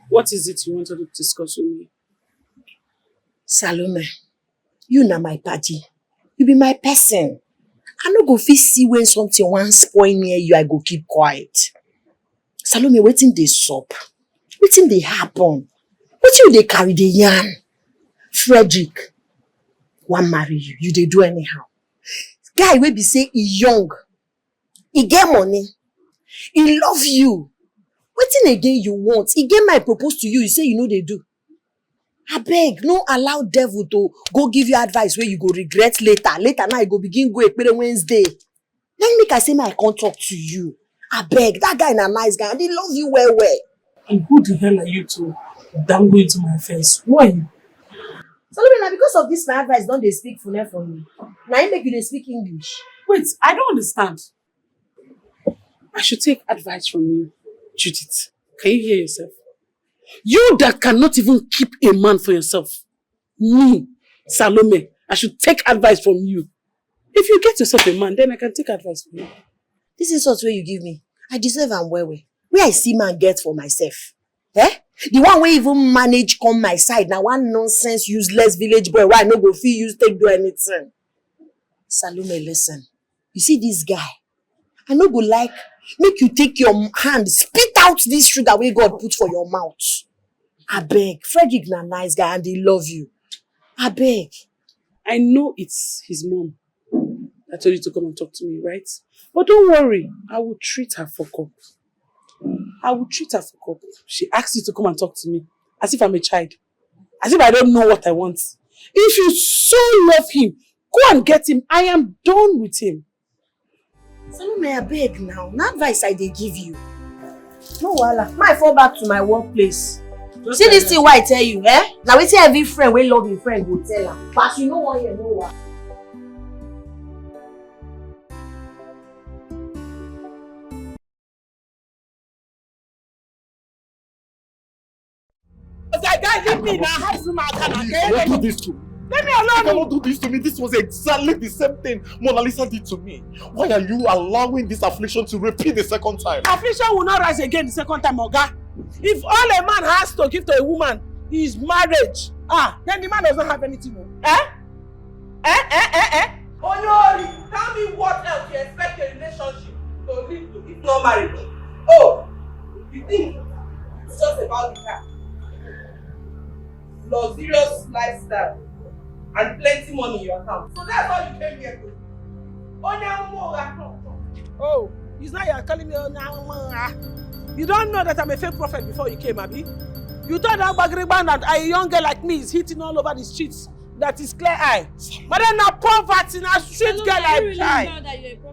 What is it you wanted to discuss with me? Salome, you na my party. You be my person. I no go fit see when something wan spoil near you, I go keep quiet. Salome, wetin dey sup? Wetin dey happen? Wetin you dey carry the yarn? Frederick wan marry you. You dey do anyhow. Guy wey be say he young, he get money, he love you. Wetin again you want? He get my propose to you, you say you know they do. Abeg, no allow devil to go give you advice where you go regret later. Later now you go begin go Ekpere Wednesday. Then make I say my come talk to you. Abeg, that guy na nice guy and he love you well well. And who the hell are you to dangle into my face? Who are you? Solomon, na because of this my advice don't they speak Fune from me. Now you make you dey speak English. Wait, I don't understand. I should take advice from you, Judith. Can you hear yourself? You that cannot even keep a man for yourself. Me, Salome, I should take advice from you. If you get yourself a man, then I can take advice from you. This is what you give me. I deserve am well well. Where I see man get for myself. Eh? The one wey even manage come my side. Now one nonsense, useless village boy why I no go fit use take do anything. Salome, listen. You see this guy? I no go like make you take your hand, spit out this sugar wey God put for your mouth. Abeg, Frederick na nice guy and he love you. Abeg. I know it's his mom that told you to come and talk to me, right? But don't worry, I will treat her for cup. I will treat her for cup. She asked you to come and talk to me as if I'm a child. As if I don't know what I want. If you so love him, go and get him. I am done with him. Salome, abeg now. No advice I dey give you. No wahala. May I fall back to my workplace. See this thing why I tell you, eh? Now we say every friend wey love him friend go tell her. But you know what you know what. Guy, leave me now. Don't do this to me. Leave me alone. You cannot do this to me. This was exactly the same thing Mona Lisa did to me. Why are you allowing this affliction to repeat the second time? Affliction will not rise again the second time, Oga. If all a man has to give to a woman is marriage, then the man does not have anything more. Onyori, tell me what else you expect a relationship to lead to if not marriage. Oh, you think it's just about the car? Luxurious lifestyle and plenty money in your account. So that's all you came here to. Oh, it's not you're calling me Onyamura. You don't know that I'm a fake prophet before you came, Abi? You thought that Bagriban and a young girl like me is hitting all over the streets. That is clear eye. But then now poverty, now street girl like try.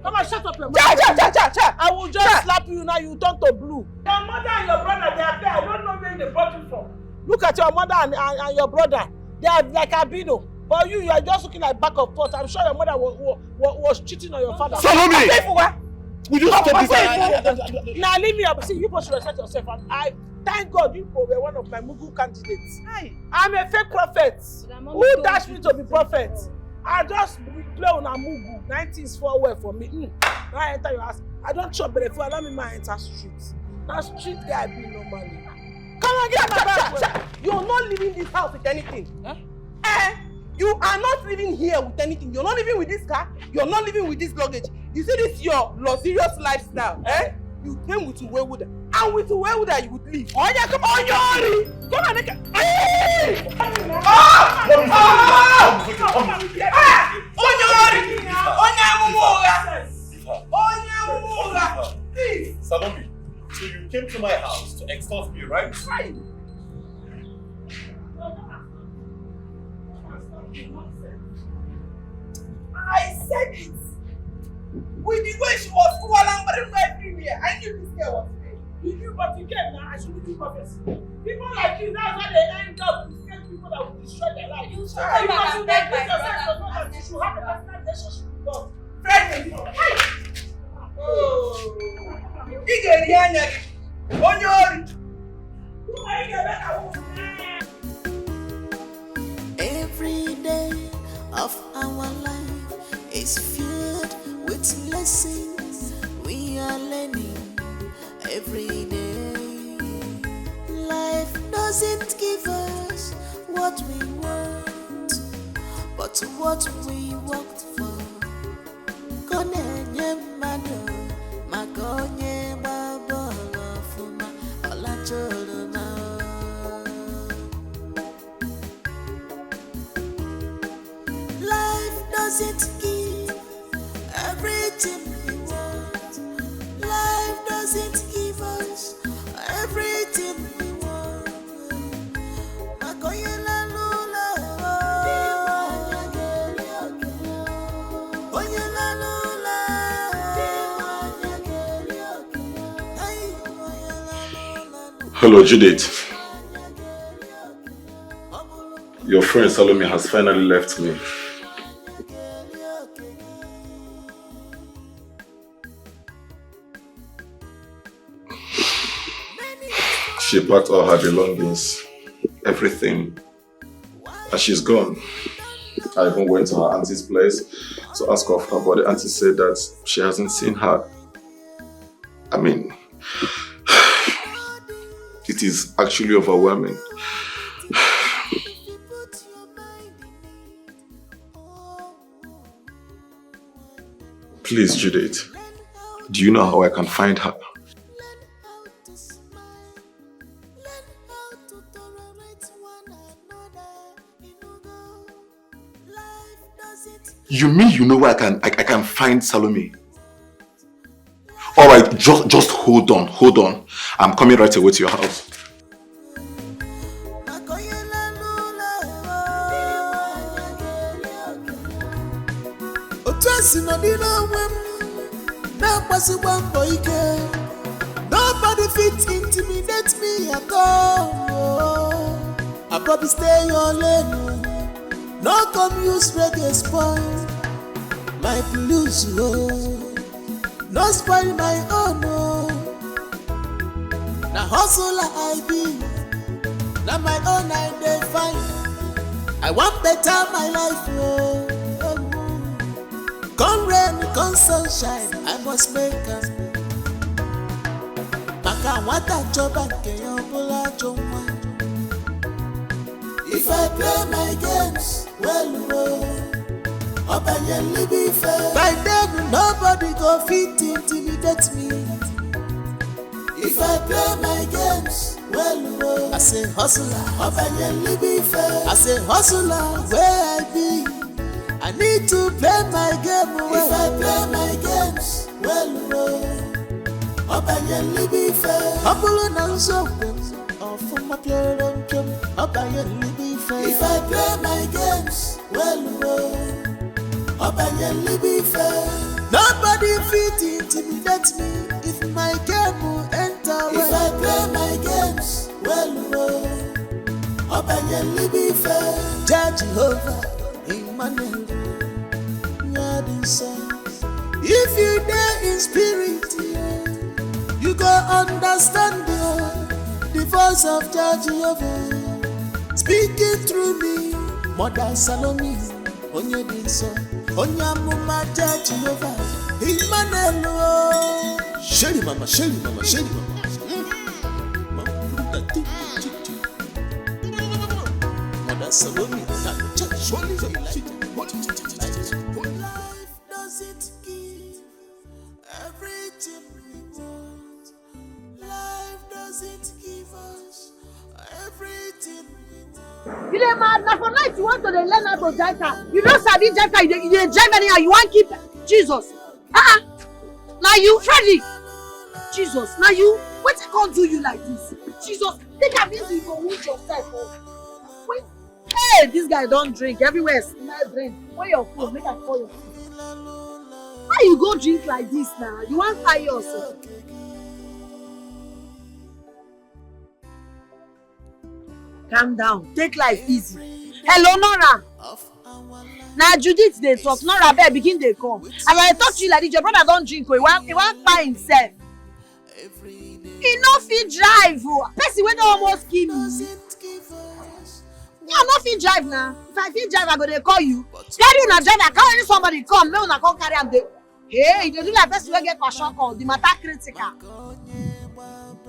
Come on, shut up your mouth. I will just slap you now, you turn to blue. Your mother and your brother, they are there. I don't know where they brought you from. Look at your mother and your brother. They are like albino. But you are just looking like back of pot. I'm sure your mother was cheating on your father. Follow me! Will you stop this? Now leave me up. See, you should respect yourself. And I thank God you were one of my Mugu candidates. I'm a fake prophet. Who dashed me to be prophet? I just play on a Mugu. 19's for well for me. Now I enter your house. I don't chop, but if you allow me, my enter street. Now street guy I be normally. Come on, get my bag. You're not leaving this house with anything. You are not living here with anything. You're not living with this car. You're not living with this luggage. You see this your luxurious lifestyle. You came with Uwewuda. And with Uwewuda you would leave. Oh yeah, come on, Yori! Come on, nigga. Salome, so you came to my house to extort me, right? Right. I said it. With the way she was everywhere, I knew this girl was fake. You knew but you came now, I should do prophecy. People like you, that's why they end up with fake people that will destroy their life. You should come back and beg my brother. You should have a personal relationship with God. Friend, oh, every day of our life is filled with lessons we are learning every day. Life doesn't give us what we want, but what we worked for. Konenye mano, makonye babolo fuma, olacholo. Life doesn't give everything we want. Life doesn't give us everything we want. Makoye la lula, oye la lula, Hello, Judith. Your friend Salome has finally left me. She packed all her belongings, everything, and she's gone. I even went to her auntie's place to ask of her, but the auntie said that she hasn't seen her. I mean, it is actually overwhelming. Please, Judith, do you know how I can find her? You mean you know where I can find Salome? Alright, just hold on. I'm coming right away to your house. Nobody fit intimidate me at all. I probably stay your lane. No come use reggae spoil my blues, oh. No spoil my own, oh. Now hustle I be, now my own I dey find. I want better my life, oh. Come rain, come sunshine, I must make it. Maka wata joba ke yobola joma. If I play my games well, be fair. By then nobody go fit intimidate me. If I play my games well, I say hustler, be fair. I say hustler, where I be, I need to play my game well. If I play my games well, be fair. Humble and so from my if I play my games well, be fair. Nobody fit intimidate me if my game will enter well. If I play my games well, be fair. Judge Jehovah, Emmanuel, if you dare in spirit, you go understand the voice of Judge Jehovah speaking through me. Mother Salome, Onye Binso, Onyamuma Judge Jehovah, Emmanuel. Shelly mama. Mother Salome, life doesn't give everything we want. Life doesn't give us everything we want. You dey mad? Na for night you want to learn how to drive car. You don't sabi drive car. You dey drive anyhow. You want keep Jesus? Now you Freddy. Jesus. Now you. What can't do you like this? Jesus. Take am easy. You go wound yourself. Wait. Hey, this guy don't drink. Everywhere smell drink. Where your phone? Make I call your phone. Why you go drink like this now? You want fire yourself? Calm down. Take life easy. Hello, Nora. Now Judith they talk. Nora bear begin they come. As I talk to you like this, your brother don't drink. He want by himself. He no fit drive. Person wey don almost kill me. Yeah, I no fit drive now. If I fit drive, I go dey call you. Carry una driver, carry somebody come. Make una come carry am dey. Hey, you dey do like person wey get question call. The matter critical.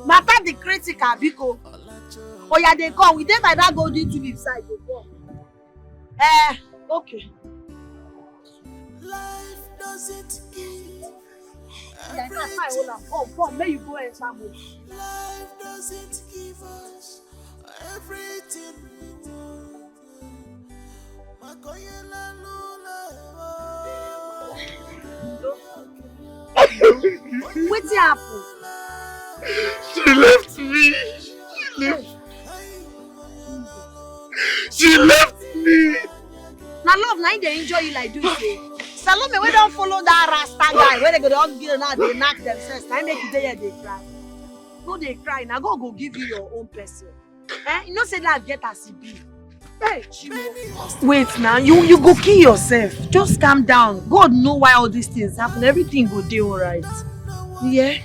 Matter the critical, biko. Oh yeah, they come. We dey by that golden tulip side. They come. Okay. Life doesn't give. Yeah, that's fine. Hold on. Come. May you go and sample. Life doesn't give us everything we want. What's happened? She left me. She left me. Now love, now they enjoy you like this. Salome, we don't follow that Rasta guy. Where they go to get now, they knock themselves. Now make it there, they cry. No, they cry. Now go give you your own person. You know say that get as it be. Hey, Chimo. Wait now, you go kill yourself. Just calm down. God know why all these things happen. Everything go do alright. Yeah.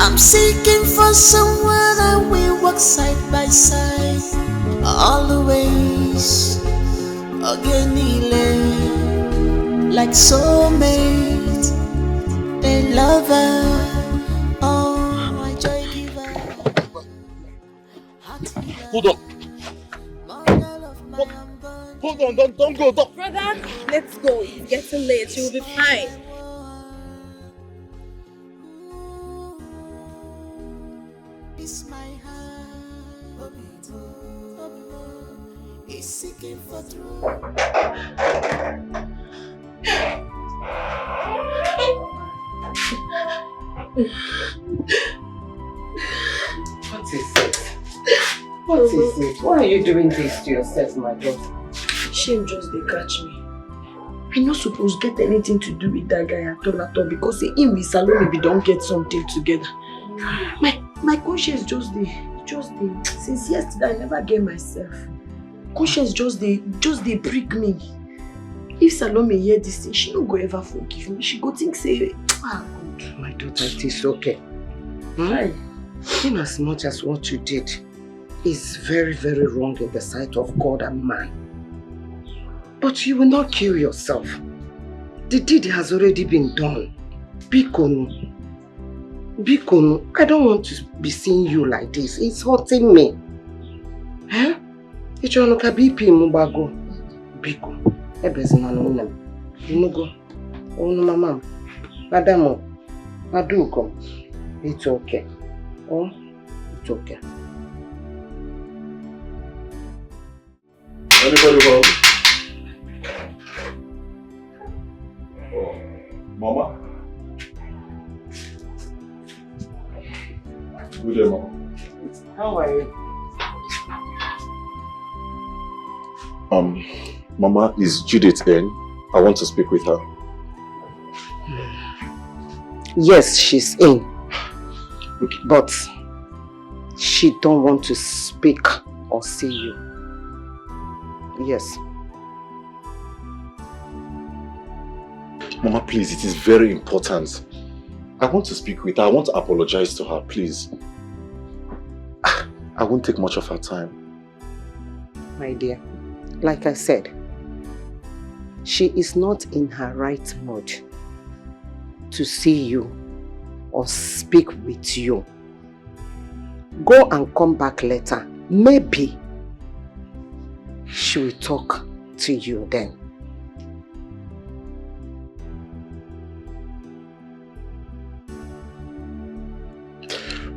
I'm seeking for someone that will walk side by side, always again, like soulmate, a lover, oh my joy giver. Hold on. Hold on, don't go. Brother, let's go. It's getting late. You will be fine. It's my heart, it's seeking for truth. What is it? What is it? Why are you doing this to yourself, my daughter? Shame just they catch me. I'm not supposed to get anything to do with that guy at all because him with Salome we don't get something together. My conscience just they since yesterday I never get myself. Conscience just they prick me. If Salome hear this thing, she don't go ever forgive me. She go think say, God. My daughter, it is okay. In as much as what you did is very, very wrong in the sight of God and man, but you will not kill yourself. The deed has already been done. Bikonu, I don't want to be seeing you like this. It's hurting me. Huh? Ichonoka BP mubago. Biko. Ebezina no name. Inugo. Onu mama. Madamo. Maduko. It's okay. Oh, it's okay. Anybody home? Mama? Good day, Mama. How are you? Mama, is Judith in? I want to speak with her. Yes, she's in. But she don't want to speak or see you. Yes. Mama, please, it is very important. I want to speak with her. I want to apologize to her, please. I won't take much of her time. My dear, like I said, she is not in her right mood to see you or speak with you. Go and come back later. Maybe she will talk to you then.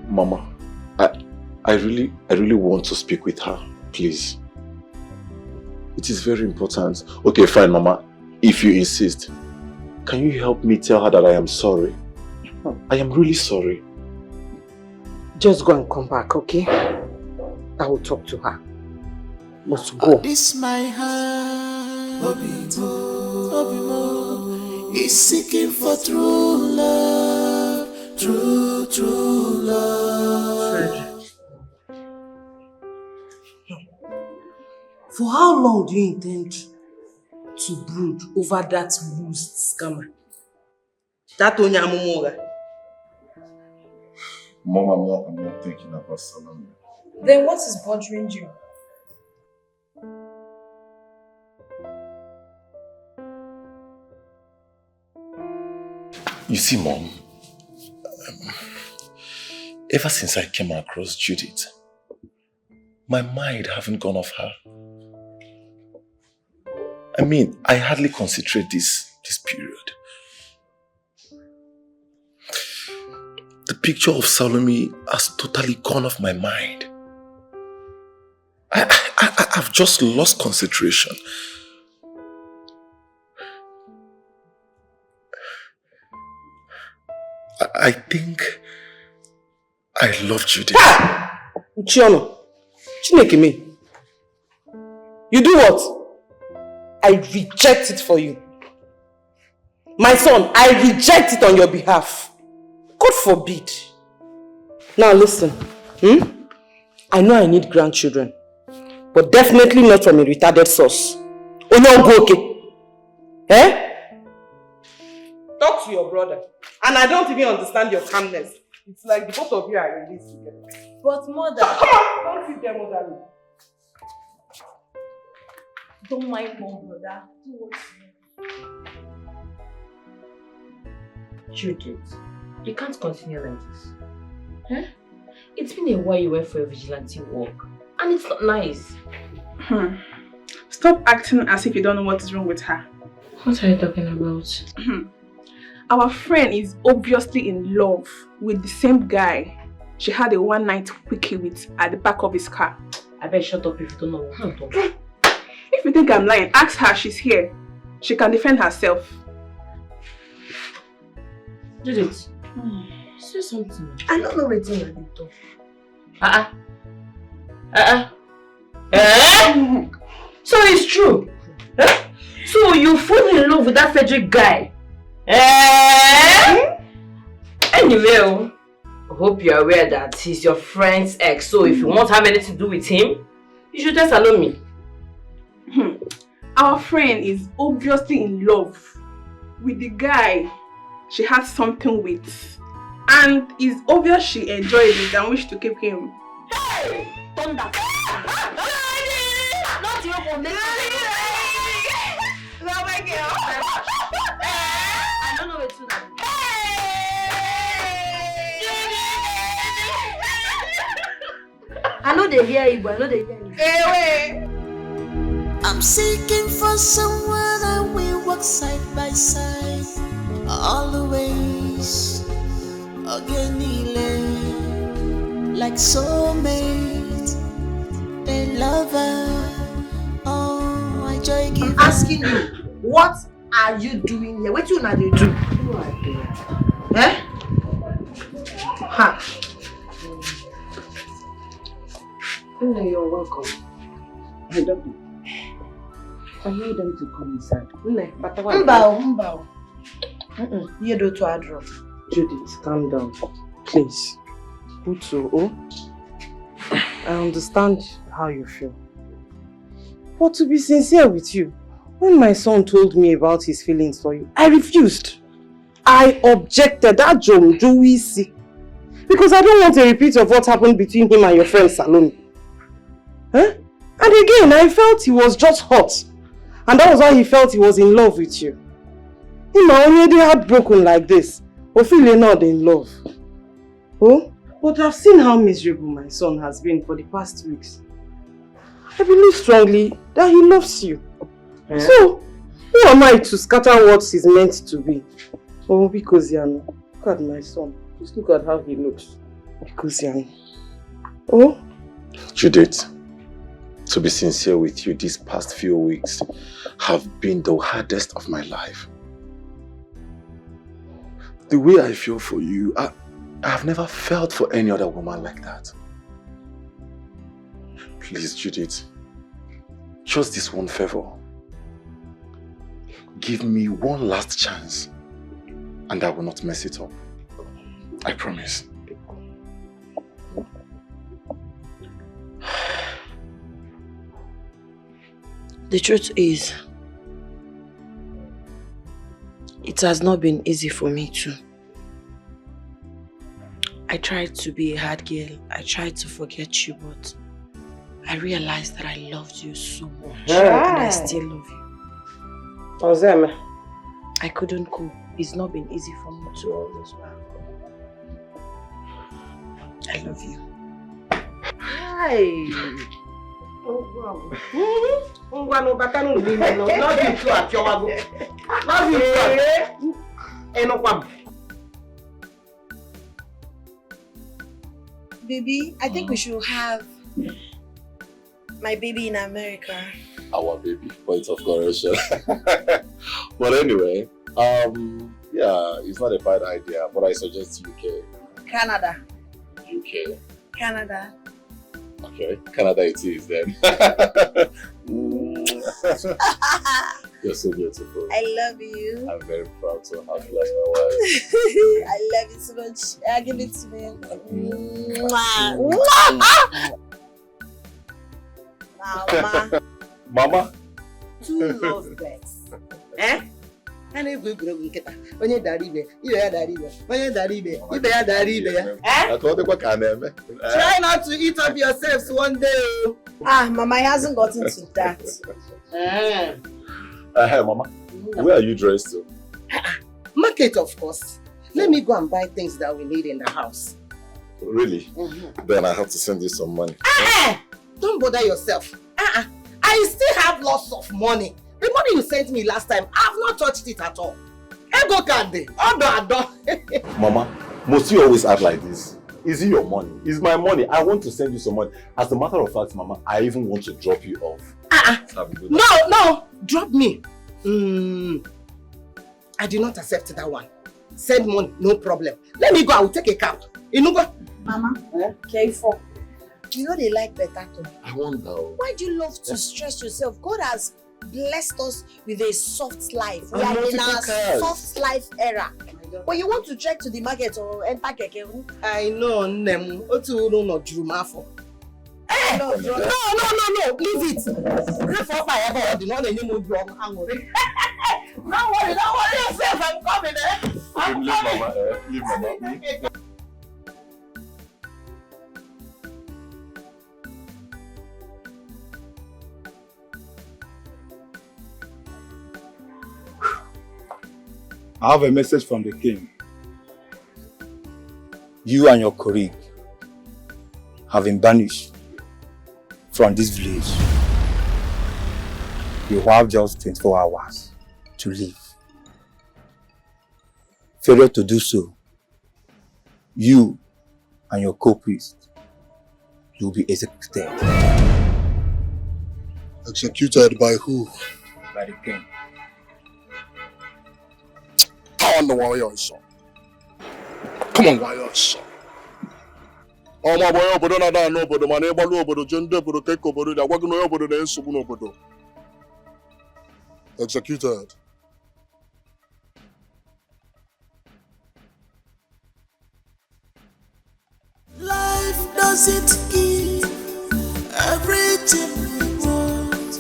Mama, I really want to speak with her, please. It is very important. Okay, fine, Mama. If you insist, can you help me tell her that I am sorry? I am really sorry. Just go and come back, okay? I will talk to her. Must go. This my heart, Obimo, is seeking for true love, true love. For how long do you intend to brood over that loose scammer? That Onyamumoga. Mom, I'm not thinking about Salome. Then what is bothering you? You see, Mom, ever since I came across Judith, my mind haven't gone off her. I mean, I hardly concentrate this period. The picture of Salome has totally gone off my mind. I've just lost concentration. I think I love Judith. Uchiono, Chineke me. You do what? I reject it for you. My son, I reject it on your behalf. God forbid. Now listen. I know I need grandchildren, but definitely not from a retarded source. Oh no, go okay. Eh? Talk to your brother. And I don't even understand your calmness. It's like the both of you are in this together. But mother... So, come on! Don't sit there, mother. Don't mind mom, brother. Do what you want. Judith, you can't continue like this. Huh? It's been a while you went for a vigilante walk. And it's not nice. Stop acting as if you don't know what is wrong with her. What are you talking about? Our friend is obviously in love with the same guy she had a one-night quickie with at the back of his car. I bet shut up if you don't know what I'm talking. If you think I'm lying, ask her. She's here. She can defend herself. Judith, say something. I don't know what you're doing. So it's true. So you fall in love with that Frederick guy. Anyway, I hope you're aware that he's your friend's ex. So if you won't have anything to do with him, you should just allow me. Our friend is obviously in love with the guy she had something with. And it's obvious she enjoyed it and wished to keep him. Hey! Thunder! Not your phone. Love my girl. I don't know what's that. I know they hear you, but I know they hear you. Hey, I'm seeking for someone that will walk side by side, always again, like soulmate, a lover. Oh, I joy give. I'm asking you, what are you doing here? What you not do? Eh? Ha. You're welcome. I don't know. I need them to come inside. Mbao. You do to Adro. Judith, calm down. Please. Utu, I understand how you feel. But to be sincere with you, when my son told me about his feelings for you, I refused. I objected. That Joey, because I don't want a repeat of what happened between him and your friend Salome. Huh? And again, I felt he was just hot. And that was why he felt he was in love with you. Him already heartbroken like this, or feeling not in love. Oh, but I've seen how miserable my son has been for the past weeks. I believe strongly that he loves you. Yeah. So, who am I to scatter what is meant to be? Oh, because Yano, look at my son. Just look at how he looks. Because Yano. Oh? Judith, to be sincere with you, these past few weeks have been the hardest of my life. The way I feel for you, I have never felt for any other woman like that. Please, Judith. Just this one favor. Give me one last chance and I will not mess it up. I promise. The truth is, it has not been easy for me too. I tried to be a hard girl. I tried to forget you, but I realized that I loved you so much. And I still love you. I couldn't cope. It's not been easy for me to always work. I love you. Hi. Love you. Baby, I think we should have my baby in America. Our baby, point of correction. But anyway, yeah, it's not a bad idea, but I suggest UK. Canada. UK. Canada. Okay, Canada it is then. You're so beautiful. I love you. I'm very proud to have you as my wife. I love you so much. Give it to me. Mama. Mama? Two lovebirds. Eh? And if we grow get when you daddy be, you are daddy be, when you daddy be, you be a daddy be. Eh? Try not to eat up yourselves one day. Mama hasn't gotten to that. Hey, Mama, where are you dressed to? Market, of course. Let me go and buy things that we need in the house. Really? Then I have to send you some money. Don't bother yourself. I still have lots of money. The money you sent me last time, I have not touched it at all. Ego candy. Mama, must you always act like this? Is it your money? It's my money. I want to send you some money. As a matter of fact, Mama, I even want to drop you off. No, drop me. I did not accept that one. Send money, no problem. Let me go, I will take a cab. Mama, careful. You know they like better too. I wonder. Why do you love to stress yourself? God has blessed us with a soft life. We are in our soft life era. But you want to trek to the market or enter Keke? I know, Nem. No, leave it. Don't worry yourself, I'm coming. Leave Mama. I have a message from the king. You and your colleague have been banished from this village. You have just 24 hours to leave. Failure to do so, you and your co-priest will be executed. Executed by who? By the king. Come on, warrior son. Come on, warrior son. Oh my boy, obodo na da no obodo mana igbalu obodo jende obodo keke obodo da gwagino obodo na nsogbu n'obodo. Executed. Life doesn't give everything we want.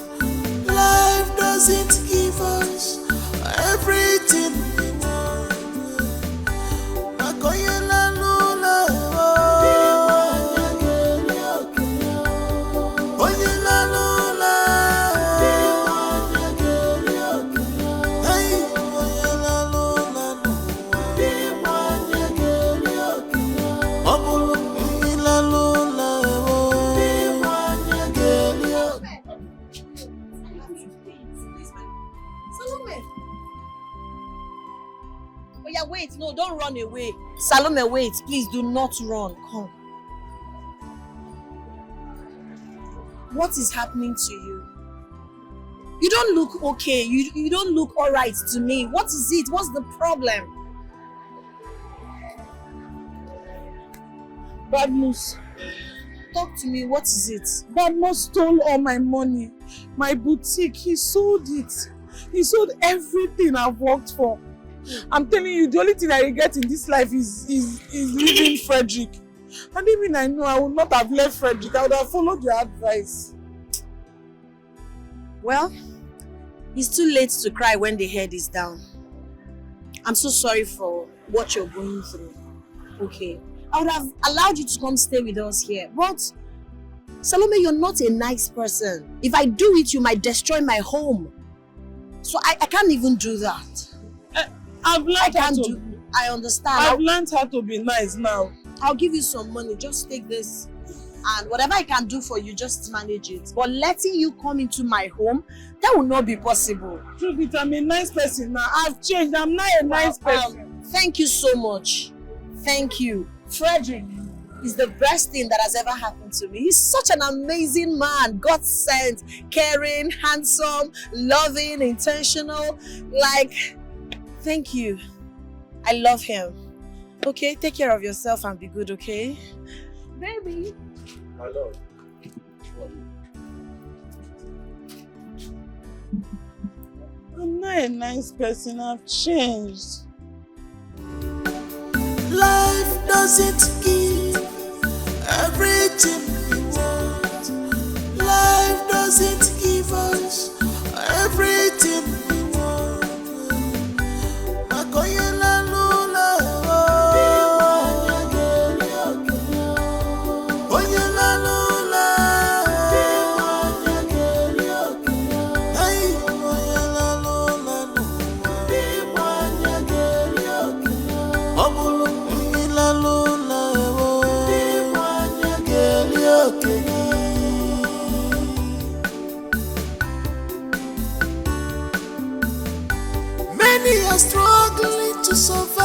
Life doesn't give us everything we want. Makoyela lula, oyela lula, hey, oyela lula, obulu oyela lula, Oh yeah, wait, no, don't run away. Salome, wait, please do not run. Come. What is happening to you? You don't look okay. You don't look alright to me. What is it? What's the problem? Bad news. Talk to me, what is it? Badmus stole all my money. My boutique, he sold it. He sold everything I've worked for. I'm telling you, the only thing I regret in this life is leaving Frederick. And even I know I would not have left Frederick. I would have followed your advice. Well, it's too late to cry when the head is down. I'm so sorry for what you're going through. Okay. I would have allowed you to come stay with us here. But, Salome, you're not a nice person. If I do it, you might destroy my home. So I can't even do that. I've learned how to... I understand. I've learned how to be nice now. I'll give you some money. Just take this. And whatever I can do for you, just manage it. But letting you come into my home, that will not be possible. Truth, I'm a nice person now. I've changed. I'm not a nice person. Thank you so much. Thank you. Frederick is the best thing that has ever happened to me. He's such an amazing man. God sent, caring, handsome, loving, intentional. Like, thank you. I love him. Okay, take care of yourself and be good, okay? Baby. My lord. I'm not a nice person. I've changed. Life doesn't give everything we want. Life doesn't give us everything we want. Makoyela lula, oyela lula, hey, oyela lula, obulu oyela lula, many are struggling to survive.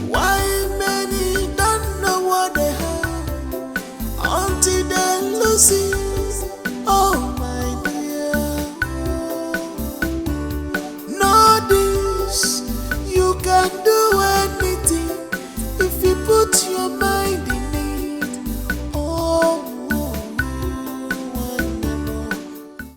Why many don't know what they have until they lose it. Oh my dear, know this, you can do anything if you put your mind.